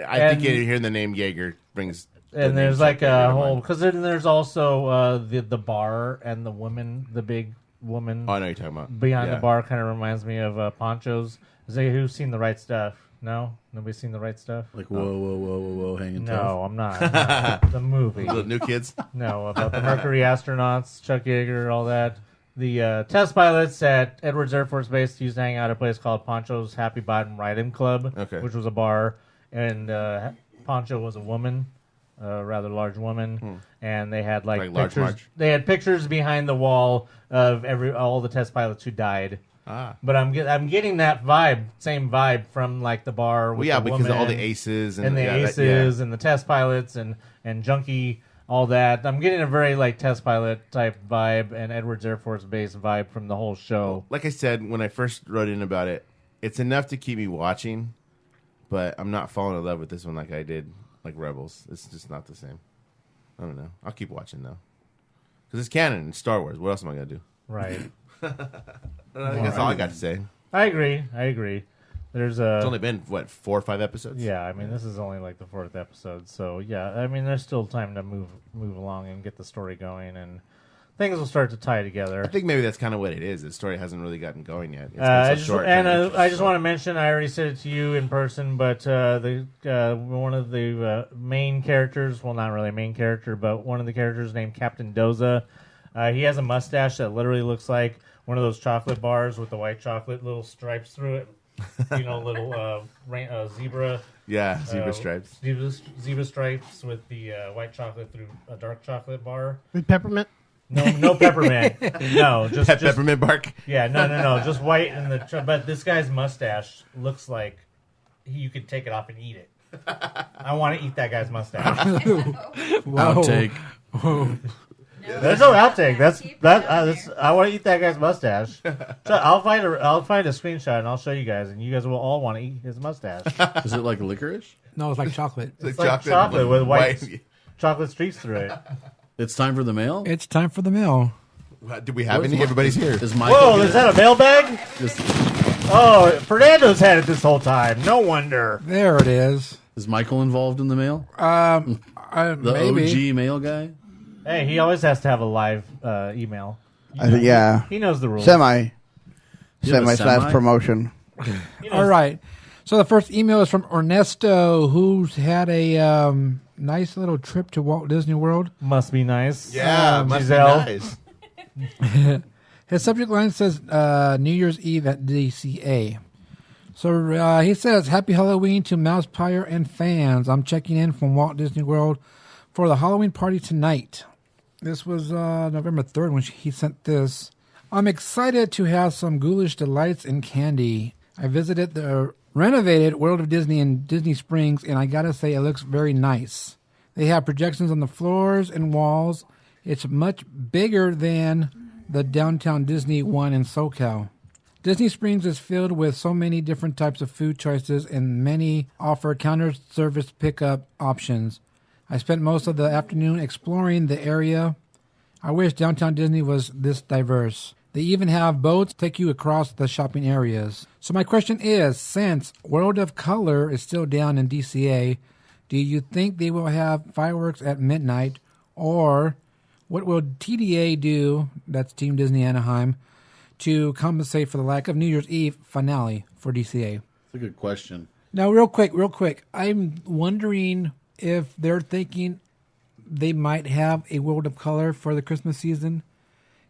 I think hearing the name Jaeger brings. And there's like a whole, because then there's also the bar and the woman, the big woman. Oh, I know what you're talking about. Behind Yeah. the bar kind of reminds me of Ponchos. Is there who's seen The Right Stuff? No? Nobody's seen The Right Stuff? Like, whoa, hanging tough. No, I'm not. The movie. The New Kids? No, about the Mercury astronauts, Chuck Yeager, all that. The test pilots at Edwards Air Force Base used to hang out at a place called Poncho's Happy Bottom Riding Club, which was a bar. And Poncho was a woman, a rather large woman. And they had like Large pictures. March. They had pictures behind the wall of all the test pilots who died. But I'm getting that same vibe from like the bar. With the because woman of all the aces and the aces and the test pilots and Junkie, all that. I'm getting a very like test pilot type vibe and Edwards Air Force Base vibe from the whole show. Like I said when I first wrote in about it, it's enough to keep me watching, but I'm not falling in love with this one like I did like Rebels. It's just not the same. I don't know. I'll keep watching though, because it's canon. It's Star Wars. What else am I gonna do? Right. I think that's all I got to say. I agree. There's It's only been 4 or 5 episodes. Yeah, I mean this is only like the 4th episode, so yeah, I mean there's still time to move along and get the story going, and things will start to tie together. I think maybe that's kind of what it is. The story hasn't really gotten going yet. It's I been just so short. I just want to mention, I already said it to you in person, but one of the main characters, well, not really a main character, but one of the characters named Captain Doza, he has a mustache that literally looks like one of those chocolate bars with the white chocolate little stripes through it. Little zebra. Yeah, zebra stripes. Zebra stripes with the white chocolate through a dark chocolate bar. With peppermint? No peppermint. No, just peppermint bark. Yeah, no, just white but this guy's mustache looks like you could take it off and eat it. I want to eat that guy's mustache. Outtake. Whoa. There's no outtake. That's I want to eat that guy's mustache. So I'll find a screenshot and I'll show you guys, and you guys will all want to eat his mustache. Is it like licorice? No, it's like chocolate. It's like chocolate with white chocolate streaks through it. It's time for the mail? It's time for the mail. Do we have any? Everybody's here. Is Michael Whoa, is that a mailbag? Oh, Fernando's had it this whole time. No wonder. There it is. Is Michael involved in the mail? The OG mail guy? Hey, he always has to have a live email. Yeah. He knows the rules. Semi You have a slash semi? promotion. All right. So the first email is from Ernesto, who's had a nice little trip to Walt Disney World. Must be nice. Yeah, must Giselle. be nice. His subject line says New Year's Eve at DCA. So he says, Happy Halloween to MousePIRE and fans. I'm checking in from Walt Disney World for the Halloween party tonight. This was November 3rd when he sent this. I'm excited to have some ghoulish delights and candy. I visited the renovated World of Disney in Disney Springs, and I gotta say it looks very nice. They have projections on the floors and walls. It's much bigger than the Downtown Disney one in SoCal. Disney Springs is filled with so many different types of food choices, and many offer counter service pickup options. I spent most of the afternoon exploring the area. I wish Downtown Disney was this diverse. They even have boats take you across the shopping areas. So my question is, since World of Color is still down in DCA, do you think they will have fireworks at midnight? Or what will TDA do, that's Team Disney Anaheim, to compensate for the lack of New Year's Eve finale for DCA? That's a good question. Now, real quick, I'm wondering if they're thinking they might have a World of Color for the Christmas season.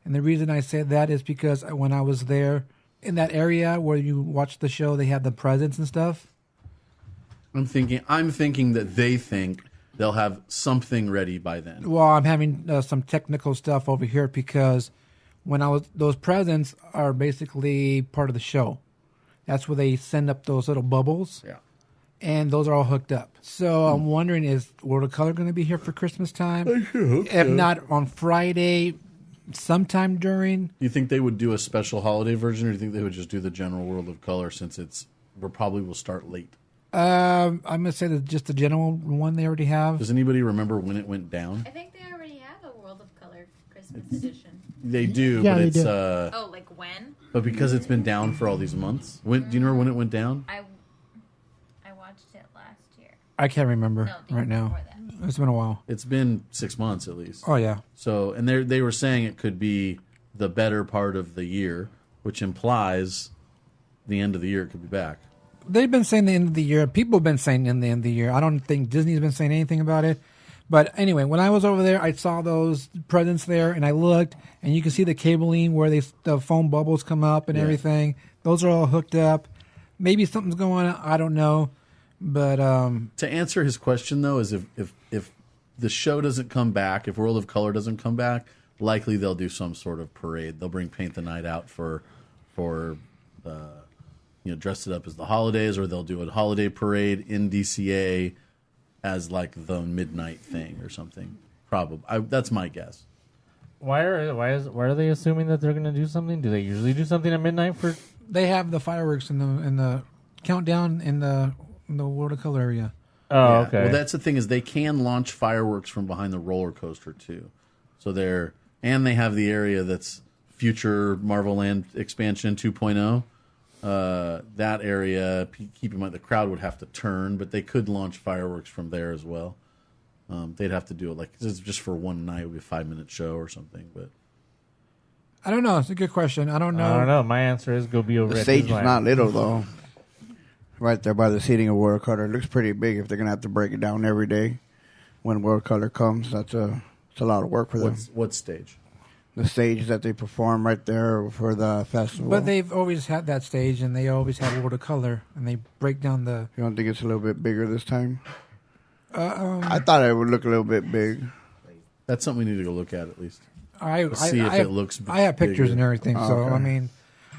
And the reason I say that is because when I was there in that area where you watch the show, they have the presents and stuff. I'm thinking that they think they'll have something ready by then. Well, I'm having some technical stuff over here because those presents are basically part of the show. That's where they send up those little bubbles. Yeah. And those are all hooked up. So I'm wondering, is World of Color going to be here for Christmas time? I sure hope If so. not on Friday, sometime during. Do you think they would do a special holiday version, or do you think they would just do the general World of Color since we probably will start late? I'm going to say that just the general one they already have. Does anybody remember when it went down? I think they already have a World of Color Christmas edition. They do, Yeah, but they it's do. Oh, like when? but because it's been down for all these months. Do you remember when it went down? I watched it last year. I can't remember No, the right year now. before that. It's been a while. It's been 6 months at least. Oh, yeah. So, and they were saying it could be the better part of the year, which implies the end of the year it could be back. They've been saying the end of the year. People have been saying in the end of the year. I don't think Disney's been saying anything about it. But anyway, when I was over there, I saw those presents there, and I looked, and you can see the cabling where the foam bubbles come up and everything. Those are all hooked up. Maybe something's going on. I don't know. But to answer his question, though, is if the show doesn't come back, if World of Color doesn't come back, likely they'll do some sort of parade. They'll bring Paint the Night out for dress it up as the holidays, or they'll do a holiday parade in DCA as like the midnight thing or something. Probably, that's my guess. Why are they assuming that they're going to do something? Do they usually do something at midnight for? they have the fireworks in the countdown in the World of Color area. Oh, Yeah. okay. Well, that's the thing is they can launch fireworks from behind the roller coaster too. So they have the area that's future Marvel Land expansion 2.0. That area, keep in mind the crowd would have to turn, but they could launch fireworks from there as well. They'd have to do it like just for one night. It would be a 5-minute show or something. But I don't know. It's a good question. I don't know. I don't know. My answer is go be over The at stage is Disneyland. not little though. Right there by the seating of World Color, it looks pretty big. If they're gonna have to break it down every day when World Color comes, it's a lot of work for them. what stage? The stage that they perform right there for the festival. But they've always had that stage, and they always have World of Color, and they break down the. You don't think it's a little bit bigger this time? I thought it would look a little bit big. That's something we need to go look at least. See if it looks I have pictures bigger. and everything, so okay. I mean,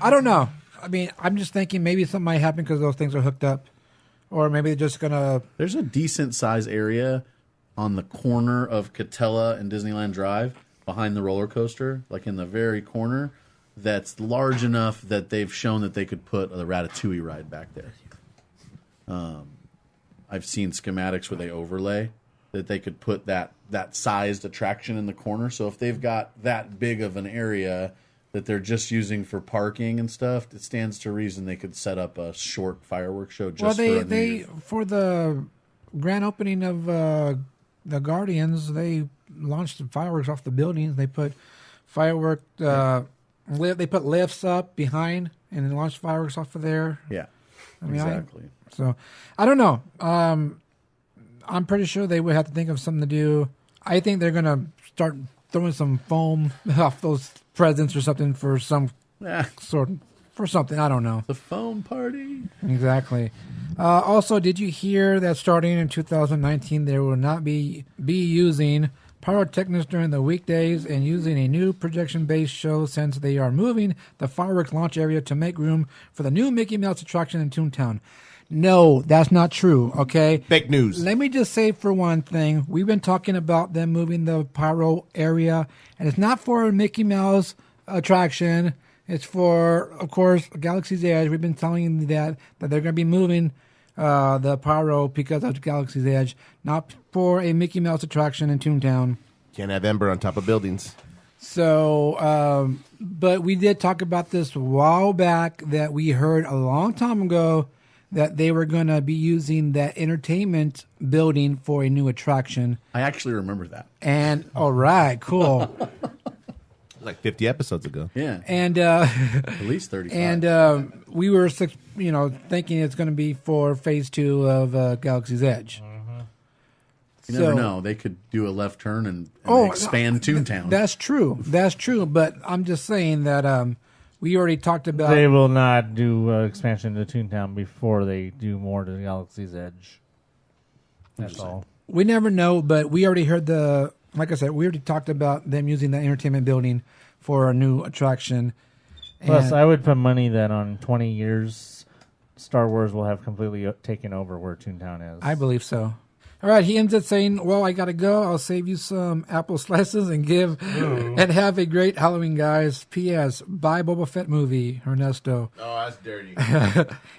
I don't know. I mean, I'm just thinking maybe something might happen because those things are hooked up, or maybe they're just gonna. There's a decent size area on the corner of Catella and Disneyland Drive behind the roller coaster, like in the very corner, that's large enough that they've shown that they could put a Ratatouille ride back there. I've seen schematics where they overlay that they could put that sized attraction in the corner. So if they've got that big of an area that they're just using for parking and stuff, it stands to reason they could set up a short fireworks show just for the grand opening of the Guardians, they launched the fireworks off the buildings. They put firework. They put lifts up behind and then launched fireworks off of there. Yeah, I mean, exactly. So I don't know. I'm pretty sure they would have to think of something to do. I think they're gonna start throwing some foam off those presents or something for some for something. I don't know. The foam party. Exactly. Also, did you hear that starting in 2019, they will not be using pyrotechnics during the weekdays and using a new projection-based show since they are moving the fireworks launch area to make room for the new Mickey Mouse attraction in Toontown. No, that's not true, okay? Fake news. Let me just say for one thing, we've been talking about them moving the pyro area, and it's not for a Mickey Mouse attraction. It's for, of course, Galaxy's Edge. We've been telling you that they're going to be moving the pyro because of Galaxy's Edge, not for a Mickey Mouse attraction in Toontown. Can't have Ember on top of buildings. So, but we did talk about this a while back that we heard a long time ago that they were going to be using that entertainment building for a new attraction. I actually remember that. And, all right, cool. Like 50 episodes ago. Yeah. And at least 35. And we were, thinking it's going to be for phase 2 of Galaxy's Edge. You never know. They could do a left turn and expand Toontown. That's true. That's true. But I'm just saying that we already talked about. They will not do expansion to Toontown before they do more to the Galaxy's Edge. That's all. We never know, but we already heard like I said, we already talked about them using the entertainment building for a new attraction. Plus, I would put money that on 20 years, Star Wars will have completely taken over where Toontown is. I believe so. All right, he ends up saying, well, I got to go. I'll save you some apple slices and and have a great Halloween, guys. P.S. Buy Boba Fett movie, Ernesto. Oh, that's dirty.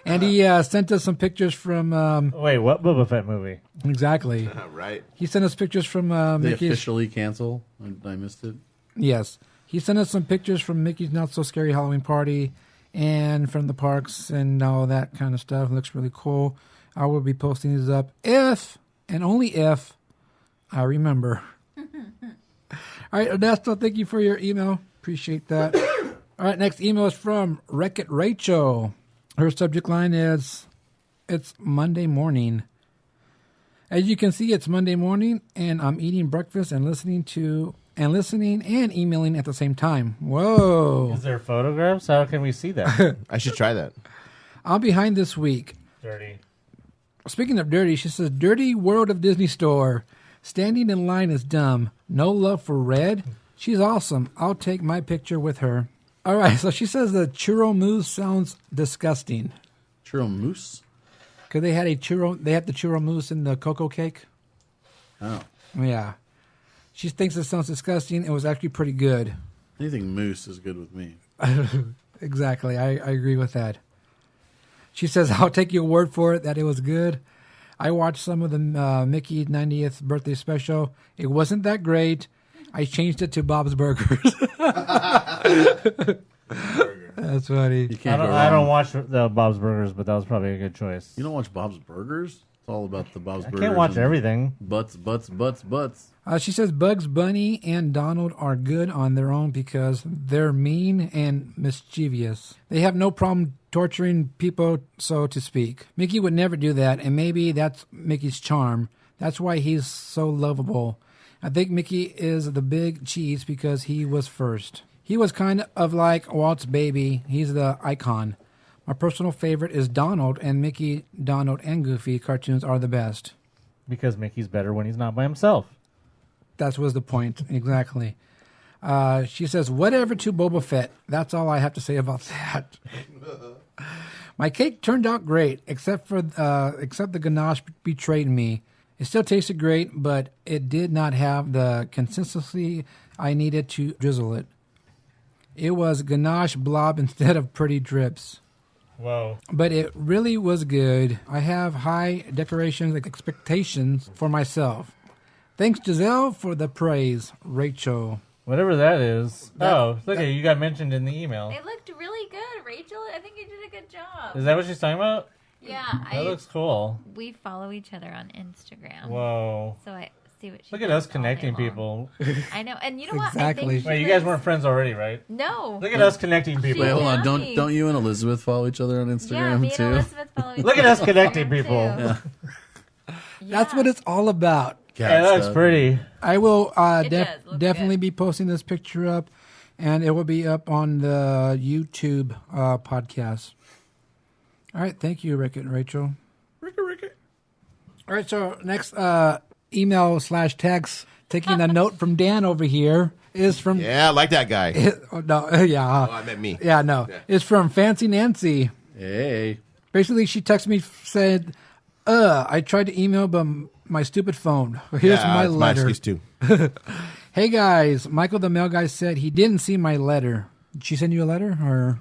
And he sent us some pictures from... Wait, what Boba Fett movie? Exactly. Right. He sent us pictures from They Mickey's... officially cancel? I missed it. Yes. He sent us some pictures from Mickey's Not So Scary Halloween Party and from the parks and all that kind of stuff. It looks really cool. I will be posting these up if... and only if I remember. All right, Ernesto, thank you for your email. Appreciate that. All right, next email is from Wreck-It Rachel. Her subject line is, it's Monday morning. As you can see, it's Monday morning, and I'm eating breakfast and listening and emailing at the same time. Whoa. Is there photographs? How can we see that? I should try that. I'm behind this week. Dirty. Speaking of dirty, she says, Dirty World of Disney Store. Standing in line is dumb. No love for Red. She's awesome. I'll take my picture with her. All right, so she says the churro mousse sounds disgusting. Churro mousse? Because they had the churro mousse in the cocoa cake. Oh. Yeah. She thinks it sounds disgusting. It was actually pretty good. Anything mousse is good with me. Exactly. I agree with that. She says, I'll take your word for it that it was good. I watched some of the Mickey 90th birthday special. It wasn't that great. I changed it to Bob's Burgers. That's funny. I don't watch the Bob's Burgers, but that was probably a good choice. You don't watch Bob's Burgers? It's all about the Bob's Burgers. I can't watch everything. Butts. She says Bugs Bunny and Donald are good on their own because they're mean and mischievous. They have no problem torturing people, so to speak. Mickey would never do that, and maybe that's Mickey's charm. That's why he's so lovable. I think Mickey is the big cheese because he was first. He was kind of like Walt's baby. He's the icon. My personal favorite is Donald, and Mickey, Donald, and Goofy cartoons are the best. Because Mickey's better when he's not by himself. That was the point, exactly. She says, whatever to Boba Fett. That's all I have to say about that. My cake turned out great, except the ganache betrayed me. It still tasted great, but it did not have the consistency I needed to drizzle it. It was ganache blob instead of pretty drips. Whoa. But it really was good. I have high decorations and expectations for myself. Thanks, Giselle, for the praise. Rachel. Whatever that is. Look at you got mentioned in the email. It looked really good, Rachel. I think you did a good job. Is that what she's talking about? Yeah. That looks cool. We follow each other on Instagram. Whoa. So I see what she Look at does us connecting all day people. I know. And you know what? Exactly. I think Wait, you guys weren't friends already, right? No. Look at us connecting people. Wait, hold on. Nice. Don't you and Elizabeth follow each other on Yeah, Instagram me and too? Elizabeth follow each Look at other us on connecting Instagram, people. too. Yeah. That's what it's all about. Yeah, that looks pretty. I will It does look definitely good. be posting this picture up, and it will be up on the YouTube podcast. All right, thank you, Rick and Rachel. Rick. All right, so next email/text, taking a note from Dan over here, is from... Yeah, I like that guy. yeah. Oh, I meant me. Yeah, no. Yeah. It's from Fancy Nancy. Hey. Basically, she texted me, said, I tried to email, but my stupid phone. Here's my it's letter. my excuse too. Hey, guys. Michael the mail guy said he didn't see my letter. Did she send you a letter? Or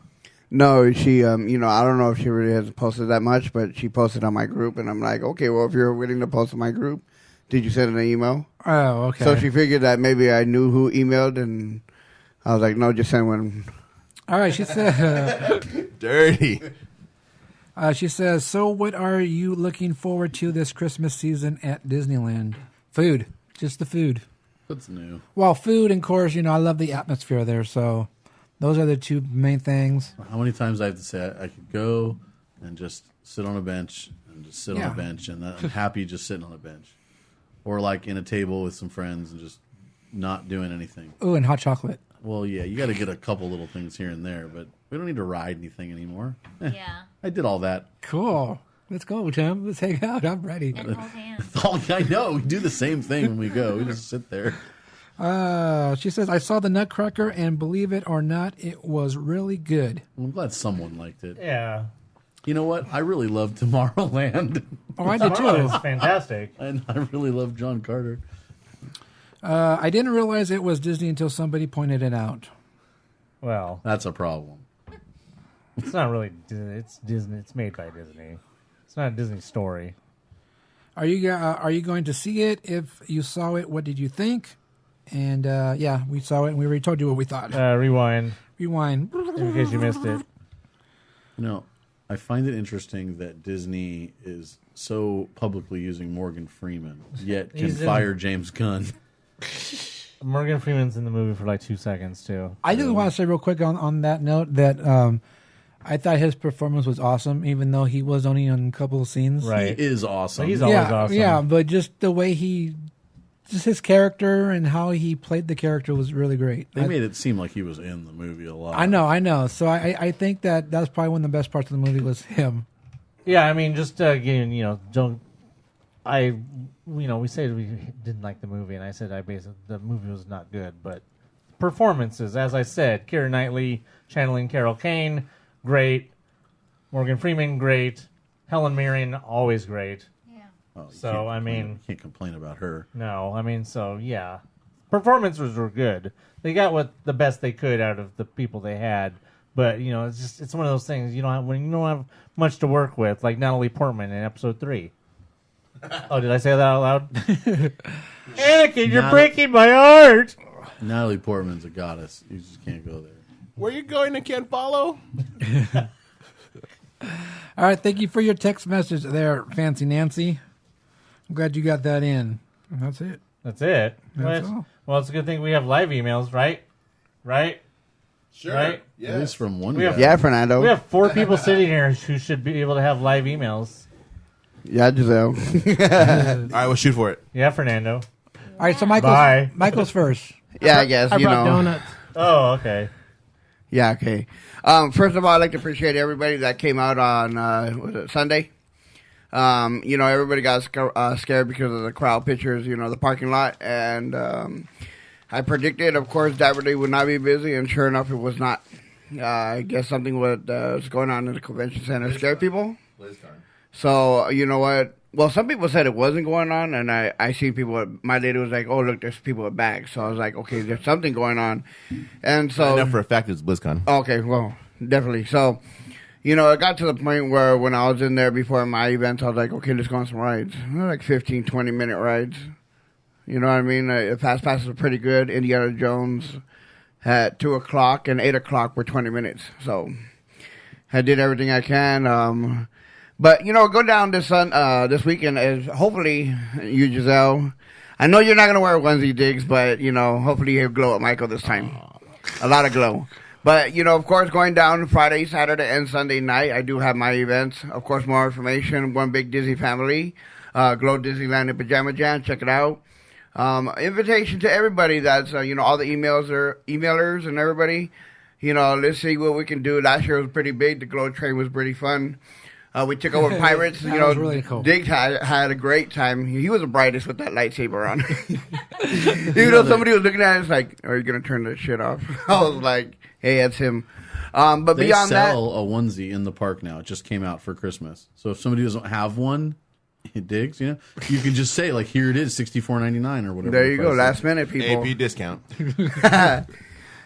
No, she, I don't know if she really has posted that much, but she posted on my group, and I'm like, okay, well, if you're willing to post on my group, did you send an email? Oh, okay. So she figured that maybe I knew who emailed, and I was like, no, just send one. All right, she said. Dirty. She says, so what are you looking forward to this Christmas season at Disneyland? Food. Just the food. What's new? Well, food, and of course, I love the atmosphere there. So those are the two main things. How many times I have to say I could go and just sit on a bench and just sit on a bench, and I'm happy just sitting on a bench. Or like in a table with some friends and just not doing anything. Ooh, and hot chocolate. Well, yeah, you got to get a couple little things here and there, but we don't need to ride anything anymore. Yeah. I did all that. Cool. Let's go, Tim. Let's hang out. I'm ready. And hold hands. That's all I know. We do the same thing when we go. We just sit there. She says, I saw the Nutcracker, and believe it or not, it was really good. I'm glad someone liked it. Yeah. You know what? I really love Tomorrowland. Oh, I do too. It's fantastic. And I really love John Carter. I didn't realize it was Disney until somebody pointed it out. Well, That's a problem. it's not really Disney. It's Disney. It's made by Disney. It's not a Disney story. Are you going to see it? If you saw it, what did you think? And yeah, we saw it, and we already told you what we thought. Rewind. Rewind. In case you missed it. You know, I find it interesting that Disney is so publicly using Morgan Freeman, yet can fire James Gunn. Morgan Freeman's in the movie for like 2 seconds, too. I just want to say real quick on that note that I thought his performance was awesome, even though he was only on a couple of scenes. Right. He is awesome. But he's always awesome. Yeah, but just the way just his character and how he played the character was really great. They made it seem like he was in the movie a lot. I know. So I think that's probably one of the best parts of the movie was him. Yeah, I mean, just again, we said we didn't like the movie, and I said the movie was not good, but performances, as I said, Keira Knightley channeling Carol Kane, great. Morgan Freeman, great. Helen Mirren, always great. Oh, you can't complain about her. No, yeah. Performances were good. They got the best they could out of the people they had. But, it's one of those things, when you don't have much to work with, like Natalie Portman in episode 3. Oh, did I say that out loud? Anakin, you're breaking my heart! Natalie Portman's a goddess. You just can't go there. Where you going? I can't follow. All right, thank you for your text message there, Fancy Nancy. I'm glad you got that in. That's it. That's it? That's all. Well, it's a good thing we have live emails, right? Right? Sure. Right? Yes. At least from one We guy. Yeah, Fernando. We have 4 people sitting here who should be able to have live emails. Yeah, Giselle. All right, we'll shoot for it. Yeah, Fernando. All right, so Bye. Michael's first. Yeah, I guess, I brought donuts. Oh, okay. Yeah, okay. First of all, I'd like to appreciate everybody that came out on was it Sunday. Everybody got scared because of the crowd pictures, the parking lot. And I predicted, of course, that day would not be busy, and sure enough, it was not. I guess something was going on in the convention center scared people. So, you know what? Well, some people said it wasn't going on, and I see people. My lady was like, "Oh, look, there's people at bags." So I was like, "Okay, there's something going on." And so, I know for a fact it's BlizzCon. Okay, well, definitely. So, it got to the point where when I was in there before my event, I was like, "Okay, let's go on some rides." Like 15, 20-minute rides. You know what I mean? The fast passes were pretty good. Indiana Jones at 2 o'clock and 8 o'clock were 20 minutes. So I did everything I can. But, go down this weekend is hopefully you, Giselle. I know you're not going to wear onesie digs, but, hopefully you have glow at Michael this time. A lot of glow. But, of course, going down Friday, Saturday, and Sunday night, I do have my events. Of course, more information, One Big Disney Family, Glow Disneyland and Pajama Jam. Check it out. Invitation to everybody that's, all the emailers and everybody. Let's see what we can do. Last year was pretty big. The Glow Train was pretty fun. We took over Pirates. That was really cool. Diggs had a great time. He was the brightest with that lightsaber on. Even though somebody was looking at it, it's like, are you going to turn that shit off? I was like, hey, that's him. But they beyond that, sell a onesie in the park now. It just came out for Christmas. So if somebody doesn't have one, it digs, you can just say, like, here it is, $64.99 or whatever. There you go, last minute, people. AP discount.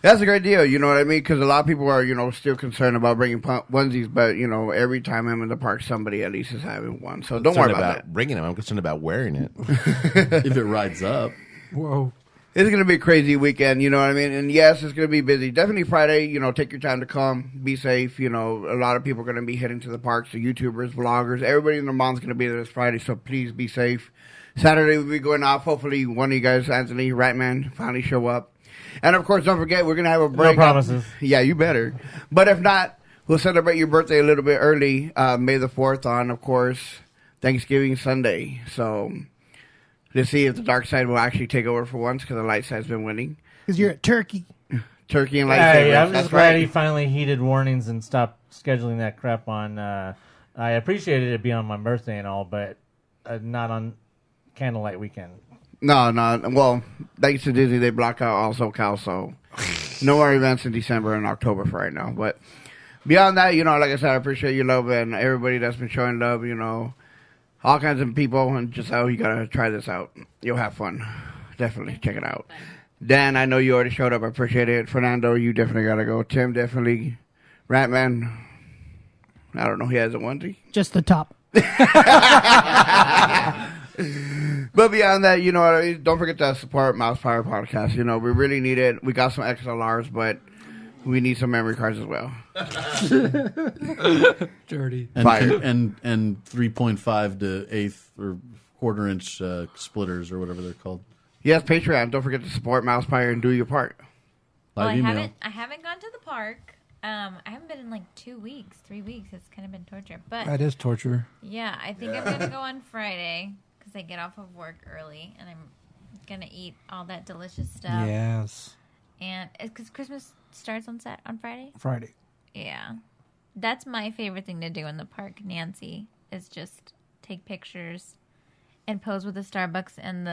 That's a great deal, you know what I mean? Because a lot of people are, still concerned about bringing onesies, but, every time I'm in the park, somebody at least is having one. So don't worry about that. Bringing them. I'm concerned about wearing it. If it rides up. Whoa. It's going to be a crazy weekend, you know what I mean? And yes, it's going to be busy. Definitely Friday, take your time to come. Be safe. A lot of people are going to be heading to the parks, the YouTubers, vloggers. Everybody and their mom's going to be there this Friday, so please be safe. Saturday, we'll be going off. Hopefully, one of you guys, Anthony, Ratman, finally show up. And, of course, don't forget, we're going to have a break. No promises. Yeah, you better. But if not, we'll celebrate your birthday a little bit early, May the 4th on, of course, Thanksgiving Sunday. So... to see if the dark side will actually take over for once, because the light side's been winning. Because you're a turkey. Turkey and lightsabers. Hey, I'm that's just glad right. he finally heeded warnings and stopped scheduling that crap on. I appreciated it being on my birthday and all, but not on candlelight weekend. No. Well, thanks to Disney, they block out all SoCal, so no more events in December and October for right now. But beyond that, like I said, I appreciate your love and everybody that's been showing love, all kinds of people, and just how you gotta try this out. You'll have fun. Definitely check it out. Dan, I know you already showed up. I appreciate it. Fernando, you definitely gotta go. Tim, definitely. Ratman, I don't know. He has a onesie. Just the top. But beyond that, you know what I mean? Don't forget to support MousePIRE podcast. We really need it. We got some XLRs, but we need some memory cards as well. Dirty. And Fire. and 3.5 to eighth or quarter-inch splitters or whatever they're called. Yes, Patreon. Don't forget to support MousePIRE and do your part. Well, Live email. I haven't gone to the park. I haven't been in like 2 weeks, 3 weeks. It's kind of been torture. But That is torture. yeah, I think I'm gonna go on Friday because I get off of work early and I'm gonna eat all that delicious stuff. Yes. And because Christmas starts on Friday. Friday. Yeah, that's my favorite thing to do in the park, Nancy, is just take pictures and pose with the Starbucks and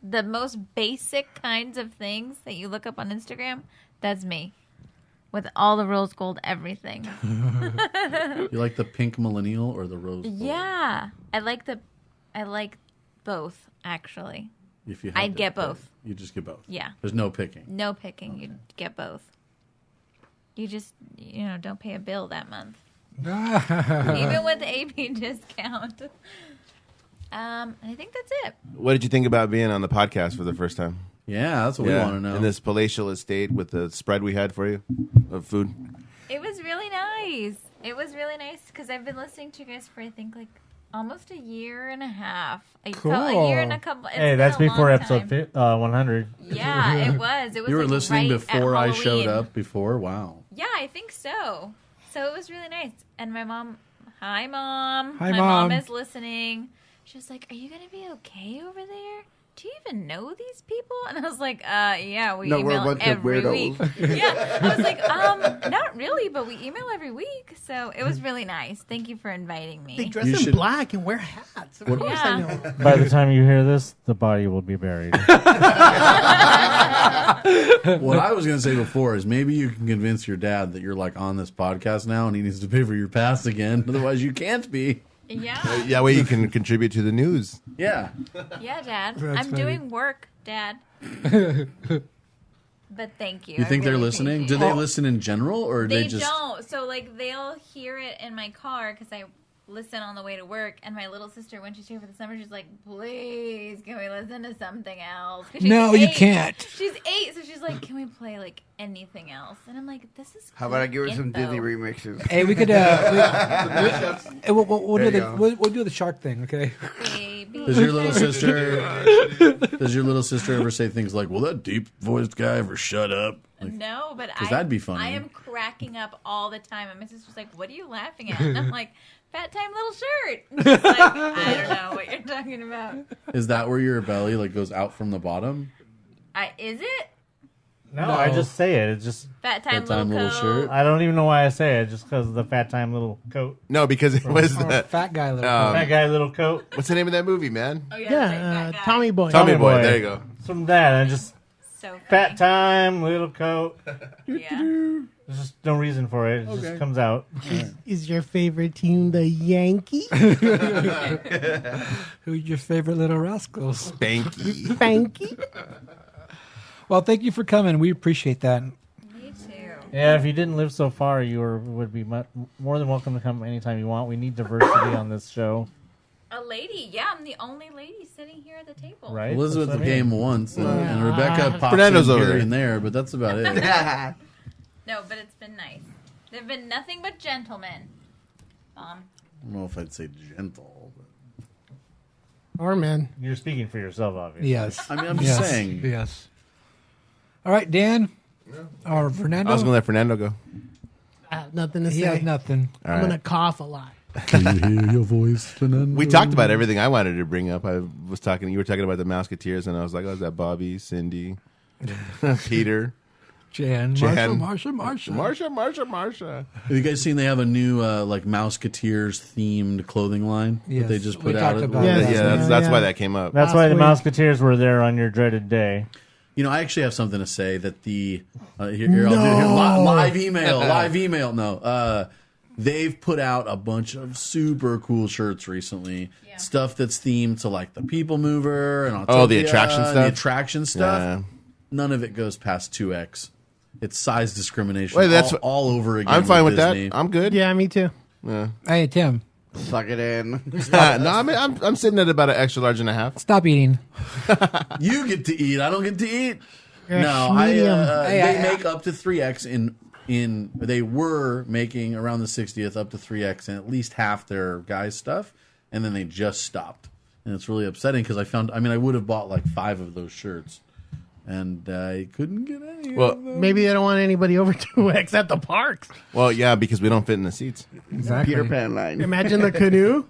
the most basic kinds of things that you look up on Instagram. That's me, with all the rose gold everything. You like the pink millennial or the rose gold? Yeah, I like both actually. If you I'd get both. You just get both. Yeah. There's no picking. No picking. You'd get both. You just, don't pay a bill that month. Even with the AP discount. I think that's it. What did you think about being on the podcast for the first time? Yeah, that's what we want to know. In this palatial estate with the spread we had for you of food. It was really nice. It was really nice because I've been listening to you guys for, I think, like almost a year and a half. Cool. A year and a couple. Hey, that's before episode 100. Yeah, it was. It was. You were like listening right before at I showed Halloween. up before? Wow. Yeah, I think so. So it was really nice. And my mom, hi, Mom. Hi, my Mom. mom is listening. She was like, are you going to be okay over there? Do you even know these people? And I was like, yeah, we No, we're a email bunch of every weirdos. week. Yeah, I was like, not really, but we email every week. So it was really nice. Thank you for inviting They me. dress You in should- black and wear hats. Of course I Yeah. know. By the time you hear this, the body will be buried. What I was going to say before is maybe you can convince your dad that you're like on this podcast now and he needs to pay for your pass again. Otherwise, you can't be. Yeah. Yeah, way you can contribute to the news. Yeah. Yeah, Dad. That's I'm funny. doing work, Dad. But thank you. You I think they're really listening? appreciate Do it. they listen in general or They they just... don't. So like they'll hear it in my car because I listen on the way to work. And my little sister, when she's here for the summer, she's like, "Please, can we listen to something else?" 'Cause she's No, you 8. can't. She's 8, so she's like, "Can we play like anything else?" And I'm like, "This is." How about I give her good some info." Disney remixes? Hey, we could. We'll There do you the go. we'll do the shark thing, okay? Baby. Does your little sister ever say things like, "Will that deep voiced guy ever shut up?" Like, No, but 'Cause that'd be funny. I am cracking up all the time, and my sister's like, "What are you laughing at?" And I'm like, "Fat time little shirt." And she's like, I don't know what you're talking about. is that where your belly like goes out from the bottom? Is it No, I just say it. It's just, fat time, Fat time little little coat? shirt? I don't even know why I say it, just because of the fat time little coat. No, because it was Or the, fat guy little. Fat guy little coat. what's the name of that movie, man? Oh Yeah, Tommy Boy. Tommy Boy. Boy. There you go. It's from that, and just So funny. fat time little coat. Yeah. There's just no reason for it. It just comes out. Is your favorite team the Yankees? Who's your favorite little rascals? Spanky. Fanky? Well, thank you for coming. We appreciate that. Me too. Yeah, if you didn't live so far, you would be more than welcome to come anytime you want. We need diversity on this show. A lady, yeah, I'm the only lady sitting here at the table. Right. Elizabeth That's what I came mean. once, and Rebecca pops Fernando's in over here there. and there, but that's about it. No, but it's been nice. They've been nothing but gentlemen. I don't know if I'd say gentle. But... Or men. You're speaking for yourself, obviously. Yes. I mean, I'm just Yes. saying. Yes. All right, Dan. Or Fernando. I was going to let Fernando go. I have nothing to He say. has nothing. All I'm right. going to cough a lot. Can you hear your voice, Fernando? We talked about everything I wanted to bring up. You were talking about the Mouseketeers, and I was like, oh, is that Bobby, Cindy, Peter, Jan. Jan. Marsha. Have you guys seen they have a new like Mouseketeers themed clothing line Yes, that they just we put out? talked At about the- that. Yeah, that's Yeah. why that came up. That's why the Last Mouseketeers were there on your dreaded day. You know, I actually have something to say that the here, I'll do it here. Live email. No, they've put out a bunch of super cool shirts recently. Yeah. Stuff that's themed to like the People Mover and Oh, the Autopia attraction and stuff? The attraction stuff. Yeah. None of it goes past 2X. It's size discrimination. Wait, that's all over again. I'm fine with Disney. that. I'm good. Yeah, me too. Yeah. Hey, Tim. Suck it in. No, I'm sitting at about an extra large and a half. Stop eating. You get to eat. I don't get to eat. You're No, a medium. they make up to 3X in they were making around the 60th up to 3X in at least half their guys' stuff, and then they just stopped. And it's really upsetting because I would have bought like 5 of those shirts, and I couldn't get any Well, of them. Maybe they don't want anybody over 2X at the parks. Well, yeah, because we don't fit in the seats. Exactly. Peter Pan line. Imagine the canoe.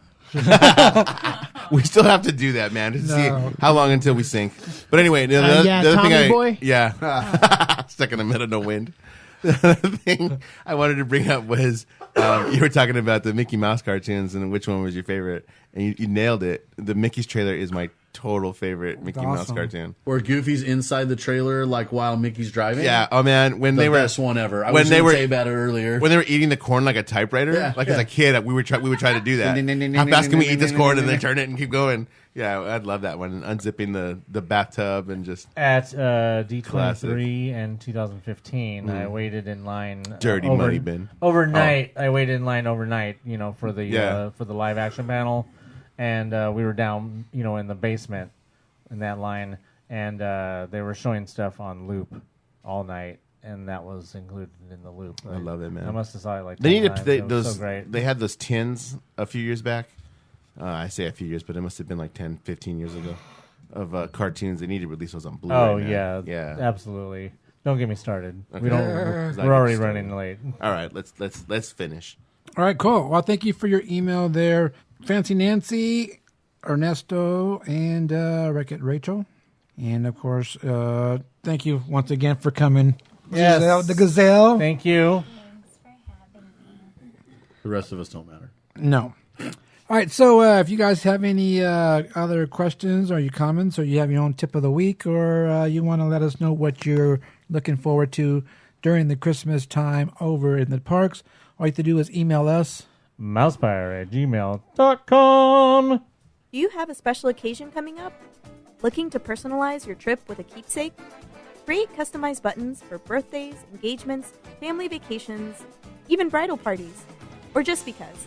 We still have to to see how long until we sink. But anyway, the yeah, other Tommy thing boy? yeah, stuck in the middle of no wind. The other thing I wanted to bring up was you were talking about the Mickey Mouse cartoons and which one was your favorite, and you nailed it. The Mickey's trailer is my total favorite Mickey Mouse awesome. cartoon. Or Goofy's inside the trailer, like while Mickey's driving. Yeah, oh man, when the they were best one ever. I when was they going were to say about it earlier. when they were eating the corn like a typewriter. Yeah, like yeah. as a kid, we would try to do that. How fast can we eat this corn and then turn it and keep going? Yeah, I'd love that one. Unzipping the bathtub and just At D23 Classic. and 2015, I waited in line. Dirty money bin. Overnight, I waited in line overnight. For the Yeah. for the live action panel, and we were down, in the basement in that line, and they were showing stuff on loop all night, and that was included in the loop. I love it, man. I must have saw it like They 10 needed times. they, It was those. so great. They had those tins a few years back. I say a few years, but it must have been like 10, 15 years ago of cartoons. They need to release those on Blu-ray. Oh man. yeah, yeah. absolutely. Don't get me started. Okay. We don't. It's not We're already good running late. All right, let's finish. All right, cool. Well, thank you for your email there, Fancy Nancy, Ernesto, and Rachel. And, of course, thank you once again for coming. Yes. Giselle, the Gazelle. Thank you. Thanks for having me. The rest of us don't matter. No. All right, so if you guys have any other questions or your comments, or you have your own tip of the week, or you want to let us know what you're looking forward to during the Christmas time over in the parks, all you have to do is email us. MousePIRE@gmail.com. Do you have a special occasion coming up? Looking to personalize your trip with a keepsake? Create customized buttons for birthdays, engagements, family vacations, even bridal parties, or just because.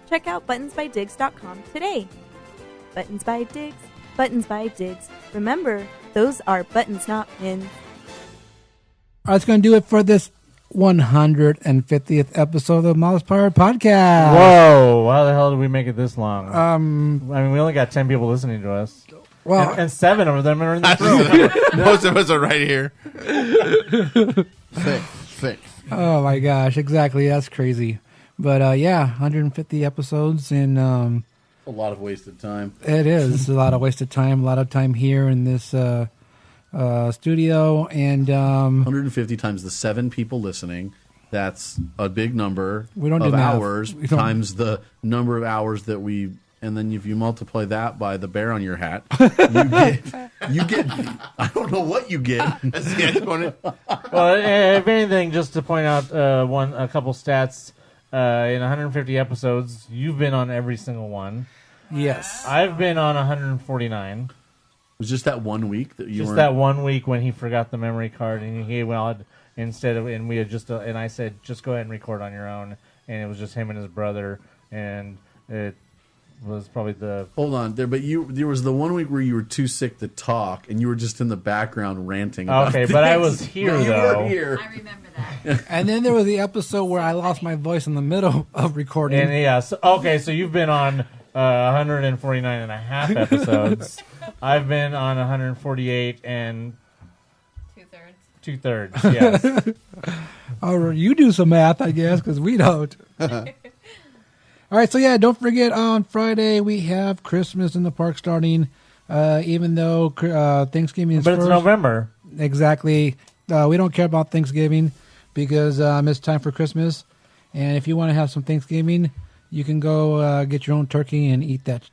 Check out buttonsbydiggs.com today. Buttons by Diggs, Buttons by Diggs. Remember, those are buttons, not pins. All right, that's going to do it for this 150th episode of the MousePIRE podcast. Whoa! How the hell did we make it this long? Um, we only got 10 people listening to us. Well, and 7 of them are in this room. Most of us are right here. 6. oh my gosh, exactly. That's crazy. But yeah, 150 episodes, and A lot of wasted time. it is a lot of wasted time. A lot of time here in this studio, and 150 times the 7 people listening. That's a big number We don't of do math. hours We don't- times the number of hours that we. And then if you multiply that by the bear on your hat, you get. I don't know what you get. That's the exponent. Well, if anything, just to point out a couple stats. In 150 episodes, you've been on every single one. yes, I've been on 149. It was just that 1 week that you Just weren't. that 1 week when he forgot the memory card and he went instead of, and we had just and I said just go ahead and record on your own, and it was just him and his brother, and was probably the. Hold on there, but there was the one week where you were too sick to talk, and you were just in the background ranting. About Okay, things. but I was here You though. were here. I remember that. And then there was the episode where I lost my voice in the middle of recording. And yeah, so you've been on 149 and a half episodes. I've been on 148 and 2/3. Yes. Or you do some math, I guess, because we don't. All right, so yeah, don't forget on Friday we have Christmas in the park starting. Even though Thanksgiving is But it's first. November. Exactly. We don't care about Thanksgiving because it's time for Christmas. And if you want to have some Thanksgiving, you can go get your own turkey and eat that.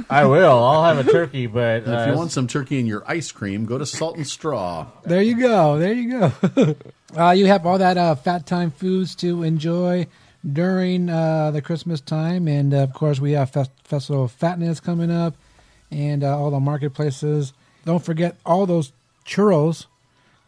I will. I'll have a turkey, but And if you want some turkey in your ice cream, go to Salt and Straw. There you go. There you go. You have all that fat time foods to enjoy during the Christmas time. And, of course, we have Festival of Fatness coming up and all the marketplaces. Don't forget all those churros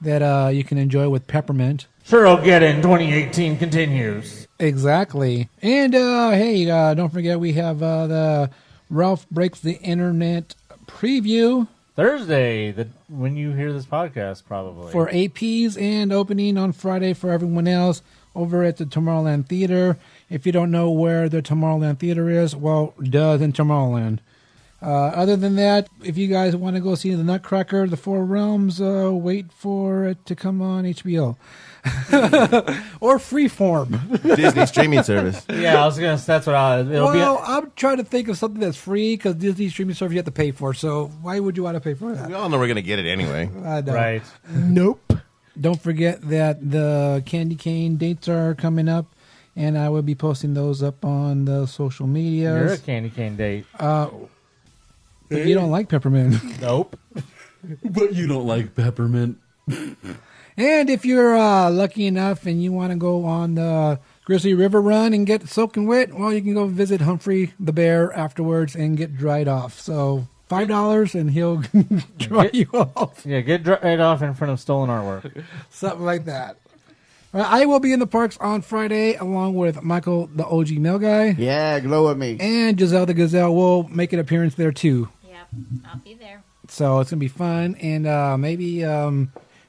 that you can enjoy with Peppermint. Churrogeddon 2018 continues. Exactly. And, hey, don't forget we have the Ralph Breaks the Internet preview. Thursday, when you hear this podcast, probably. For APs and opening on Friday for everyone else over at the Tomorrowland Theater. If you don't know where the Tomorrowland Theater is, well, duh, in Tomorrowland. Other than that, if you guys want to go see The Nutcracker, The Four Realms, wait for it to come on HBO. Or Freeform. Disney streaming service. Yeah, I was going to that's what I'm trying to think of something that's free because Disney streaming service you have to pay for. So why would you want to pay for that? We all know we're going to get it anyway. I know. Right. Nope. Don't forget that the Candy Cane dates are coming up, and I will be posting those up on the social media. You're a Candy Cane date. If you don't like Peppermint. Nope. But you don't like Peppermint. And if you're lucky enough and you want to go on the Grizzly River run and get soaking wet, well, you can go visit Humphrey the Bear afterwards and get dried off. So $5 and he'll dry you off. Yeah, get dried off in front of stolen artwork. Something like that. I will be in the parks on Friday along with Michael, the OG Mail Guy. Yeah, glow with me. And Giselle the Gazelle will make an appearance there too. Yep, I'll be there. So it's going to be fun. And maybe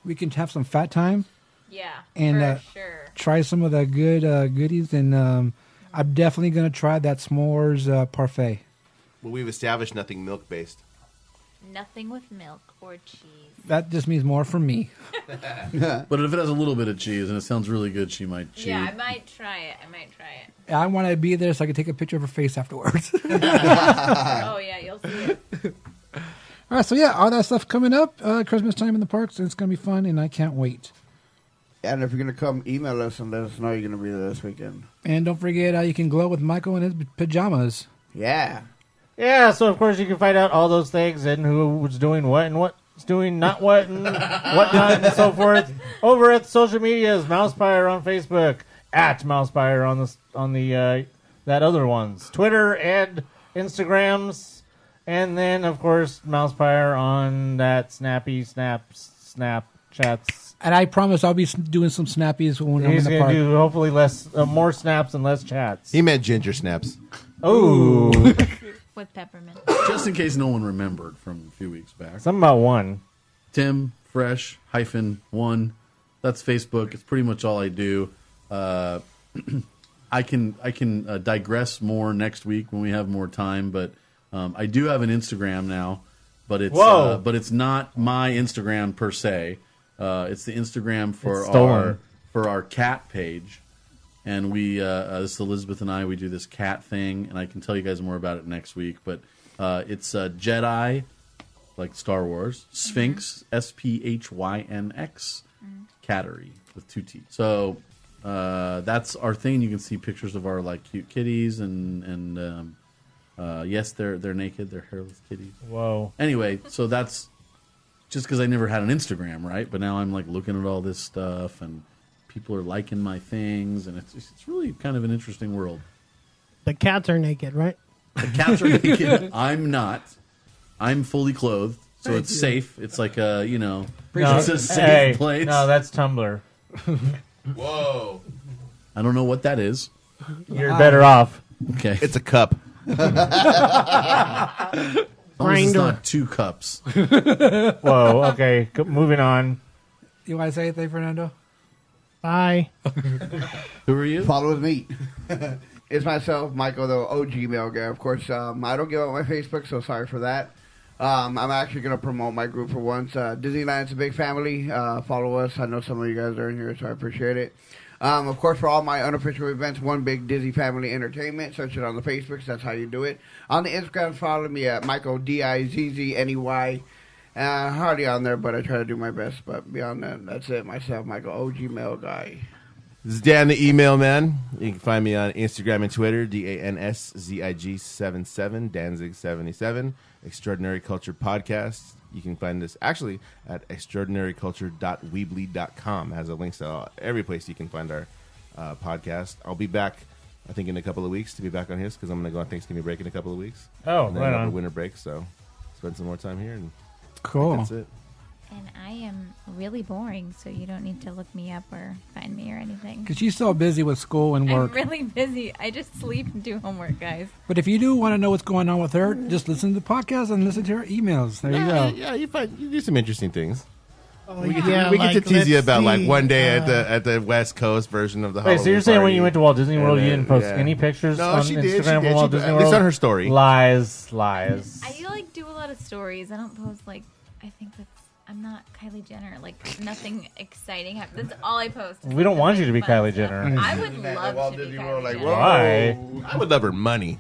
we can have some fat time. Yeah, and for sure. Try some of the good goodies. And I'm definitely going to try that s'mores parfait. Well, we've established nothing milk-based. Nothing with milk or cheese. That just means more for me. But if it has a little bit of cheese and it sounds really good, she might cheat. Yeah, I might try it. I want to be there so I can take a picture of her face afterwards. Oh, yeah, you'll see it. All right, so yeah, all that stuff coming up. Christmas time in the parks. It's going to be fun, and I can't wait. And if you're going to come, email us and let us know you're going to be there this weekend. And don't forget, you can glow with Michael in his pajamas. Yeah. Yeah, so of course you can find out all those things and who's doing what and what's doing not what and whatnot and so forth over at social medias. MousePIRE on Facebook, at MousePIRE on the that other ones, Twitter and Instagrams, and then of course MousePIRE on that Snapchats. And I promise I'll be doing some snappies when I'm in He's the going park. to do hopefully more snaps and less chats. He meant ginger snaps. Oh. With Peppermint. Just in case no one remembered from a few weeks back. Something about one. Tim Fresh -1. That's Facebook. It's pretty much all I do. I can digress more next week when we have more time, but I do have an Instagram now, but it's not my Instagram per se. It's the Instagram for our cat page. And we, this is Elizabeth and I, we do this cat thing, and I can tell you guys more about it next week. But it's Jedi, like Star Wars, Sphinx, SPHYNX, Cattery with 2 T's. So that's our thing. You can see pictures of our like cute kitties, and yes, they're naked, they're hairless kitties. Whoa. Anyway, so that's just because I never had an Instagram, right? But now I'm like looking at all this stuff and. People are liking my things, and it's really kind of an interesting world. The cats are naked, right? The cats are naked. I'm not. I'm fully clothed, so it's safe. It's like a, it's a safe place. No, that's Tumblr. Whoa. I don't know what that is. You're better off. Okay. It's a cup. As long as it's Grinder. not 2 cups. Whoa. Okay. Moving on. You want to say anything, Fernando? Bye. Who are you? Follow me. It's myself, Michael, the OG mail guy. Of course, I don't give out my Facebook, so sorry for that. I'm actually going to promote my group for once. Disneyland's a big family. Follow us. I know some of you guys are in here, so I appreciate it. Of course, for all my unofficial events, One Big Disney Family Entertainment. Search it on the Facebooks. That's how you do it. On the Instagram, follow me at Michael DIZZNEY. Hardly on there, but I try to do my best. But beyond that, that's it. Myself, Michael, OG mail guy. This is Dan the Email Man. You can find me on Instagram and Twitter, DANSZIG77, Danzig77, Extraordinary Culture Podcast. You can find this actually at extraordinaryculture.weebly.com. It has a link to every place you can find our podcast. I'll be back, I think, in a couple of weeks to be back on his because I'm going to go on Thanksgiving break in a couple of weeks. Oh, and then right have a on. winter break, so spend some more time here. And Cool. that's it. And I am really boring, so you don't need to look me up or find me or anything. Because she's so busy with school and work. I'm really busy. I just sleep and do homework, guys. But if you do want to know what's going on with her, just listen to the podcast and listen to her emails. There you go. Yeah, you do some interesting things. Oh, We get yeah, to tease you let's about like see, one day at the West Coast version of the Wait, Halloween so you're saying when party. you went to Walt Disney World, And you then, didn't post yeah. any pictures No, on she did. Instagram She from did. Walt She- Disney at World? least on her story. Lies. I like do a lot of stories. I don't post like I think I'm not Kylie Jenner. Like nothing exciting happens. That's all I post. We don't want you to be Fun Kylie stuff. Jenner. I would love to be Kylie Jenner. Why? I would love her money.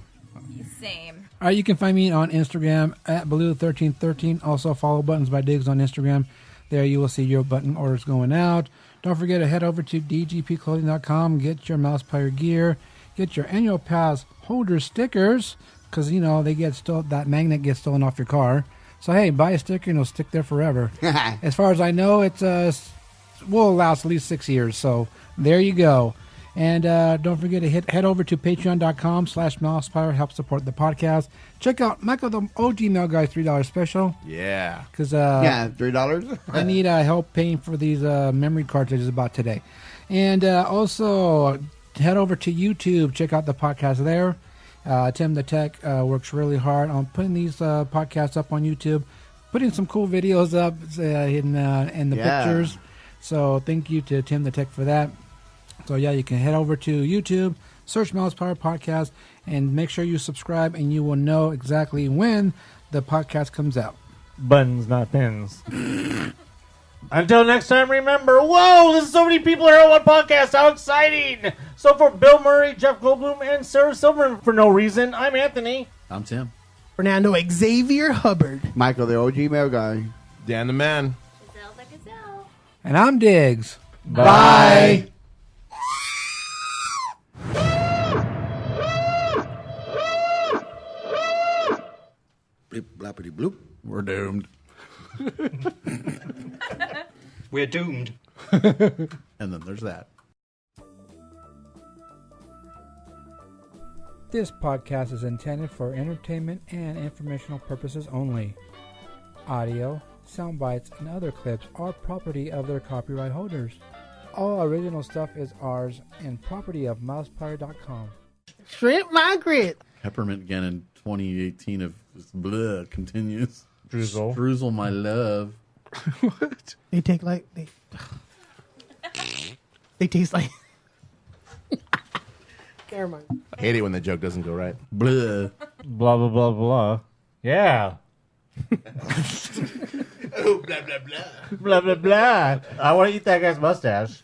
Same. All right, you can find me on Instagram at Baloo1313. Also, follow Buttons by Diggs on Instagram. There you will see your button orders going out. Don't forget to head over to dgpclothing.com. Get your MousePIRE gear. Get your annual pass holder stickers because, you know, that magnet gets stolen off your car. So, hey, buy a sticker and it'll stick there forever. As far as I know, it will last at least 6 years. So, there you go. And don't forget to head over to patreon.com/MousePIRE. Help support the podcast. Check out Michael the OG Mail Guy $3 special. Yeah. Because $3. I need help paying for these memory cartridges about today. And also head over to YouTube. Check out the podcast there. Tim the Tech works really hard on putting these podcasts up on YouTube, putting some cool videos up in the pictures. So thank you to Tim the Tech for that. So yeah, you can head over to YouTube, search MousePIRE Podcast, and make sure you subscribe, and you will know exactly when the podcast comes out. Buttons, not pins. Until next time, remember, whoa, there's so many people here on one podcast. How exciting! So for Bill Murray, Jeff Goldblum, and Sarah Silverman, for no reason, I'm Anthony. I'm Tim. Fernando Xavier Hubbard. Michael, the OG mail guy. Dan the Man. Giselle the Gazelle. And I'm Diggs. Bye. Blip, blappity, bloop. We're doomed. We're doomed. And then there's that. This podcast is intended for entertainment and informational purposes only. Audio, sound bites, and other clips are property of their copyright holders. All original stuff is ours and property of MousePIRE.com. Shrimp Margaret. Peppermint again in 2018 of blah continues. Drizzle. Drizzle, my love. What? They take like they taste like. Never mind. I hate it when the joke doesn't go right. Blah. Blah, blah, blah, blah. Yeah. Oh, blah, blah, blah. Blah, blah, blah. I want to eat that guy's mustache.